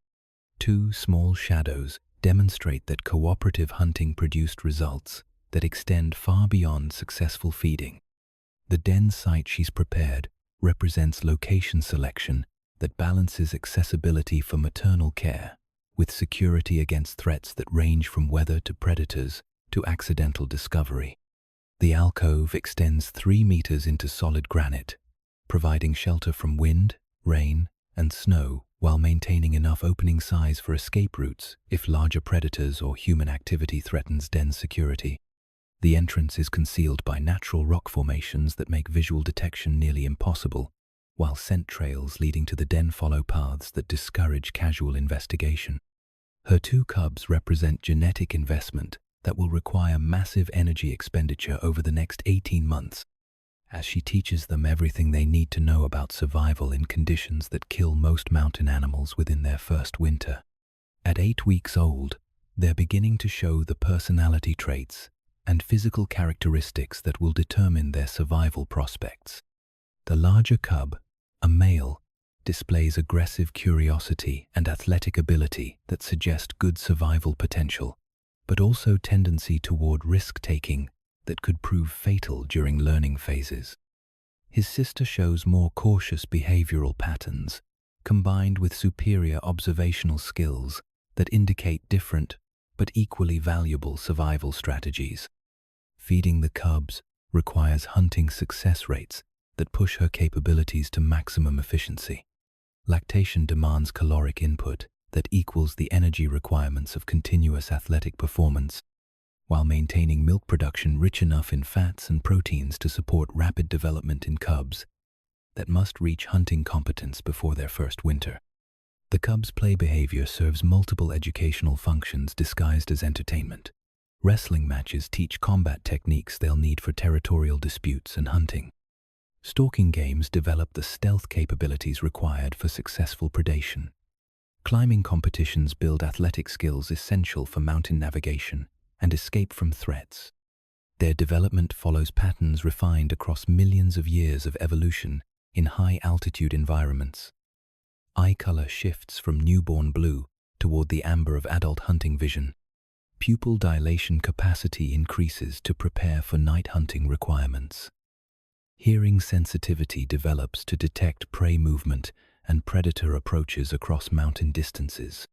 2 small shadows demonstrate that cooperative hunting produced results that extend far beyond successful feeding. The den site she's prepared represents location selection that balances accessibility for maternal care with security against threats that range from weather to predators to accidental discovery. The alcove extends 3 meters into solid granite, providing shelter from wind, rain, and snow while maintaining enough opening size for escape routes if larger predators or human activity threatens den security. The entrance is concealed by natural rock formations that make visual detection nearly impossible, while scent trails leading to the den follow paths that discourage casual investigation. Her 2 cubs represent genetic investment that will require massive energy expenditure over the next 18 months, as she teaches them everything they need to know about survival in conditions that kill most mountain animals within their first winter. At 8 weeks old, they're beginning to show the personality traits and physical characteristics that will determine their survival prospects. The larger cub, a male, displays aggressive curiosity and athletic ability that suggest good survival potential, but also tendency toward risk-taking that could prove fatal during learning phases. His sister shows more cautious behavioral patterns, combined with superior observational skills that indicate different but equally valuable survival strategies. Feeding the cubs requires hunting success rates that push her capabilities to maximum efficiency. Lactation demands caloric input that equals the energy requirements of continuous athletic performance, while maintaining milk production rich enough in fats and proteins to support rapid development in cubs that must reach hunting competence before their first winter. The cubs' play behavior serves multiple educational functions disguised as entertainment. Wrestling matches teach combat techniques they'll need for territorial disputes and hunting. Stalking games develop the stealth capabilities required for successful predation. Climbing competitions build athletic skills essential for mountain navigation and escape from threats. Their development follows patterns refined across millions of years of evolution in high-altitude environments. Eye color shifts from newborn blue toward the amber of adult hunting vision. Pupil dilation capacity increases to prepare for night hunting requirements. Hearing sensitivity develops to detect prey movement and predator approaches across mountain distances.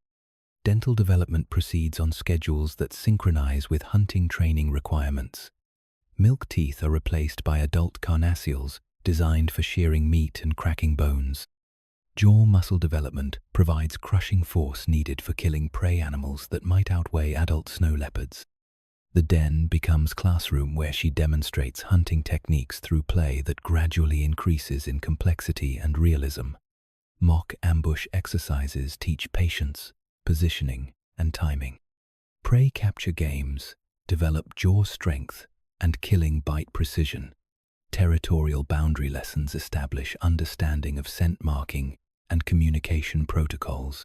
Dental development proceeds on schedules that synchronize with hunting training requirements. Milk teeth are replaced by adult carnassials designed for shearing meat and cracking bones. Jaw muscle development provides crushing force needed for killing prey animals that might outweigh adult snow leopards. The den becomes classroom where she demonstrates hunting techniques through play that gradually increases in complexity and realism. Mock ambush exercises teach patience, positioning, and timing. Prey capture games develop jaw strength and killing bite precision. Territorial boundary lessons establish understanding of scent marking and communication protocols.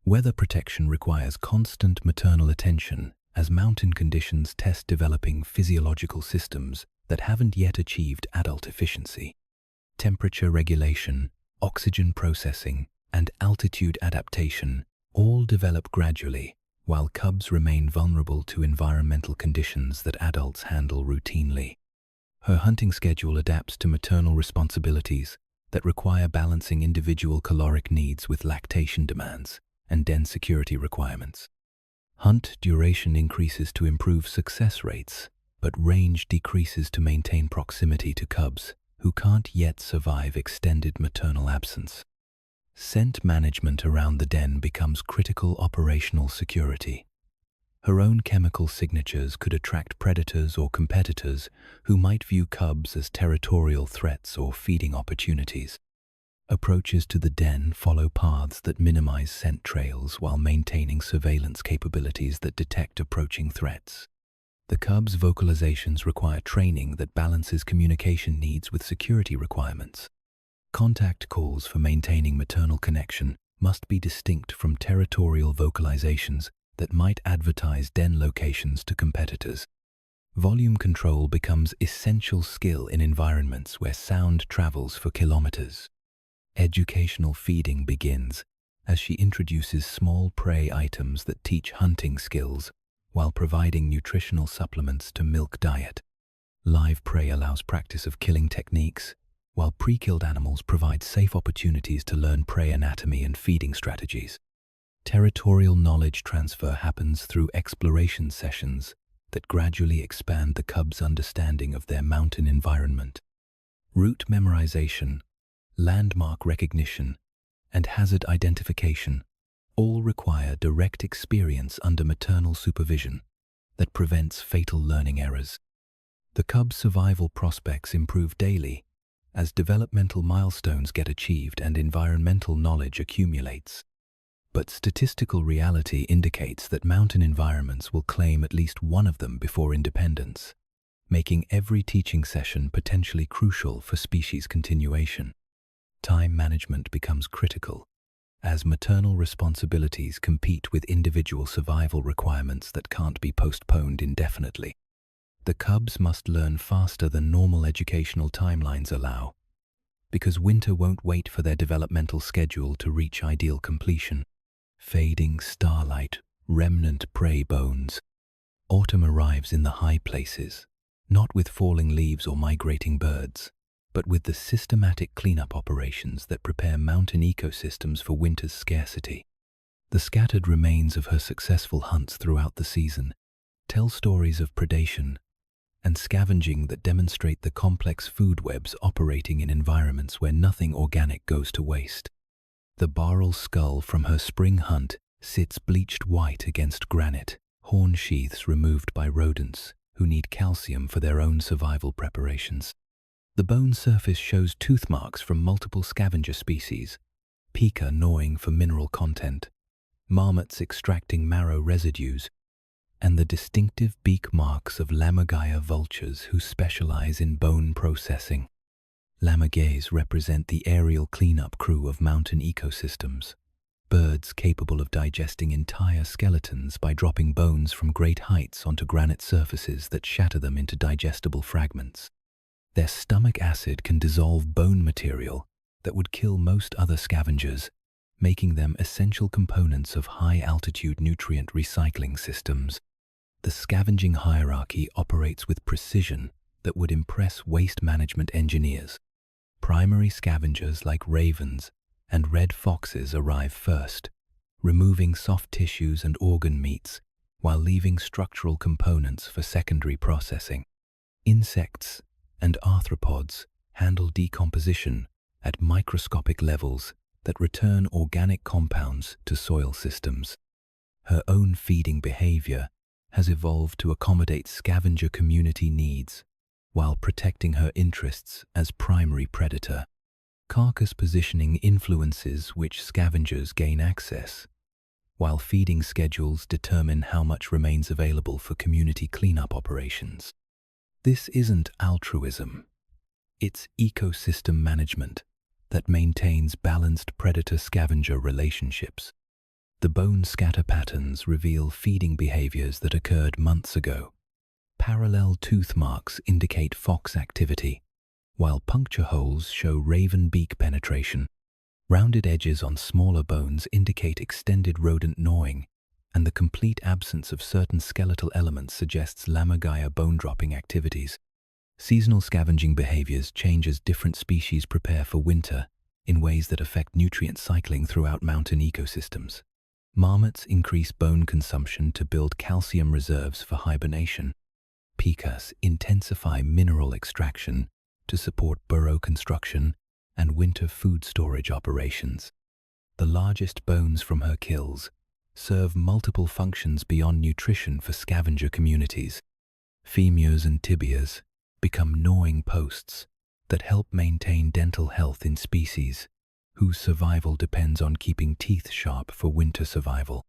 Weather protection requires constant maternal attention as mountain conditions test developing physiological systems that haven't yet achieved adult efficiency. Temperature regulation, oxygen processing, and altitude adaptation all develop gradually, while cubs remain vulnerable to environmental conditions that adults handle routinely. Her hunting schedule adapts to maternal responsibilities that require balancing individual caloric needs with lactation demands and den security requirements. Hunt duration increases to improve success rates, but range decreases to maintain proximity to cubs who can't yet survive extended maternal absence. Scent management around the den becomes critical operational security. Her own chemical signatures could attract predators or competitors who might view cubs as territorial threats or feeding opportunities. Approaches to the den follow paths that minimize scent trails while maintaining surveillance capabilities that detect approaching threats. The cub's vocalizations require training that balances communication needs with security requirements. Contact calls for maintaining maternal connection must be distinct from territorial vocalizations that might advertise den locations to competitors. Volume control becomes essential skill in environments where sound travels for kilometers. Educational feeding begins as she introduces small prey items that teach hunting skills while providing nutritional supplements to milk diet. Live prey allows practice of killing techniques, while pre-killed animals provide safe opportunities to learn prey anatomy and feeding strategies. Territorial knowledge transfer happens through exploration sessions that gradually expand the cub's understanding of their mountain environment. Route memorization, landmark recognition, and hazard identification all require direct experience under maternal supervision that prevents fatal learning errors. The cub's survival prospects improve daily as developmental milestones get achieved and environmental knowledge accumulates. But statistical reality indicates that mountain environments will claim at least one of them before independence, making every teaching session potentially crucial for species continuation. Time management becomes critical as maternal responsibilities compete with individual survival requirements that can't be postponed indefinitely. The cubs must learn faster than normal educational timelines allow, because winter won't wait for their developmental schedule to reach ideal completion. Fading starlight, remnant prey bones. Autumn arrives in the high places, not with falling leaves or migrating birds, but with the systematic cleanup operations that prepare mountain ecosystems for winter's scarcity. The scattered remains of her successful hunts throughout the season tell stories of predation and scavenging that demonstrate the complex food webs operating in environments where nothing organic goes to waste. The barrel skull from her spring hunt sits bleached white against granite, horn sheaths removed by rodents who need calcium for their own survival preparations. The bone surface shows tooth marks from multiple scavenger species, pika gnawing for mineral content, marmots extracting marrow residues, and the distinctive beak marks of lammergeier vultures who specialize in bone processing. Lammergeiers represent the aerial cleanup crew of mountain ecosystems, birds capable of digesting entire skeletons by dropping bones from great heights onto granite surfaces that shatter them into digestible fragments. Their stomach acid can dissolve bone material that would kill most other scavengers, making them essential components of high-altitude nutrient recycling systems. The scavenging hierarchy operates with precision that would impress waste management engineers. Primary scavengers like ravens and red foxes arrive first, removing soft tissues and organ meats while leaving structural components for secondary processing. Insects and arthropods handle decomposition at microscopic levels that return organic compounds to soil systems. Her own feeding behavior has evolved to accommodate scavenger community needs while protecting her interests as primary predator. Carcass positioning influences which scavengers gain access, while feeding schedules determine how much remains available for community cleanup operations. This isn't altruism, it's ecosystem management that maintains balanced predator-scavenger relationships. The bone scatter patterns reveal feeding behaviors that occurred months ago. Parallel tooth marks indicate fox activity, while puncture holes show raven beak penetration. Rounded edges on smaller bones indicate extended rodent gnawing, and the complete absence of certain skeletal elements suggests lammergeier bone-dropping activities. Seasonal scavenging behaviors change as different species prepare for winter in ways that affect nutrient cycling throughout mountain ecosystems. Marmots increase bone consumption to build calcium reserves for hibernation. Picas intensify mineral extraction to support burrow construction and winter food storage operations. The largest bones from her kills serve multiple functions beyond nutrition for scavenger communities. Femurs and tibias become gnawing posts that help maintain dental health in species whose survival depends on keeping teeth sharp for winter survival.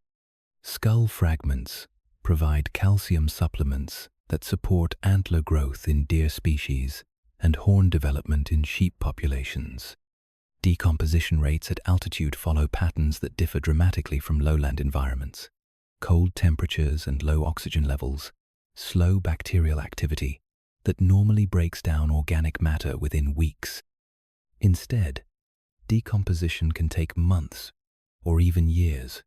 Skull fragments provide calcium supplements that support antler growth in deer species and horn development in sheep populations. Decomposition rates at altitude follow patterns that differ dramatically from lowland environments. Cold temperatures and low oxygen levels slow bacterial activity that normally breaks down organic matter within weeks. Instead, decomposition can take months or even years,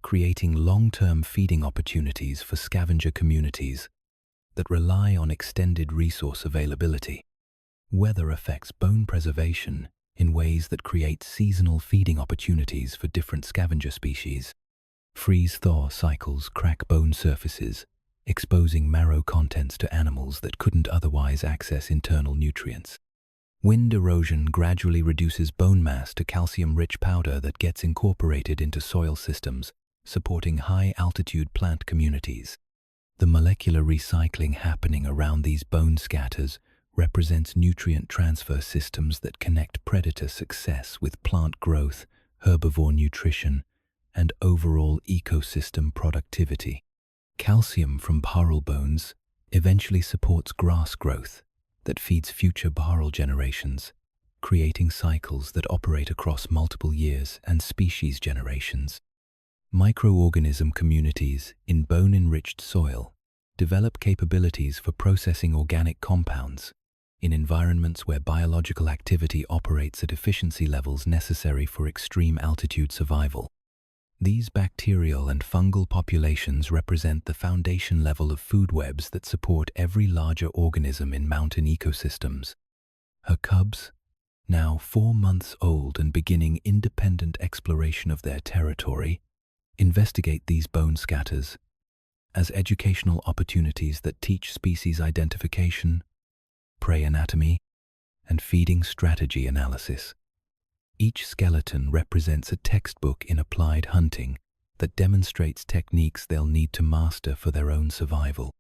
creating long-term feeding opportunities for scavenger communities that rely on extended resource availability. Weather affects bone preservation in ways that create seasonal feeding opportunities for different scavenger species. Freeze-thaw cycles crack bone surfaces, exposing marrow contents to animals that couldn't otherwise access internal nutrients. Wind erosion gradually reduces bone mass to calcium-rich powder that gets incorporated into soil systems, supporting high-altitude plant communities. The molecular recycling happening around these bone scatters represents nutrient transfer systems that connect predator success with plant growth, herbivore nutrition, and overall ecosystem productivity. Calcium from bharal bones eventually supports grass growth that feeds future bharal generations, creating cycles that operate across multiple years and species generations. Microorganism communities in bone-enriched soil develop capabilities for processing organic compounds in environments where biological activity operates at efficiency levels necessary for extreme altitude survival. These bacterial and fungal populations represent the foundation level of food webs that support every larger organism in mountain ecosystems. Her cubs, now 4 months old and beginning independent exploration of their territory, investigate these bone scatters as educational opportunities that teach species identification, prey anatomy, and feeding strategy analysis. Each skeleton represents a textbook in applied hunting that demonstrates techniques they'll need to master for their own survival.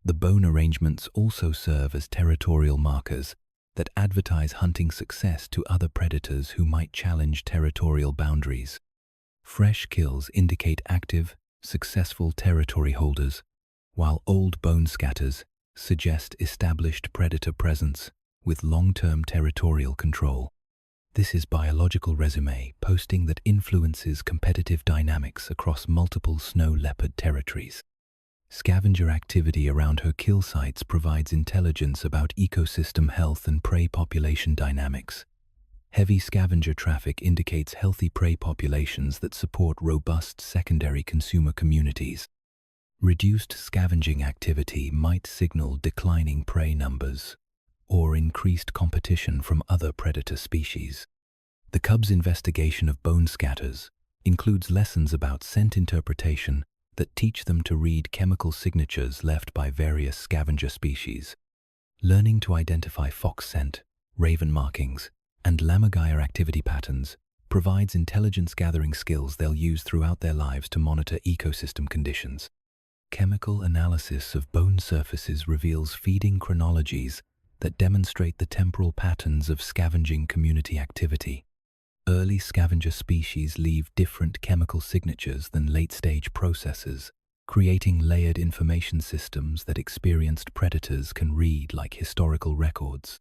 The bone arrangements also serve as territorial markers that advertise hunting success to other predators who might challenge territorial boundaries. Fresh kills indicate active, successful territory holders, while old bone scatters suggest established predator presence with long-term territorial control. This is biological resume posting that influences competitive dynamics across multiple snow leopard territories. Scavenger activity around her kill sites provides intelligence about ecosystem health and prey population dynamics. Heavy scavenger traffic indicates healthy prey populations that support robust secondary consumer communities. Reduced scavenging activity might signal declining prey numbers or increased competition from other predator species. The cub's investigation of bone scatters includes lessons about scent interpretation that teach them to read chemical signatures left by various scavenger species. Learning to identify fox scent, raven markings, and lammergeier activity patterns provides intelligence-gathering skills they'll use throughout their lives to monitor ecosystem conditions. Chemical analysis of bone surfaces reveals feeding chronologies that demonstrate the temporal patterns of scavenging community activity. Early scavenger species leave different chemical signatures than late-stage processes, creating layered information systems that experienced predators can read like historical records.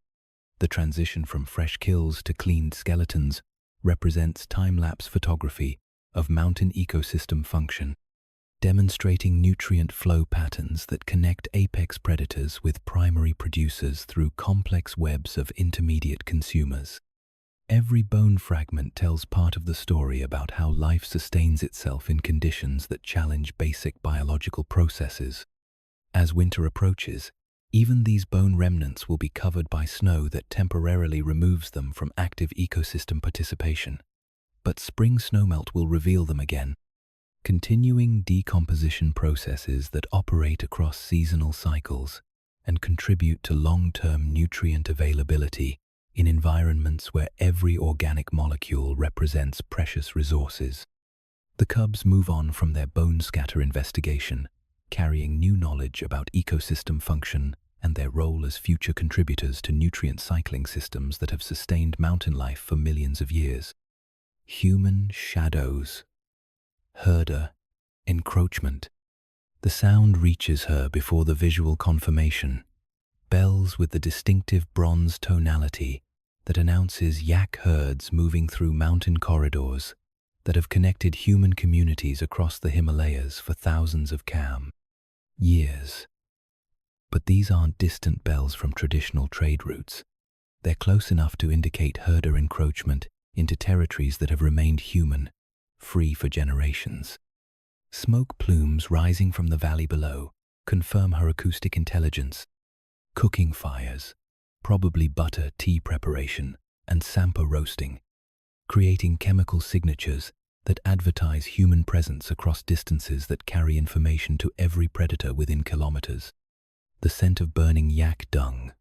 The transition from fresh kills to cleaned skeletons represents time-lapse photography of mountain ecosystem function, demonstrating nutrient flow patterns that connect apex predators with primary producers through complex webs of intermediate consumers. Every bone fragment tells part of the story about how life sustains itself in conditions that challenge basic biological processes. As winter approaches, Even these bone remnants will be covered by snow that temporarily removes them from active ecosystem participation. But spring snowmelt will reveal them again. Continuing decomposition processes that operate across seasonal cycles and contribute to long-term nutrient availability in environments where every organic molecule represents precious resources. The cubs move on from their bone scatter investigation, carrying new knowledge about ecosystem function and their role as future contributors to nutrient cycling systems that have sustained mountain life for millions of years. Human shadows. Herder. Encroachment. The sound reaches her before the visual confirmation. Bells with the distinctive bronze tonality that announces yak herds moving through mountain corridors that have connected human communities across the Himalayas for thousands of years. But these aren't distant bells from traditional trade routes. They're close enough to indicate herder encroachment into territories that have remained human, free for generations. Smoke plumes rising from the valley below confirm her acoustic intelligence. Cooking fires, probably butter tea preparation and sampa roasting, creating chemical signatures that advertise human presence across distances that carry information to every predator within kilometers. The scent of burning yak dung,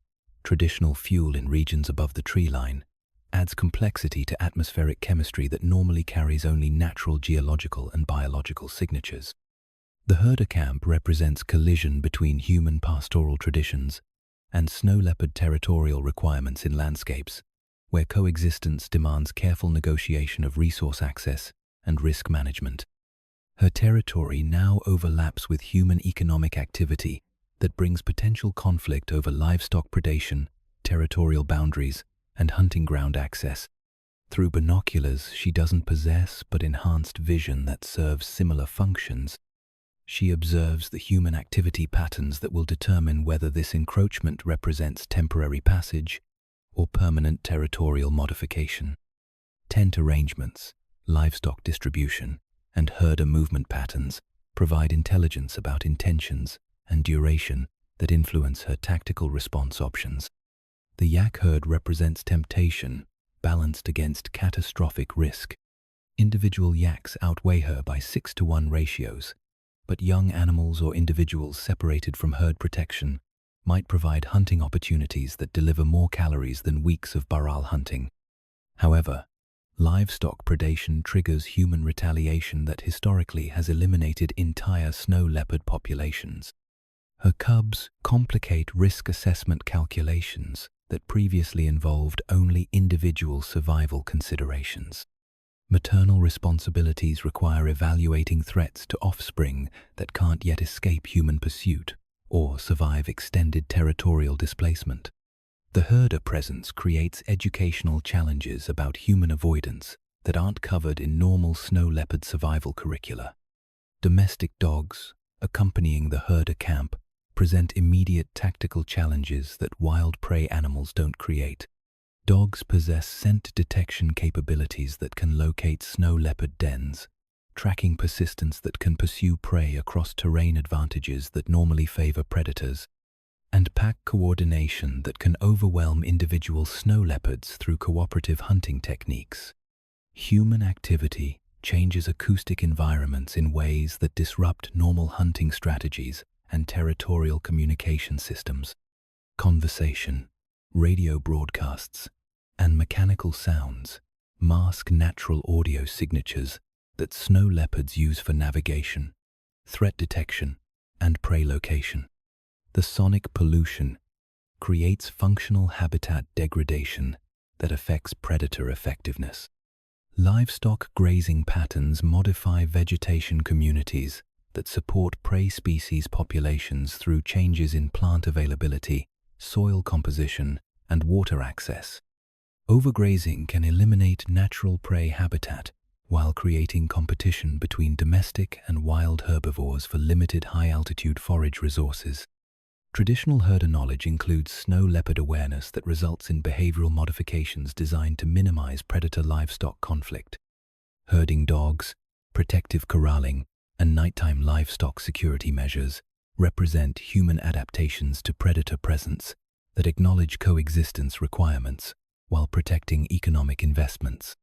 traditional fuel in regions above the tree line, adds complexity to atmospheric chemistry that normally carries only natural geological and biological signatures. The herder camp represents collision between human pastoral traditions and snow leopard territorial requirements in landscapes, where coexistence demands careful negotiation of resource access and risk management. Her territory now overlaps with human economic activity that brings potential conflict over livestock predation, territorial boundaries, and hunting ground access. Through binoculars she doesn't possess but enhanced vision that serves similar functions, she observes the human activity patterns that will determine whether this encroachment represents temporary passage or permanent territorial modification. Tent arrangements, livestock distribution, and herder movement patterns provide intelligence about intentions and duration that influence her tactical response options. The yak herd represents temptation balanced against catastrophic risk. Individual yaks outweigh her by 6-to-1 ratios, but young animals or individuals separated from herd protection might provide hunting opportunities that deliver more calories than weeks of baral hunting. However, livestock predation triggers human retaliation that historically has eliminated entire snow leopard populations. Her cubs complicate risk assessment calculations that previously involved only individual survival considerations. Maternal responsibilities require evaluating threats to offspring that can't yet escape human pursuit or survive extended territorial displacement. The herder presence creates educational challenges about human avoidance that aren't covered in normal snow leopard survival curricula. Domestic dogs, accompanying the herder camp, present immediate tactical challenges that wild prey animals don't create. Dogs possess scent detection capabilities that can locate snow leopard dens, tracking persistence that can pursue prey across terrain advantages that normally favor predators, and pack coordination that can overwhelm individual snow leopards through cooperative hunting techniques. Human activity changes acoustic environments in ways that disrupt normal hunting strategies and territorial communication systems. Conversation, radio broadcasts, and mechanical sounds mask natural audio signatures that snow leopards use for navigation, threat detection, and prey location. The sonic pollution creates functional habitat degradation that affects predator effectiveness. Livestock grazing patterns modify vegetation communities that support prey species populations through changes in plant availability, soil composition, and water access. Overgrazing can eliminate natural prey habitat while creating competition between domestic and wild herbivores for limited high-altitude forage resources. Traditional herder knowledge includes snow leopard awareness that results in behavioral modifications designed to minimize predator-livestock conflict. Herding dogs, protective corralling, and nighttime livestock security measures represent human adaptations to predator presence that acknowledge coexistence requirements while protecting economic investments.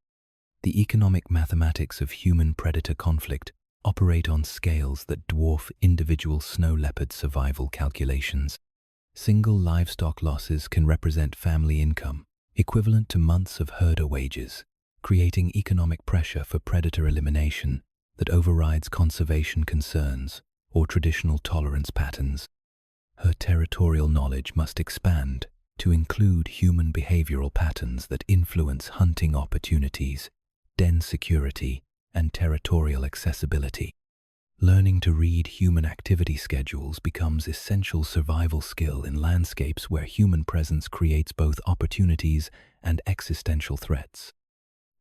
The economic mathematics of human-predator conflict operate on scales that dwarf individual snow leopard survival calculations. Single livestock losses can represent family income, equivalent to months of herder wages, creating economic pressure for predator elimination that overrides conservation concerns or traditional tolerance patterns. Her territorial knowledge must expand to include human behavioral patterns that influence hunting opportunities, den security, and territorial accessibility. Learning to read human activity schedules becomes essential survival skill in landscapes where human presence creates both opportunities and existential threats.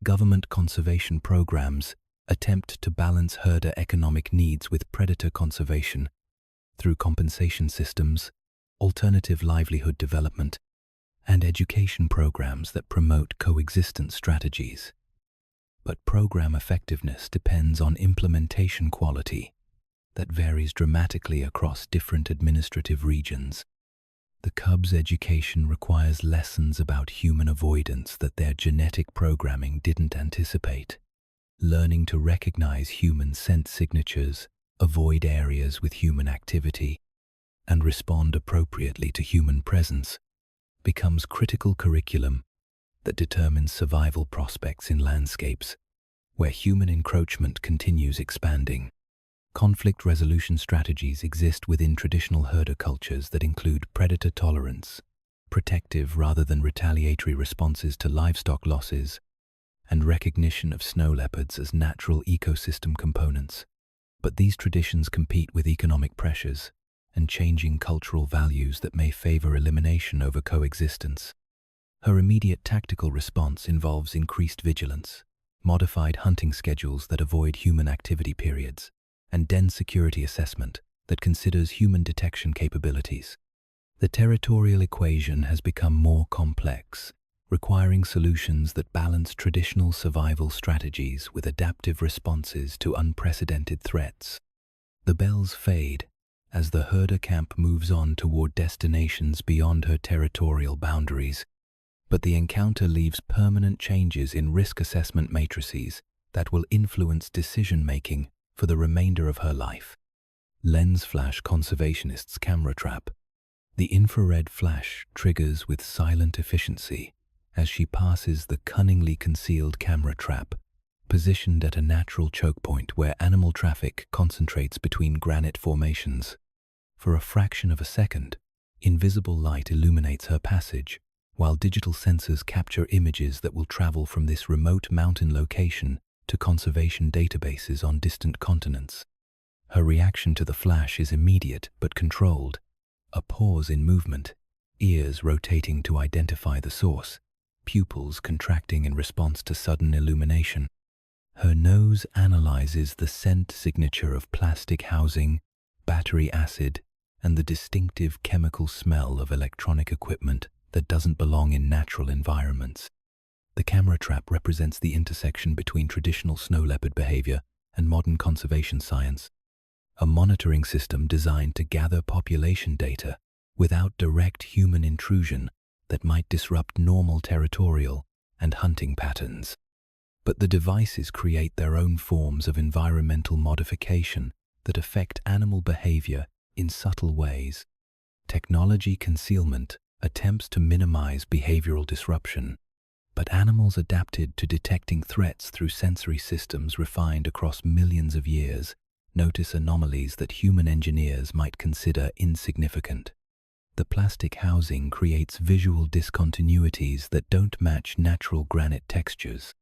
Government conservation programs attempt to balance herder economic needs with predator conservation through compensation systems, alternative livelihood development, and education programs that promote coexistence strategies. But program effectiveness depends on implementation quality that varies dramatically across different administrative regions. The cub's education requires lessons about human avoidance that their genetic programming didn't anticipate. Learning to recognize human scent signatures, avoid areas with human activity, and respond appropriately to human presence becomes critical curriculum that determines survival prospects in landscapes where human encroachment continues expanding. Conflict resolution strategies exist within traditional herder cultures that include predator tolerance, protective rather than retaliatory responses to livestock losses, and recognition of snow leopards as natural ecosystem components. But these traditions compete with economic pressures and changing cultural values that may favor elimination over coexistence. Her immediate tactical response involves increased vigilance, modified hunting schedules that avoid human activity periods, and den security assessment that considers human detection capabilities. The territorial equation has become more complex, requiring solutions that balance traditional survival strategies with adaptive responses to unprecedented threats. The bells fade as the herder camp moves on toward destinations beyond her territorial boundaries, but the encounter leaves permanent changes in risk assessment matrices that will influence decision-making for the remainder of her life. Lens flash conservationists camera trap. The infrared flash triggers with silent efficiency as she passes the cunningly concealed camera trap, positioned at a natural choke point where animal traffic concentrates between granite formations. For a fraction of a second, invisible light illuminates her passage, while digital sensors capture images that will travel from this remote mountain location to conservation databases on distant continents. Her reaction to the flash is immediate but controlled. A pause in movement, ears rotating to identify the source, pupils contracting in response to sudden illumination. Her nose analyzes the scent signature of plastic housing, battery acid, and the distinctive chemical smell of electronic equipment that doesn't belong in natural environments. The camera trap represents the intersection between traditional snow leopard behavior and modern conservation science, a monitoring system designed to gather population data without direct human intrusion that might disrupt normal territorial and hunting patterns. But the devices create their own forms of environmental modification that affect animal behavior in subtle ways. Technology concealment attempts to minimize behavioral disruption, but animals adapted to detecting threats through sensory systems refined across millions of years notice anomalies that human engineers might consider insignificant. The plastic housing creates visual discontinuities that don't match natural granite textures.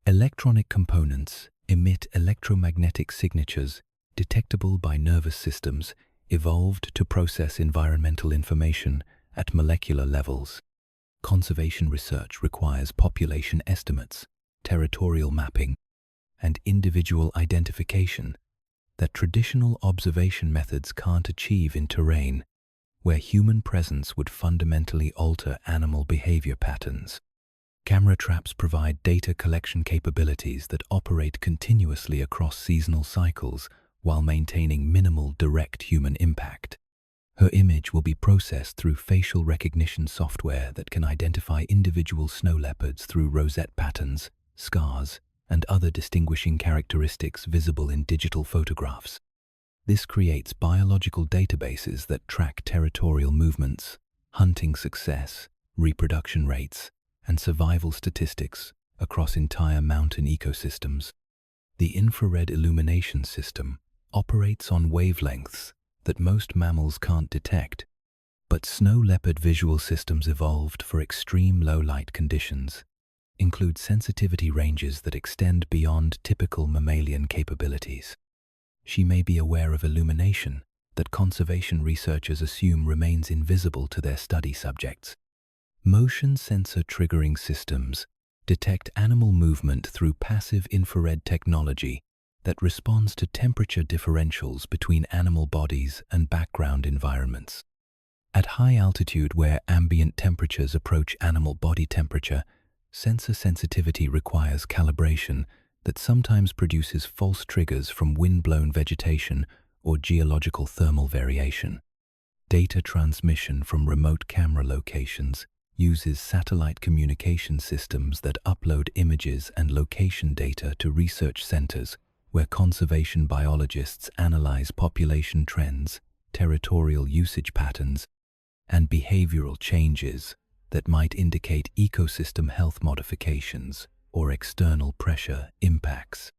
Electronic components emit electromagnetic signatures detectable by nervous systems evolved to process environmental information at molecular levels. Conservation research requires population estimates, territorial mapping, and individual identification that traditional observation methods can't achieve in terrain where human presence would fundamentally alter animal behavior patterns. Camera traps provide data collection capabilities that operate continuously across seasonal cycles while maintaining minimal direct human impact. Her image will be processed through facial recognition software that can identify individual snow leopards through rosette patterns, scars, and other distinguishing characteristics visible in digital photographs. This creates biological databases that track territorial movements, hunting success, reproduction rates, and survival statistics across entire mountain ecosystems. The infrared illumination system operates on wavelengths that most mammals can't detect, but snow leopard visual systems evolved for extreme low-light conditions include sensitivity ranges that extend beyond typical mammalian capabilities. She may be aware of illumination that conservation researchers assume remains invisible to their study subjects. Motion sensor triggering systems detect animal movement through passive infrared technology that responds to temperature differentials between animal bodies and background environments. At high altitude where ambient temperatures approach animal body temperature, sensor sensitivity requires calibration that sometimes produces false triggers from wind-blown vegetation or geological thermal variation. Data transmission from remote camera locations uses satellite communication systems that upload images and location data to research centers where conservation biologists analyze population trends, territorial usage patterns, and behavioral changes that might indicate ecosystem health modifications or external pressure impacts.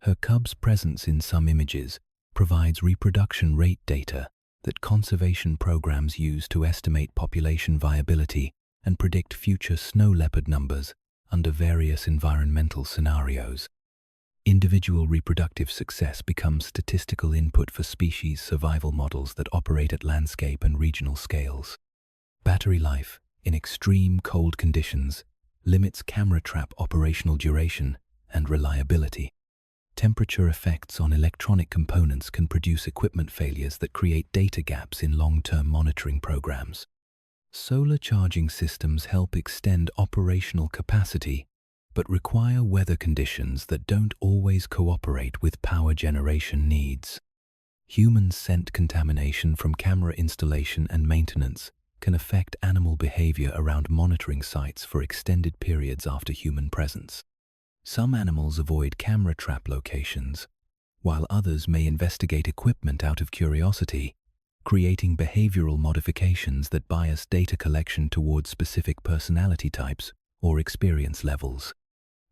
Her cub's presence in some images provides reproduction rate data that conservation programs use to estimate population viability and predict future snow leopard numbers under various environmental scenarios. Individual reproductive success becomes statistical input for species survival models that operate at landscape and regional scales. Battery life in extreme cold conditions limits camera trap operational duration and reliability. Temperature effects on electronic components can produce equipment failures that create data gaps in long-term monitoring programs. Solar charging systems help extend operational capacity, but require weather conditions that don't always cooperate with power generation needs. Human scent contamination from camera installation and maintenance can affect animal behavior around monitoring sites for extended periods after human presence. Some animals avoid camera trap locations, while others may investigate equipment out of curiosity, creating behavioral modifications that bias data collection towards specific personality types or experience levels.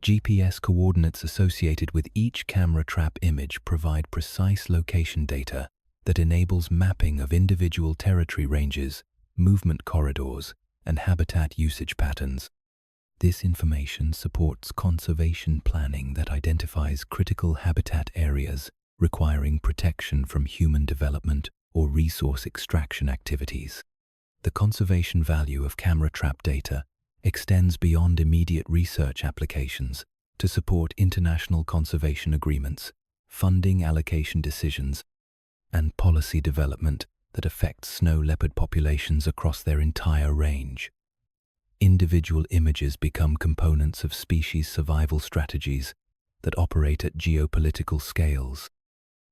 GPS coordinates associated with each camera trap image provide precise location data that enables mapping of individual territory ranges, movement corridors, and habitat usage patterns. This information supports conservation planning that identifies critical habitat areas requiring protection from human development or resource extraction activities. The conservation value of camera trap data extends beyond immediate research applications to support international conservation agreements, funding allocation decisions, and policy development that affects snow leopard populations across their entire range. Individual images become components of species survival strategies that operate at geopolitical scales.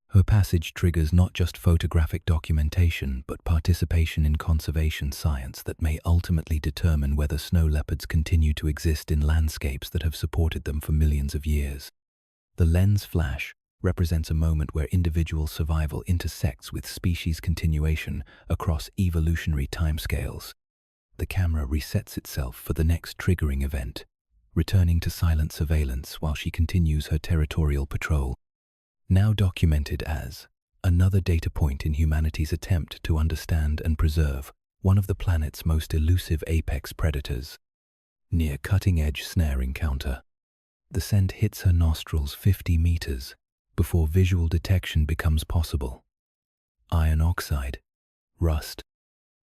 Her passage triggers not just photographic documentation, but participation in conservation science that may ultimately determine whether snow leopards continue to exist in landscapes that have supported them for millions of years. The lens flash represents a moment where individual survival intersects with species continuation across evolutionary timescales. The camera resets itself for the next triggering event, returning to silent surveillance while she continues her territorial patrol. Now documented as another data point in humanity's attempt to understand and preserve one of the planet's most elusive apex predators. Near cutting-edge snare encounter. The scent hits her nostrils 50 meters before visual detection becomes possible. Iron oxide, rust,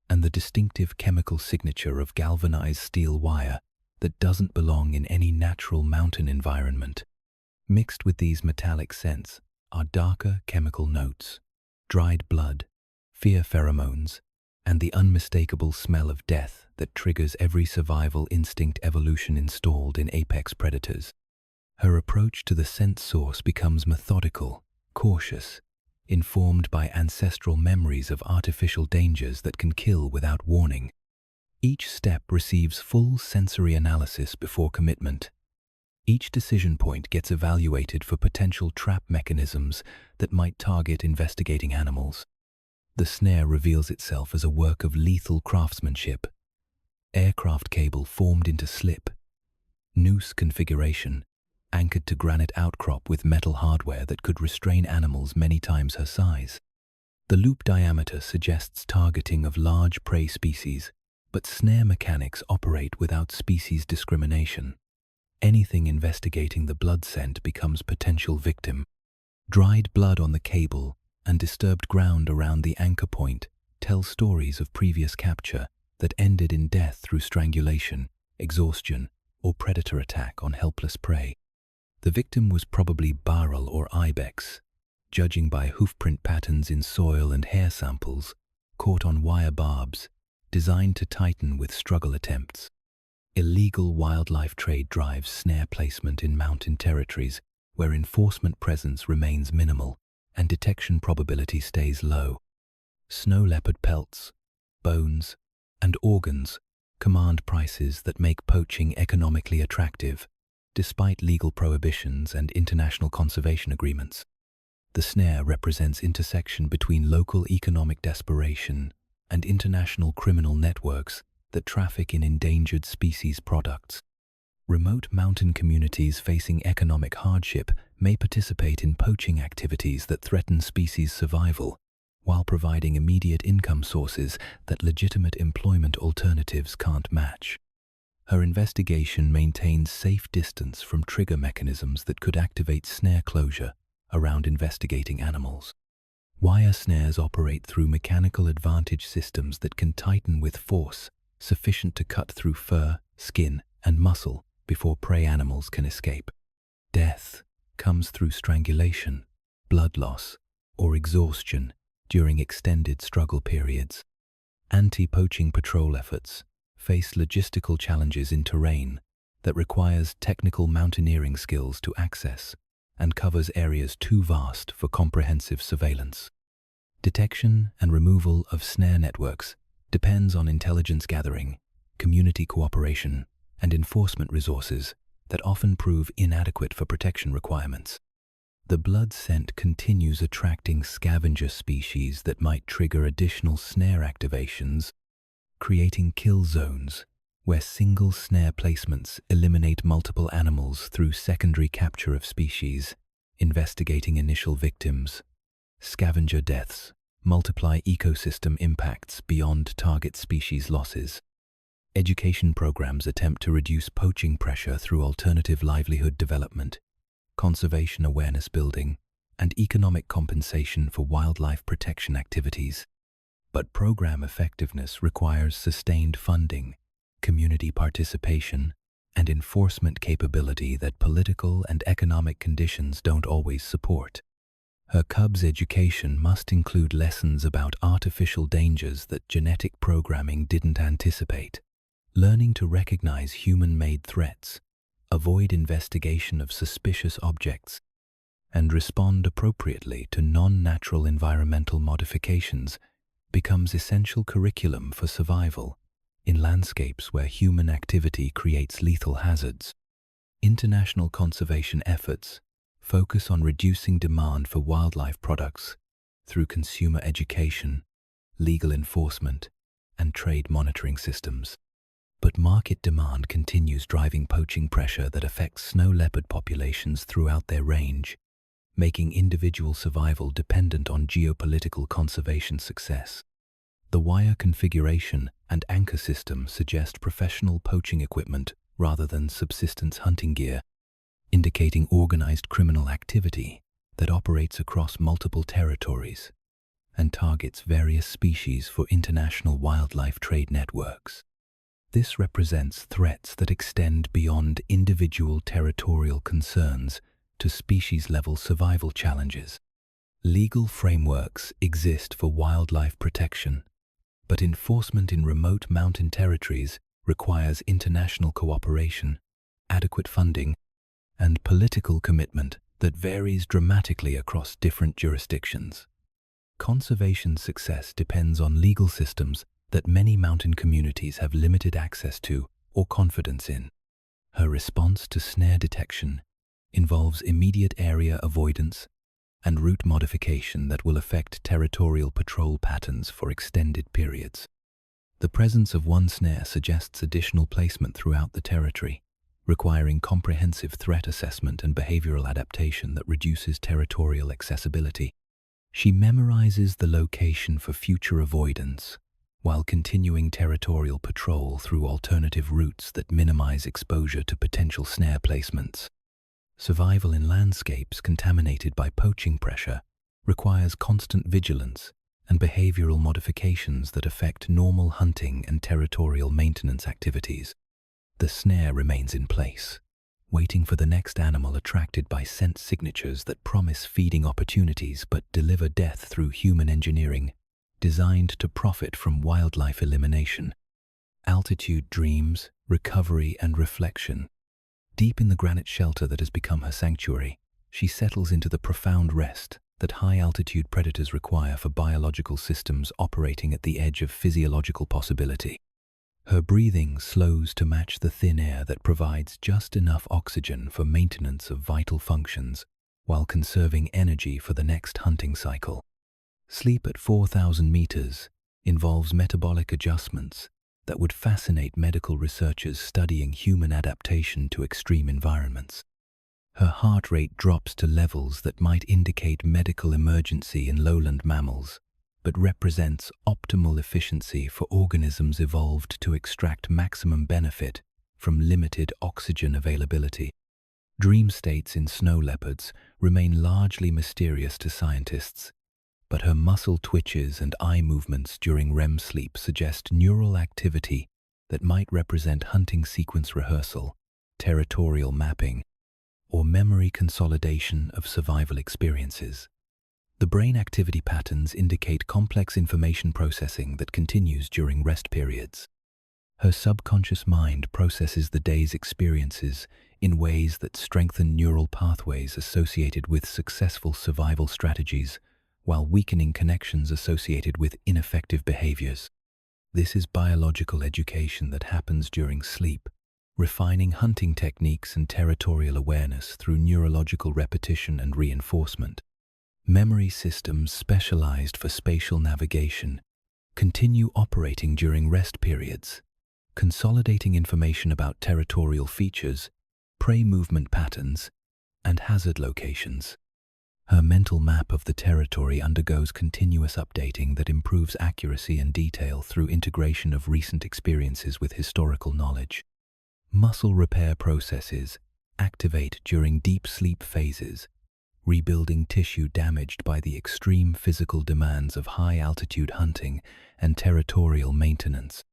and the distinctive chemical signature of galvanized steel wire that doesn't belong in any natural mountain environment. Mixed with these metallic scents are darker chemical notes, dried blood, fear pheromones, and the unmistakable smell of death that triggers every survival instinct evolution installed in apex predators. Her approach to the scent source becomes methodical, cautious, informed by ancestral memories of artificial dangers that can kill without warning. Each step receives full sensory analysis before commitment. Each decision point gets evaluated for potential trap mechanisms that might target investigating animals. The snare reveals itself as a work of lethal craftsmanship. Aircraft cable formed into slip. Noose configuration, anchored to granite outcrop with metal hardware that could restrain animals many times her size. The loop diameter suggests targeting of large prey species, but snare mechanics operate without species discrimination. Anything investigating the blood scent becomes potential victim. Dried blood on the cable and disturbed ground around the anchor point tell stories of previous capture that ended in death through strangulation, exhaustion, or predator attack on helpless prey. The victim was probably Barrel or Ibex, judging by hoofprint patterns in soil and hair samples, caught on wire barbs, designed to tighten with struggle attempts. Illegal wildlife trade drives snare placement in mountain territories where enforcement presence remains minimal and detection probability stays low. Snow leopard pelts, bones, and organs command prices that make poaching economically attractive, despite legal prohibitions and international conservation agreements. The snare represents intersection between local economic desperation and international criminal networks that traffic in endangered species products. Remote mountain communities facing economic hardship may participate in poaching activities that threaten species survival, while providing immediate income sources that legitimate employment alternatives can't match. Her investigation maintains safe distance from trigger mechanisms that could activate snare closure around investigating animals. Wire snares operate through mechanical advantage systems that can tighten with force sufficient to cut through fur, skin, and muscle before prey animals can escape. Death comes through strangulation, blood loss, or exhaustion during extended struggle periods. Anti-poaching patrol efforts face logistical challenges in terrain that requires technical mountaineering skills to access and covers areas too vast for comprehensive surveillance. Detection and removal of snare networks depends on intelligence gathering, community cooperation, and enforcement resources that often prove inadequate for protection requirements. The blood scent continues attracting scavenger species that might trigger additional snare activations, creating kill zones where single snare placements eliminate multiple animals through secondary capture of species, investigating initial victims. Scavenger deaths multiply ecosystem impacts beyond target species losses. Education programs attempt to reduce poaching pressure through alternative livelihood development, conservation awareness building, and economic compensation for wildlife protection activities. But program effectiveness requires sustained funding, community participation, and enforcement capability that political and economic conditions don't always support. Her cub's education must include lessons about artificial dangers that genetic programming didn't anticipate, learning to recognize human-made threats, avoid investigation of suspicious objects, and respond appropriately to non-natural environmental modifications becomes essential curriculum for survival in landscapes where human activity creates lethal hazards. International conservation efforts focus on reducing demand for wildlife products through consumer education, legal enforcement, and trade monitoring systems. But market demand continues driving poaching pressure that affects snow leopard populations throughout their range, making individual survival dependent on geopolitical conservation success. The wire configuration and anchor system suggest professional poaching equipment rather than subsistence hunting gear, indicating organized criminal activity that operates across multiple territories and targets various species for international wildlife trade networks. This represents threats that extend beyond individual territorial concerns to species-level survival challenges. Legal frameworks exist for wildlife protection, but enforcement in remote mountain territories requires international cooperation, adequate funding, and political commitment that varies dramatically across different jurisdictions. conservation success depends on legal systems that many mountain communities have limited access to or confidence in. Her response to snare detection involves immediate area avoidance and route modification that will affect territorial patrol patterns for extended periods. The presence of one snare suggests additional placement throughout the territory, requiring comprehensive threat assessment and behavioral adaptation that reduces territorial accessibility. She memorizes the location for future avoidance, while continuing territorial patrol through alternative routes that minimize exposure to potential snare placements. Survival in landscapes contaminated by poaching pressure requires constant vigilance and behavioral modifications that affect normal hunting and territorial maintenance activities. The snare remains in place, waiting for the next animal attracted by scent signatures that promise feeding opportunities but deliver death through human engineering, designed to profit from wildlife elimination. Altitude dreams, recovery, and reflection. Deep in the granite shelter that has become her sanctuary, she settles into the profound rest that high-altitude predators require for biological systems operating at the edge of physiological possibility. Her breathing slows to match the thin air that provides just enough oxygen for maintenance of vital functions while conserving energy for the next hunting cycle. Sleep at 4,000 meters involves metabolic adjustments that would fascinate medical researchers studying human adaptation to extreme environments. Her heart rate drops to levels that might indicate medical emergency in lowland mammals, but represents optimal efficiency for organisms evolved to extract maximum benefit from limited oxygen availability. Dream states in snow leopards remain largely mysterious to scientists, but her muscle twitches and eye movements during REM sleep suggest neural activity that might represent hunting sequence rehearsal, territorial mapping, or memory consolidation of survival experiences. The brain activity patterns indicate complex information processing that continues during rest periods. Her subconscious mind processes the day's experiences in ways that strengthen neural pathways associated with successful survival strategies, while weakening connections associated with ineffective behaviors. This is biological education that happens during sleep, refining hunting techniques and territorial awareness through neurological repetition and reinforcement. Memory systems specialized for spatial navigation continue operating during rest periods, consolidating information about territorial features, prey movement patterns, and hazard locations. Her mental map of the territory undergoes continuous updating that improves accuracy and detail through integration of recent experiences with historical knowledge. Muscle repair processes activate during deep sleep phases, rebuilding tissue damaged by the extreme physical demands of high-altitude hunting and territorial maintenance.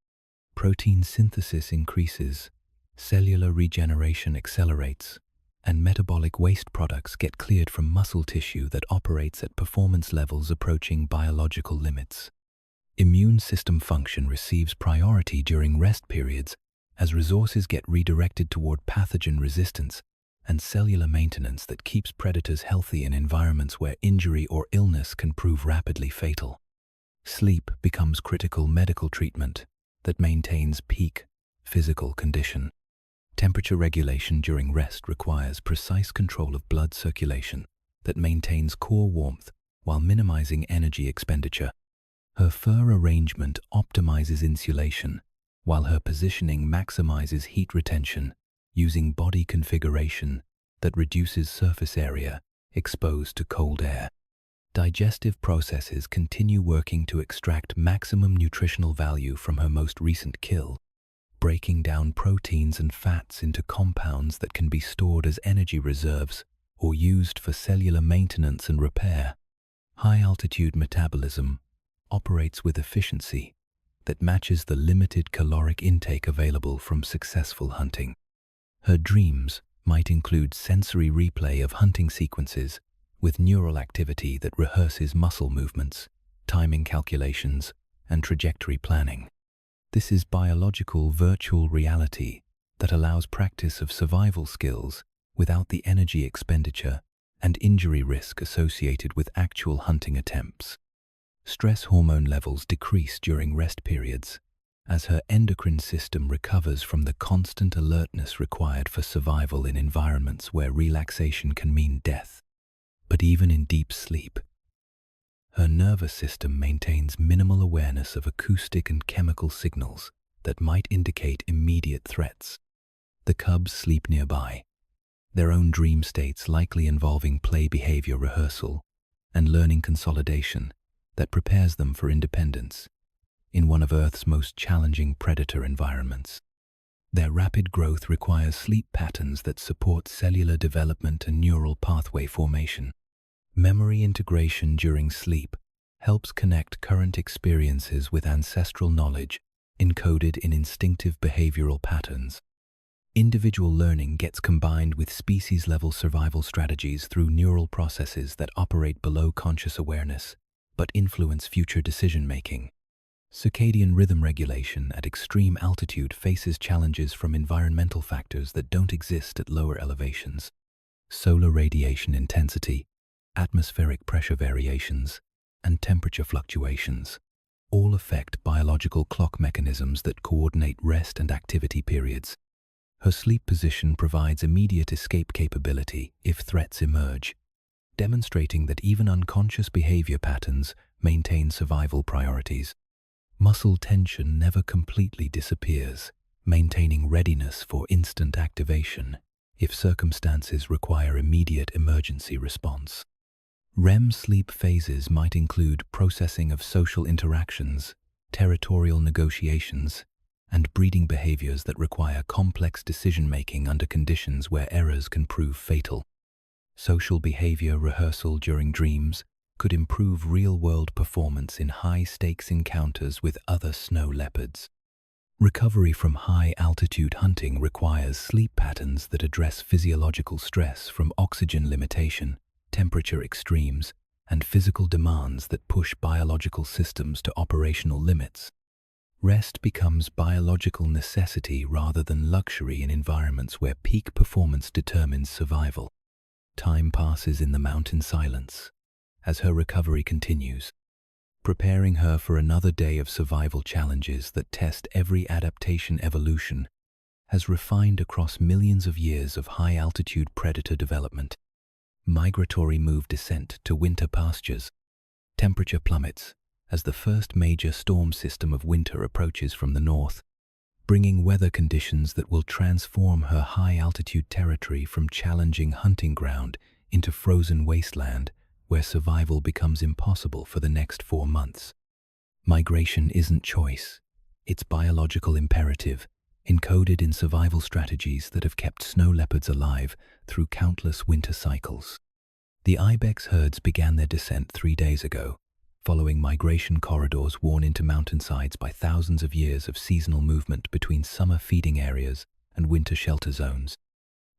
Protein synthesis increases, cellular regeneration accelerates, and metabolic waste products get cleared from muscle tissue that operates at performance levels approaching biological limits. Immune system function receives priority during rest periods as resources get redirected toward pathogen resistance and cellular maintenance that keeps predators healthy in environments where injury or illness can prove rapidly fatal. Sleep becomes critical medical treatment that maintains peak physical condition. Temperature regulation during rest requires precise control of blood circulation that maintains core warmth while minimizing energy expenditure. Her fur arrangement optimizes insulation, while her positioning maximizes heat retention using body configuration that reduces surface area exposed to cold air. Digestive processes continue working to extract maximum nutritional value from her most recent kill, breaking down proteins and fats into compounds that can be stored as energy reserves or used for cellular maintenance and repair. High-altitude metabolism operates with efficiency that matches the limited caloric intake available from successful hunting. Her dreams might include sensory replay of hunting sequences with neural activity that rehearses muscle movements, timing calculations, and trajectory planning. This is biological virtual reality that allows practice of survival skills without the energy expenditure and injury risk associated with actual hunting attempts. Stress hormone levels decrease during rest periods, as her endocrine system recovers from the constant alertness required for survival in environments where relaxation can mean death. But even in deep sleep, her nervous system maintains minimal awareness of acoustic and chemical signals that might indicate immediate threats. The cubs sleep nearby, their own dream states likely involving play behavior rehearsal and learning consolidation that prepares them for independence in one of Earth's most challenging predator environments. Their rapid growth requires sleep patterns that support cellular development and neural pathway formation. Memory integration during sleep helps connect current experiences with ancestral knowledge encoded in instinctive behavioral patterns. Individual learning gets combined with species-level survival strategies through neural processes that operate below conscious awareness but influence future decision-making. Circadian rhythm regulation at extreme altitude faces challenges from environmental factors that don't exist at lower elevations. Solar radiation intensity, atmospheric pressure variations, and temperature fluctuations all affect biological clock mechanisms that coordinate rest and activity periods. Her sleep position provides immediate escape capability if threats emerge, demonstrating that even unconscious behavior patterns maintain survival priorities. Muscle tension never completely disappears, maintaining readiness for instant activation if circumstances require immediate emergency response. REM sleep phases might include processing of social interactions, territorial negotiations, and breeding behaviors that require complex decision-making under conditions where errors can prove fatal. Social behavior rehearsal during dreams could improve real-world performance in high-stakes encounters with other snow leopards. Recovery from high-altitude hunting requires sleep patterns that address physiological stress from oxygen limitation, temperature extremes, and physical demands that push biological systems to operational limits. Rest becomes biological necessity rather than luxury in environments where peak performance determines survival. Time passes in the mountain silence as her recovery continues, preparing her for another day of survival challenges that test every adaptation evolution has refined across millions of years of high-altitude predator development. Migratory move descent to winter pastures. Temperature plummets as the first major storm system of winter approaches from the north, bringing weather conditions that will transform her high-altitude territory from challenging hunting ground into frozen wasteland where survival becomes impossible for the next 4 months. Migration isn't choice, it's biological imperative, encoded in survival strategies that have kept snow leopards alive through countless winter cycles. The ibex herds began their descent 3 days ago, following migration corridors worn into mountainsides by thousands of years of seasonal movement between summer feeding areas and winter shelter zones.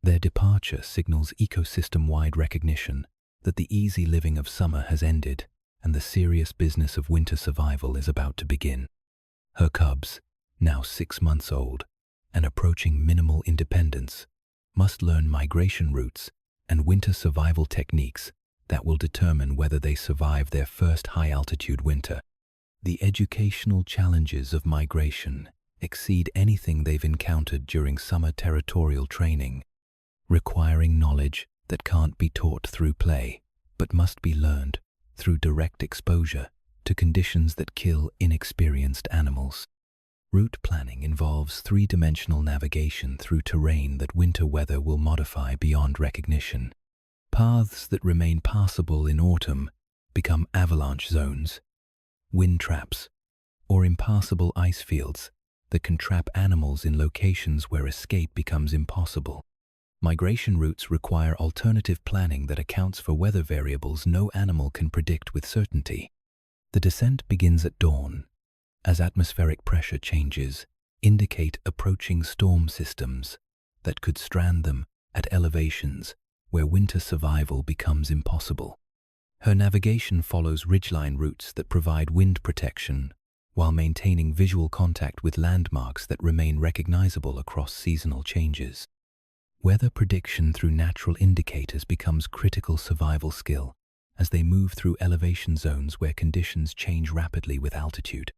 Their departure signals ecosystem-wide recognition that the easy living of summer has ended and the serious business of winter survival is about to begin. Her cubs, now 6 months old and approaching minimal independence, must learn migration routes and winter survival techniques that will determine whether they survive their first high-altitude winter. The educational challenges of migration exceed anything they've encountered during summer territorial training, requiring knowledge that can't be taught through play, but must be learned through direct exposure to conditions that kill inexperienced animals. Route planning involves 3-dimensional navigation through terrain that winter weather will modify beyond recognition. Paths that remain passable in autumn become avalanche zones, wind traps, or impassable ice fields that can trap animals in locations where escape becomes impossible. Migration routes require alternative planning that accounts for weather variables no animal can predict with certainty. The descent begins at dawn, as atmospheric pressure changes indicate approaching storm systems that could strand them at elevations where winter survival becomes impossible. Her navigation follows ridgeline routes that provide wind protection while maintaining visual contact with landmarks that remain recognizable across seasonal changes. Weather prediction through natural indicators becomes critical survival skill as they move through elevation zones where conditions change rapidly with altitude.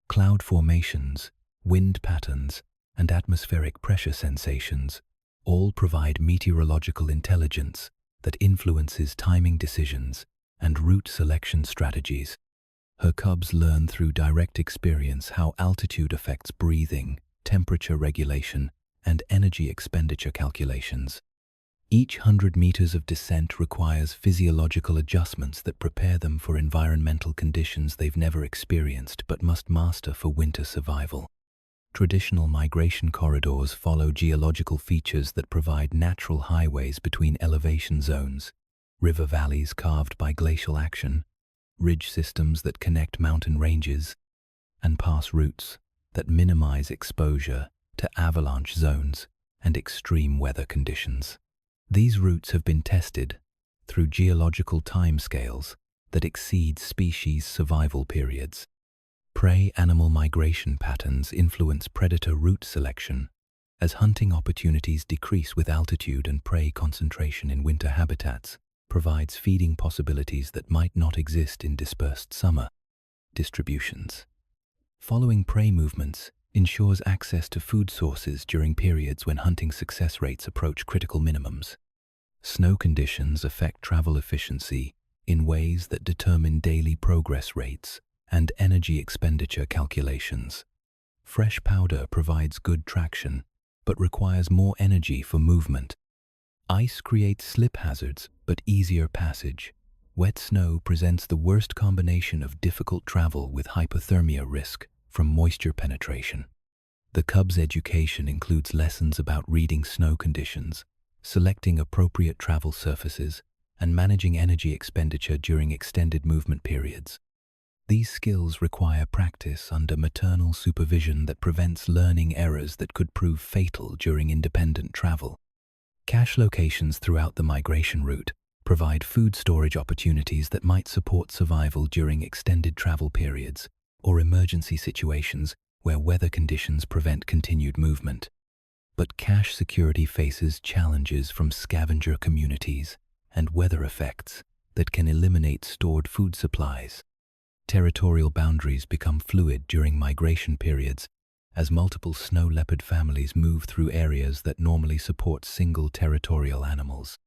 Cloud formations, wind patterns, and atmospheric pressure sensations all provide meteorological intelligence that influences timing decisions and route selection strategies. Her cubs learn through direct experience how altitude affects breathing, temperature regulation, and energy expenditure calculations. Each 100 meters of descent requires physiological adjustments that prepare them for environmental conditions they've never experienced but must master for winter survival. Traditional migration corridors follow geological features that provide natural highways between elevation zones, river valleys carved by glacial action, ridge systems that connect mountain ranges, and pass routes that minimize exposure to avalanche zones and extreme weather conditions. These routes have been tested through geological timescales that exceed species survival periods. Prey-animal migration patterns influence predator route selection as hunting opportunities decrease with altitude, and prey concentration in winter habitats provides feeding possibilities that might not exist in dispersed summer distributions. Following prey movements ensures access to food sources during periods when hunting success rates approach critical minimums. Snow conditions affect travel efficiency in ways that determine daily progress rates and energy expenditure calculations. Fresh powder provides good traction, but requires more energy for movement. Ice creates slip hazards, but easier passage. Wet snow presents the worst combination of difficult travel with hypothermia risk from moisture penetration. The cub's education includes lessons about reading snow conditions, selecting appropriate travel surfaces, and managing energy expenditure during extended movement periods. These skills require practice under maternal supervision that prevents learning errors that could prove fatal during independent travel. Cache locations throughout the migration route provide food storage opportunities that might support survival during extended travel periods or emergency situations where weather conditions prevent continued movement. But cache security faces challenges from scavenger communities and weather effects that can eliminate stored food supplies. Territorial boundaries become fluid during migration periods as multiple snow leopard families move through areas that normally support single territorial animals.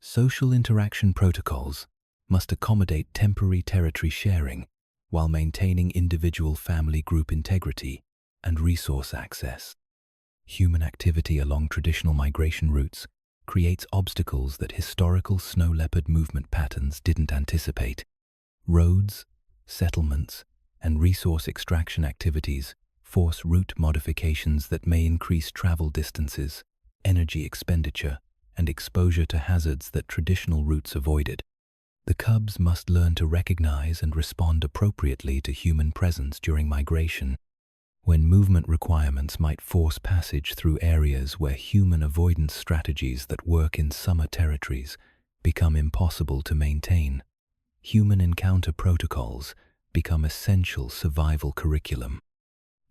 Social interaction protocols must accommodate temporary territory sharing while maintaining individual family group integrity and resource access. Human activity along traditional migration routes creates obstacles that historical snow leopard movement patterns didn't anticipate. Roads, settlements, and resource extraction activities force route modifications that may increase travel distances, energy expenditure, and exposure to hazards that traditional routes avoided. The cubs must learn to recognize and respond appropriately to human presence during migration, when movement requirements might force passage through areas where human avoidance strategies that work in summer territories become impossible to maintain. Human encounter protocols become essential survival curriculum.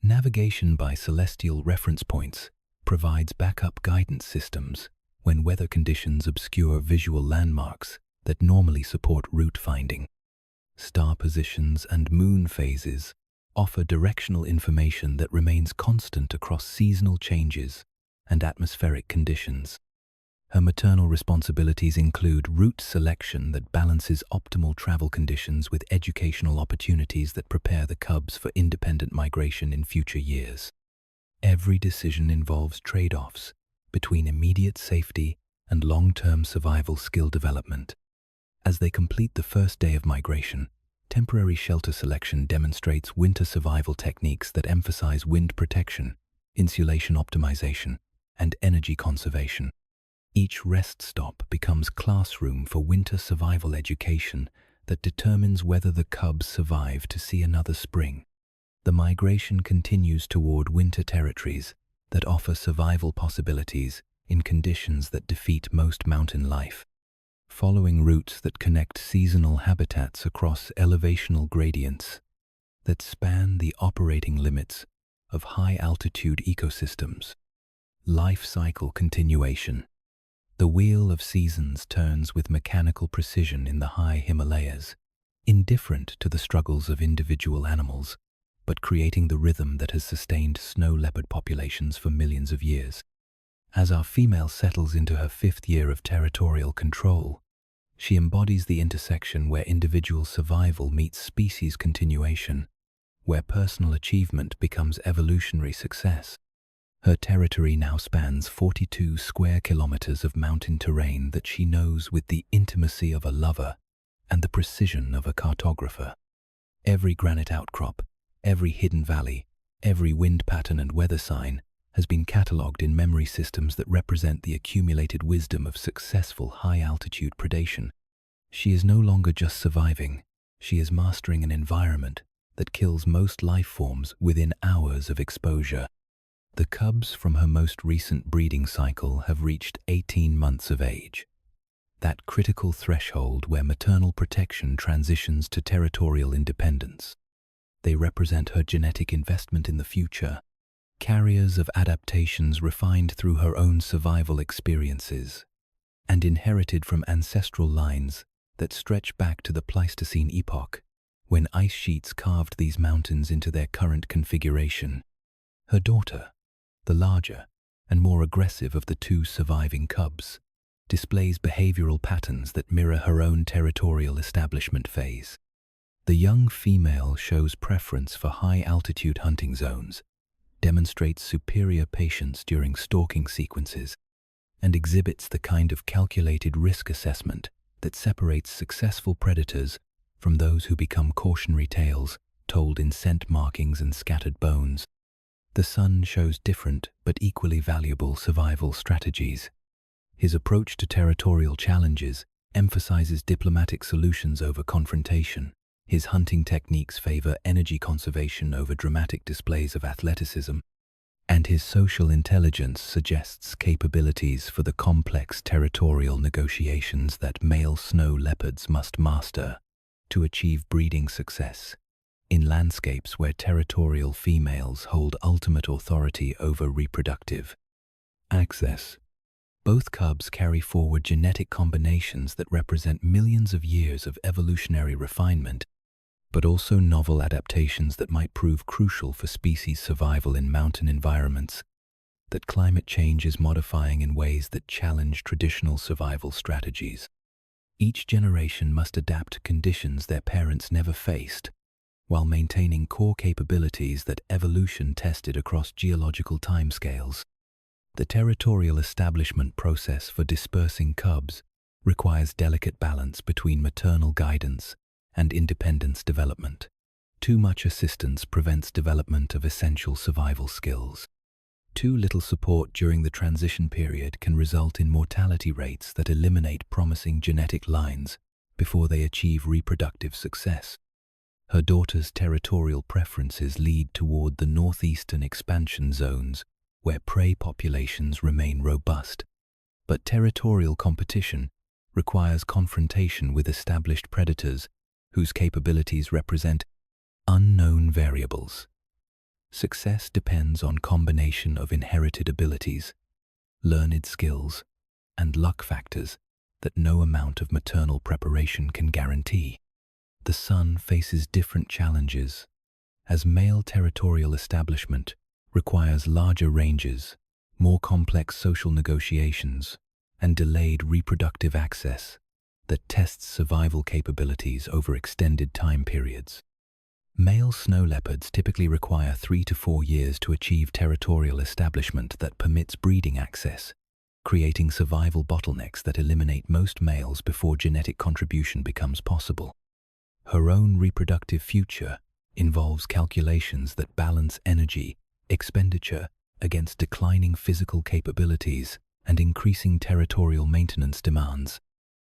Navigation by celestial reference points provides backup guidance systems when weather conditions obscure visual landmarks that normally support route finding. Star positions and moon phases offer directional information that remains constant across seasonal changes and atmospheric conditions. Her maternal responsibilities include route selection that balances optimal travel conditions with educational opportunities that prepare the cubs for independent migration in future years. Every decision involves trade-offs between immediate safety and long-term survival skill development. As they complete the first day of migration, temporary shelter selection demonstrates winter survival techniques that emphasize wind protection, insulation optimization, and energy conservation. Each rest stop becomes classroom for winter survival education that determines whether the cubs survive to see another spring. The migration continues toward winter territories that offer survival possibilities in conditions that defeat most mountain life. Following routes that connect seasonal habitats across elevational gradients that span the operating limits of high-altitude ecosystems. Life cycle continuation. The wheel of seasons turns with mechanical precision in the high Himalayas, indifferent to the struggles of individual animals, but creating the rhythm that has sustained snow leopard populations for millions of years. As our female settles into her 5th year of territorial control, she embodies the intersection where individual survival meets species continuation, where personal achievement becomes evolutionary success. Her territory now spans 42 square kilometers of mountain terrain that she knows with the intimacy of a lover and the precision of a cartographer. Every granite outcrop, every hidden valley, every wind pattern and weather sign has been catalogued in memory systems that represent the accumulated wisdom of successful high-altitude predation. She is no longer just surviving, she is mastering an environment that kills most life forms within hours of exposure. The cubs from her most recent breeding cycle have reached 18 months of age, that critical threshold where maternal protection transitions to territorial independence. They represent her genetic investment in the future, carriers of adaptations refined through her own survival experiences, and inherited from ancestral lines that stretch back to the Pleistocene epoch, when ice sheets carved these mountains into their current configuration. Her daughter, the larger and more aggressive of the two surviving cubs, displays behavioral patterns that mirror her own territorial establishment phase. The young female shows preference for high-altitude hunting zones, demonstrates superior patience during stalking sequences, and exhibits the kind of calculated risk assessment that separates successful predators from those who become cautionary tales told in scent markings and scattered bones. The son shows different but equally valuable survival strategies. His approach to territorial challenges emphasizes diplomatic solutions over confrontation. His hunting techniques favor energy conservation over dramatic displays of athleticism, and his social intelligence suggests capabilities for the complex territorial negotiations that male snow leopards must master to achieve breeding success in landscapes where territorial females hold ultimate authority over reproductive access. Both cubs carry forward genetic combinations that represent millions of years of evolutionary refinement, but also novel adaptations that might prove crucial for species survival in mountain environments that climate change is modifying in ways that challenge traditional survival strategies. Each generation must adapt to conditions their parents never faced, while maintaining core capabilities that evolution tested across geological timescales. The territorial establishment process for dispersing cubs requires delicate balance between maternal guidance and independence development. Too much assistance prevents development of essential survival skills. Too little support during the transition period can result in mortality rates that eliminate promising genetic lines before they achieve reproductive success. Her daughter's territorial preferences lead toward the northeastern expansion zones, where prey populations remain robust. But territorial competition requires confrontation with established predators whose capabilities represent unknown variables. Success depends on combination of inherited abilities, learned skills, and luck factors that no amount of maternal preparation can guarantee. The son faces different challenges, as male territorial establishment requires larger ranges, more complex social negotiations, and delayed reproductive access that tests survival capabilities over extended time periods. Male snow leopards typically require 3 to 4 years to achieve territorial establishment that permits breeding access, creating survival bottlenecks that eliminate most males before genetic contribution becomes possible. Her own reproductive future involves calculations that balance energy expenditure against declining physical capabilities and increasing territorial maintenance demands.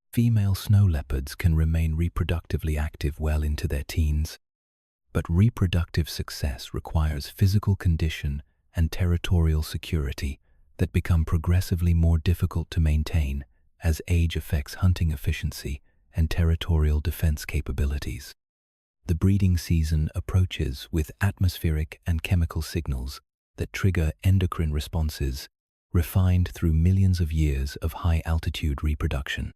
Female snow leopards can remain reproductively active well into their teens, but reproductive success requires physical condition and territorial security that become progressively more difficult to maintain as age affects hunting efficiency and territorial defense capabilities. The breeding season approaches with atmospheric and chemical signals that trigger endocrine responses, refined through millions of years of high-altitude reproduction.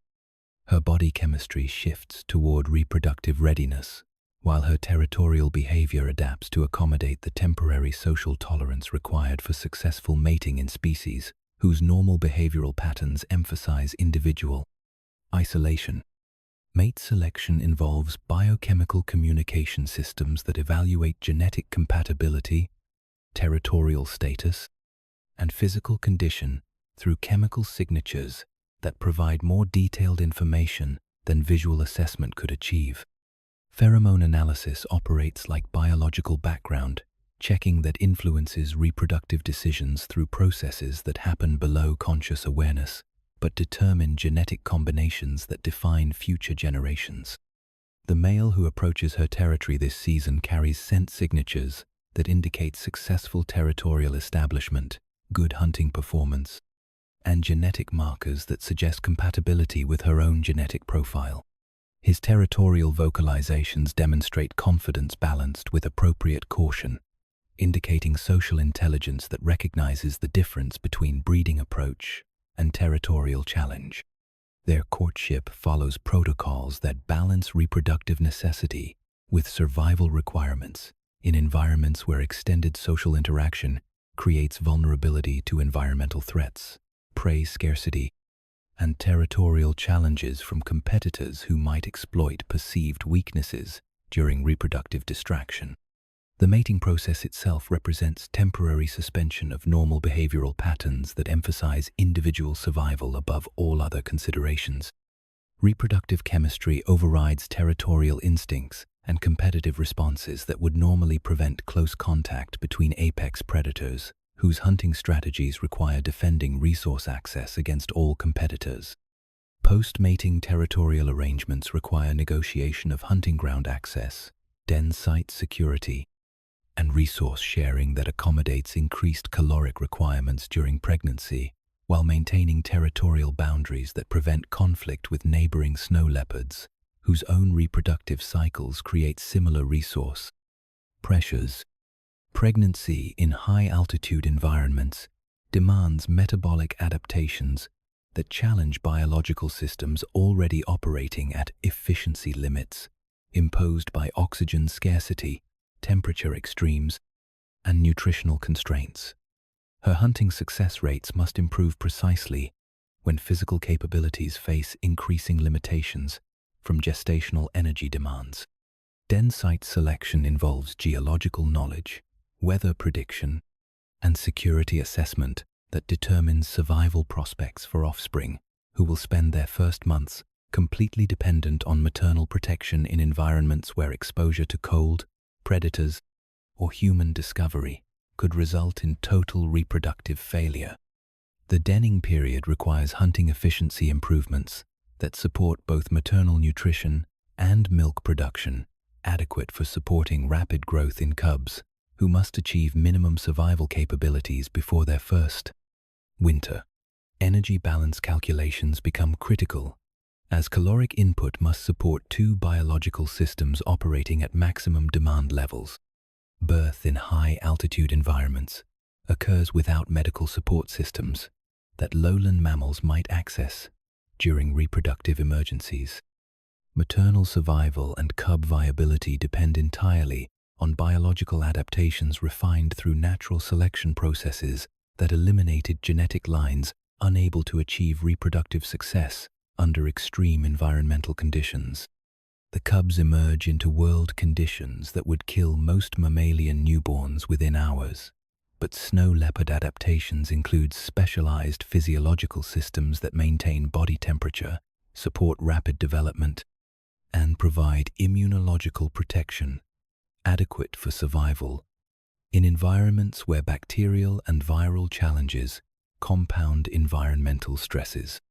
Her body chemistry shifts toward reproductive readiness, while her territorial behavior adapts to accommodate the temporary social tolerance required for successful mating in species whose normal behavioral patterns emphasize individual isolation. Mate selection involves biochemical communication systems that evaluate genetic compatibility, territorial status, and physical condition through chemical signatures that provide more detailed information than visual assessment could achieve. Pheromone analysis operates like biological background, checking that influences reproductive decisions through processes that happen below conscious awareness, but determine genetic combinations that define future generations. The male who approaches her territory this season carries scent signatures that indicate successful territorial establishment, good hunting performance, and genetic markers that suggest compatibility with her own genetic profile. His territorial vocalizations demonstrate confidence balanced with appropriate caution, indicating social intelligence that recognizes the difference between breeding approach and territorial challenge. Their courtship follows protocols that balance reproductive necessity with survival requirements in environments where extended social interaction creates vulnerability to environmental threats, prey scarcity, and territorial challenges from competitors who might exploit perceived weaknesses during reproductive distraction. The mating process itself represents temporary suspension of normal behavioral patterns that emphasize individual survival above all other considerations. Reproductive chemistry overrides territorial instincts and competitive responses that would normally prevent close contact between apex predators, whose hunting strategies require defending resource access against all competitors. Post-mating territorial arrangements require negotiation of hunting ground access, den site security, and resource sharing that accommodates increased caloric requirements during pregnancy, while maintaining territorial boundaries that prevent conflict with neighboring snow leopards, whose own reproductive cycles create similar resource pressures. Pregnancy in high-altitude environments demands metabolic adaptations that challenge biological systems already operating at efficiency limits, imposed by oxygen scarcity, temperature extremes, and nutritional constraints. Her hunting success rates must improve precisely when physical capabilities face increasing limitations from gestational energy demands. Den site selection involves geological knowledge, weather prediction, and security assessment that determines survival prospects for offspring who will spend their first months completely dependent on maternal protection in environments where exposure to cold, predators, or human discovery could result in total reproductive failure. The denning period requires hunting efficiency improvements that support both maternal nutrition and milk production, adequate for supporting rapid growth in cubs, who must achieve minimum survival capabilities before their first winter. Energy balance calculations become critical, as caloric input must support two biological systems operating at maximum demand levels. Birth in high-altitude environments occurs without medical support systems that lowland mammals might access during reproductive emergencies. Maternal survival and cub viability depend entirely on biological adaptations refined through natural selection processes that eliminated genetic lines unable to achieve reproductive success under extreme environmental conditions. The cubs emerge into world conditions that would kill most mammalian newborns within hours, but snow leopard adaptations include specialized physiological systems that maintain body temperature, support rapid development, and provide immunological protection adequate for survival in environments where bacterial and viral challenges compound environmental stresses.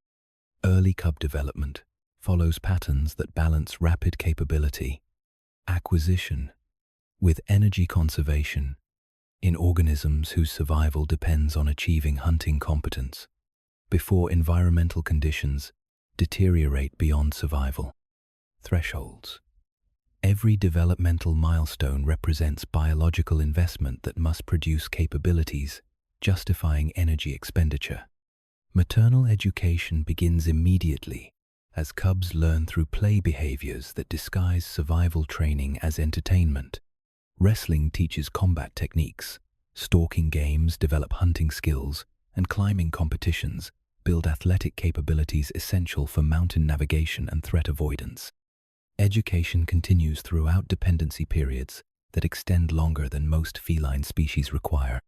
Early cub development follows patterns that balance rapid capability acquisition with energy conservation in organisms whose survival depends on achieving hunting competence before environmental conditions deteriorate beyond survival. Thresholds. Every developmental milestone represents biological investment that must produce capabilities justifying energy expenditure. Maternal education begins immediately as cubs learn through play behaviors that disguise survival training as entertainment. Wrestling teaches combat techniques, stalking games develop hunting skills, and climbing competitions build athletic capabilities essential for mountain navigation and threat avoidance. Education continues throughout dependency periods that extend longer than most feline species require.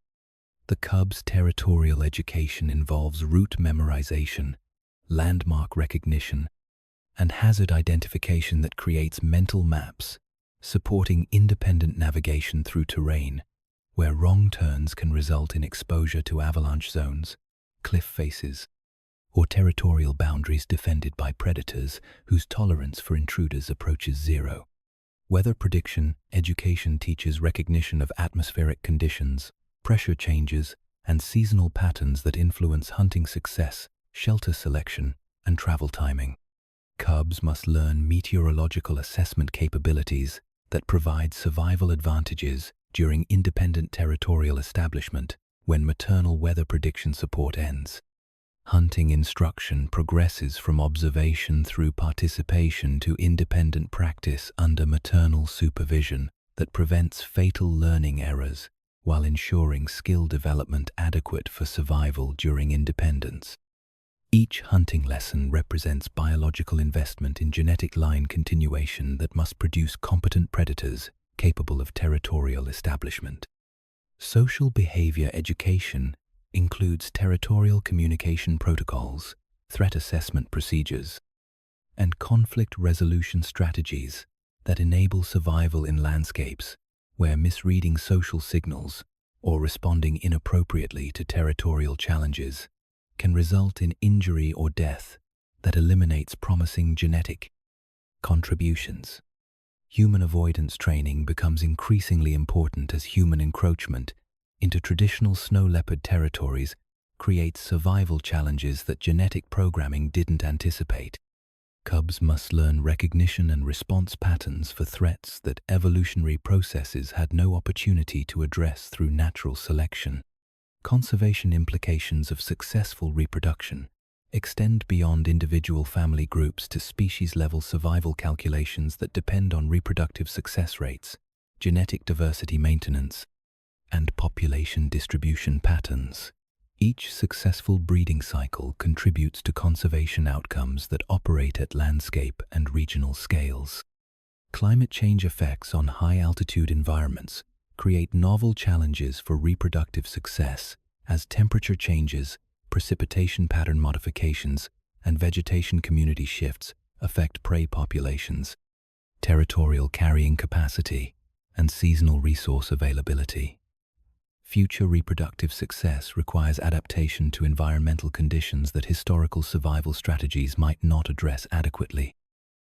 The cub's territorial education involves route memorization, landmark recognition, and hazard identification that creates mental maps, supporting independent navigation through terrain, where wrong turns can result in exposure to avalanche zones, cliff faces, or territorial boundaries defended by predators whose tolerance for intruders approaches zero. Weather prediction education teaches recognition of atmospheric conditions, pressure changes, and seasonal patterns that influence hunting success, shelter selection, and travel timing. Cubs must learn meteorological assessment capabilities that provide survival advantages during independent territorial establishment when maternal weather prediction support ends. Hunting instruction progresses from observation through participation to independent practice under maternal supervision that prevents fatal learning errors while ensuring skill development adequate for survival during independence. Each hunting lesson represents biological investment in genetic line continuation that must produce competent predators capable of territorial establishment. Social behavior education includes territorial communication protocols, threat assessment procedures, and conflict resolution strategies that enable survival in landscapes where misreading social signals or responding inappropriately to territorial challenges can result in injury or death that eliminates promising genetic contributions. Human avoidance training becomes increasingly important as human encroachment into traditional snow leopard territories creates survival challenges that genetic programming didn't anticipate. Cubs must learn recognition and response patterns for threats that evolutionary processes had no opportunity to address through natural selection. Conservation implications of successful reproduction extend beyond individual family groups to species-level survival calculations that depend on reproductive success rates, genetic diversity maintenance, and population distribution patterns. Each successful breeding cycle contributes to conservation outcomes that operate at landscape and regional scales. Climate change effects on high-altitude environments create novel challenges for reproductive success as temperature changes, precipitation pattern modifications, and vegetation community shifts affect prey populations, territorial carrying capacity, and seasonal resource availability. Future reproductive success requires adaptation to environmental conditions that historical survival strategies might not address adequately.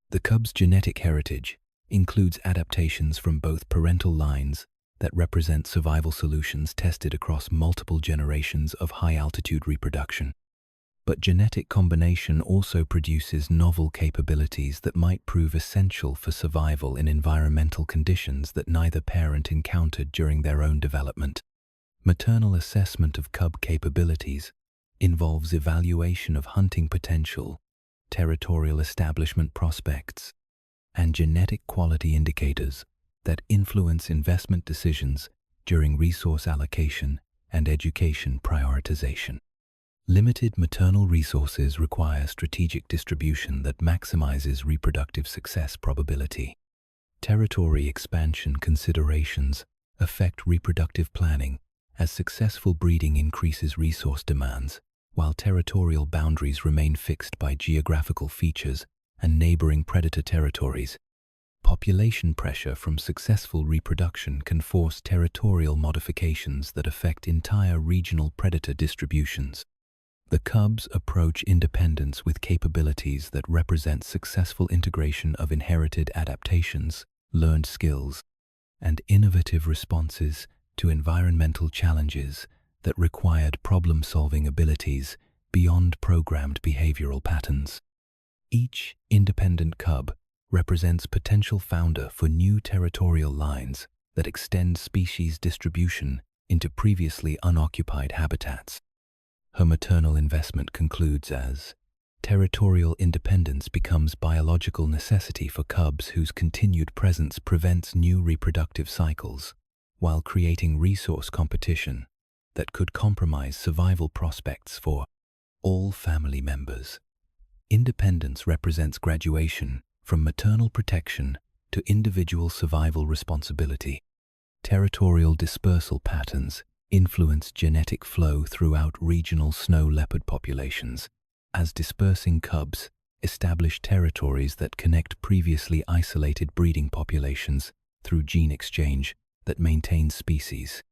The cub's genetic heritage includes adaptations from both parental lines that represent survival solutions tested across multiple generations of high-altitude reproduction. But genetic combination also produces novel capabilities that might prove essential for survival in environmental conditions that neither parent encountered during their own development. Maternal assessment of cub capabilities involves evaluation of hunting potential, territorial establishment prospects, and genetic quality indicators that influence investment decisions during resource allocation and education prioritization. Limited maternal resources require strategic distribution that maximizes reproductive success probability. Territory expansion considerations affect reproductive planning as successful breeding increases resource demands, while territorial boundaries remain fixed by geographical features and neighboring predator territories. Population pressure from successful reproduction can force territorial modifications that affect entire regional predator distributions. The cubs approach independence with capabilities that represent successful integration of inherited adaptations, learned skills, and innovative responses to environmental challenges that required problem-solving abilities beyond programmed behavioral patterns. Each independent cub represents potential founder for new territorial lines that extend species distribution into previously unoccupied habitats. Her maternal investment concludes as territorial independence becomes biological necessity for cubs whose continued presence prevents new reproductive cycles, while creating resource competition that could compromise survival prospects for all family members. Independence represents graduation from maternal protection to individual survival responsibility. Territorial dispersal patterns influence genetic flow throughout regional snow leopard populations, as dispersing cubs establish territories that connect previously isolated breeding populations through gene exchange that maintains species.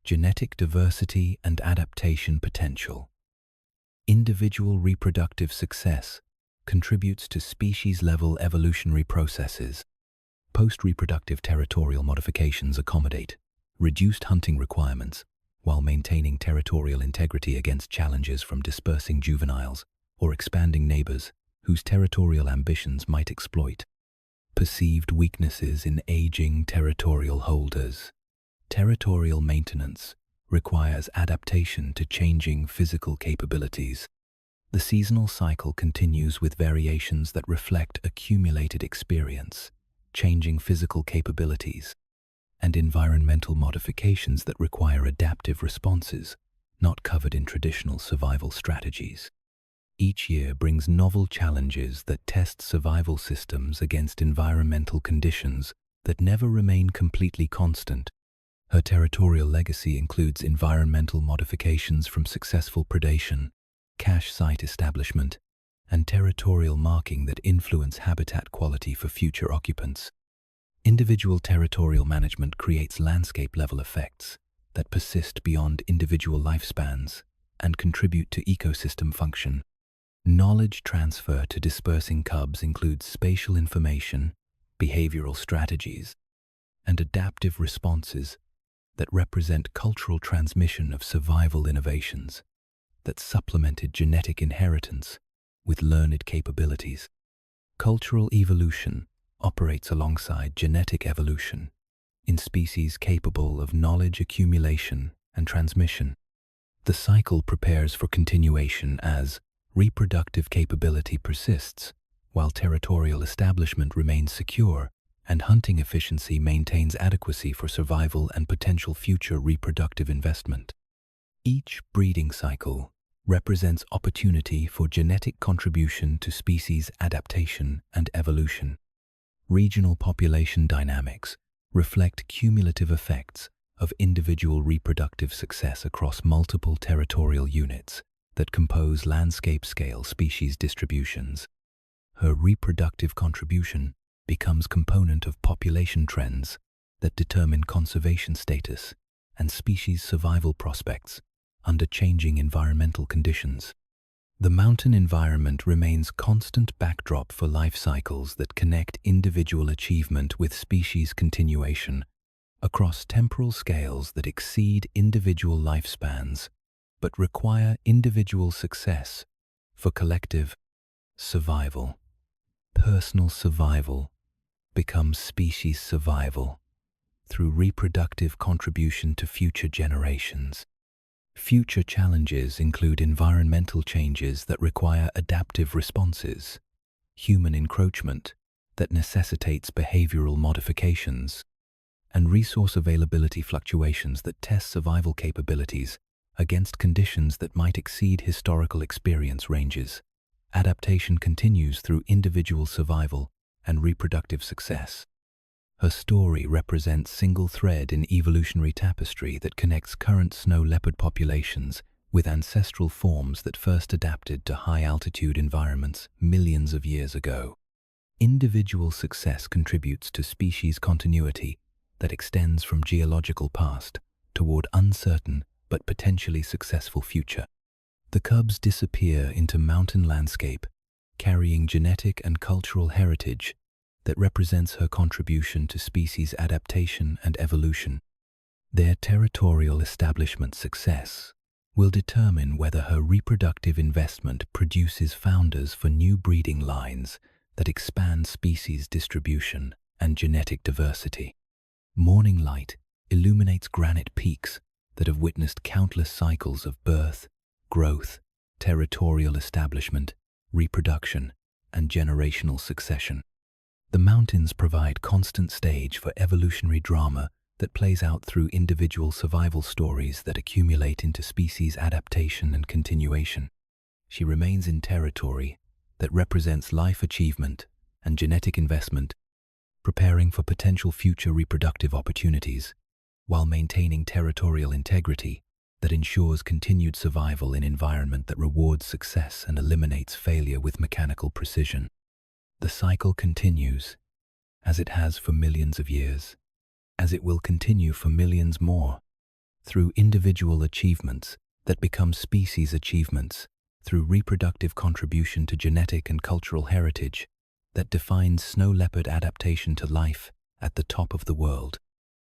Genetic diversity and adaptation potential. Individual reproductive success contributes to species-level evolutionary processes. Post-reproductive territorial modifications accommodate reduced hunting requirements while maintaining territorial integrity against challenges from dispersing juveniles or expanding neighbors whose territorial ambitions might exploit. Perceived weaknesses in aging territorial holders. Territorial maintenance requires adaptation to changing physical capabilities. The seasonal cycle continues with variations that reflect accumulated experience, changing physical capabilities, and environmental modifications that require adaptive responses, not covered in traditional survival strategies. Each year brings novel challenges that test survival systems against environmental conditions that never remain completely constant. Her territorial legacy includes environmental modifications from successful predation, cache site establishment, and territorial marking that influence habitat quality for future occupants. Individual territorial management creates landscape-level effects that persist beyond individual lifespans and contribute to ecosystem function. Knowledge transfer to dispersing cubs includes spatial information, behavioral strategies, and adaptive responses that represent cultural transmission of survival innovations that supplemented genetic inheritance with learned capabilities. Cultural evolution operates alongside genetic evolution in species capable of knowledge accumulation and transmission. The cycle prepares for continuation as reproductive capability persists, while territorial establishment remains secure and hunting efficiency maintains adequacy for survival and potential future reproductive investment. Each breeding cycle represents opportunity for genetic contribution to species adaptation and evolution. Regional population dynamics reflect cumulative effects of individual reproductive success across multiple territorial units that compose landscape-scale species distributions. Her reproductive contribution becomes component of population trends that determine conservation status and species survival prospects under changing environmental conditions. The mountain environment remains constant backdrop for life cycles that connect individual achievement with species continuation across temporal scales that exceed individual lifespans but require individual success for collective survival. Personal survival becomes species survival through reproductive contribution to future generations. Future challenges include environmental changes that require adaptive responses, human encroachment that necessitates behavioral modifications, and resource availability fluctuations that test survival capabilities against conditions that might exceed historical experience ranges. Adaptation continues through individual survival and reproductive success. Her story represents single thread in evolutionary tapestry that connects current snow leopard populations with ancestral forms that first adapted to high-altitude environments millions of years ago. Individual success contributes to species continuity that extends from geological past toward uncertain but potentially successful future. The cubs disappear into mountain landscape, carrying genetic and cultural heritage that represents her contribution to species adaptation and evolution. Their territorial establishment success will determine whether her reproductive investment produces founders for new breeding lines that expand species distribution and genetic diversity. Morning light illuminates granite peaks that have witnessed countless cycles of birth, growth, territorial establishment, reproduction, and generational succession. The mountains provide constant stage for evolutionary drama that plays out through individual survival stories that accumulate into species adaptation and continuation. She remains in territory that represents life achievement and genetic investment, preparing for potential future reproductive opportunities, while maintaining territorial integrity that ensures continued survival in an environment that rewards success and eliminates failure with mechanical precision. The cycle continues, as it has for millions of years, as it will continue for millions more, through individual achievements that become species achievements, through reproductive contribution to genetic and cultural heritage that defines snow leopard adaptation to life at the top of the world.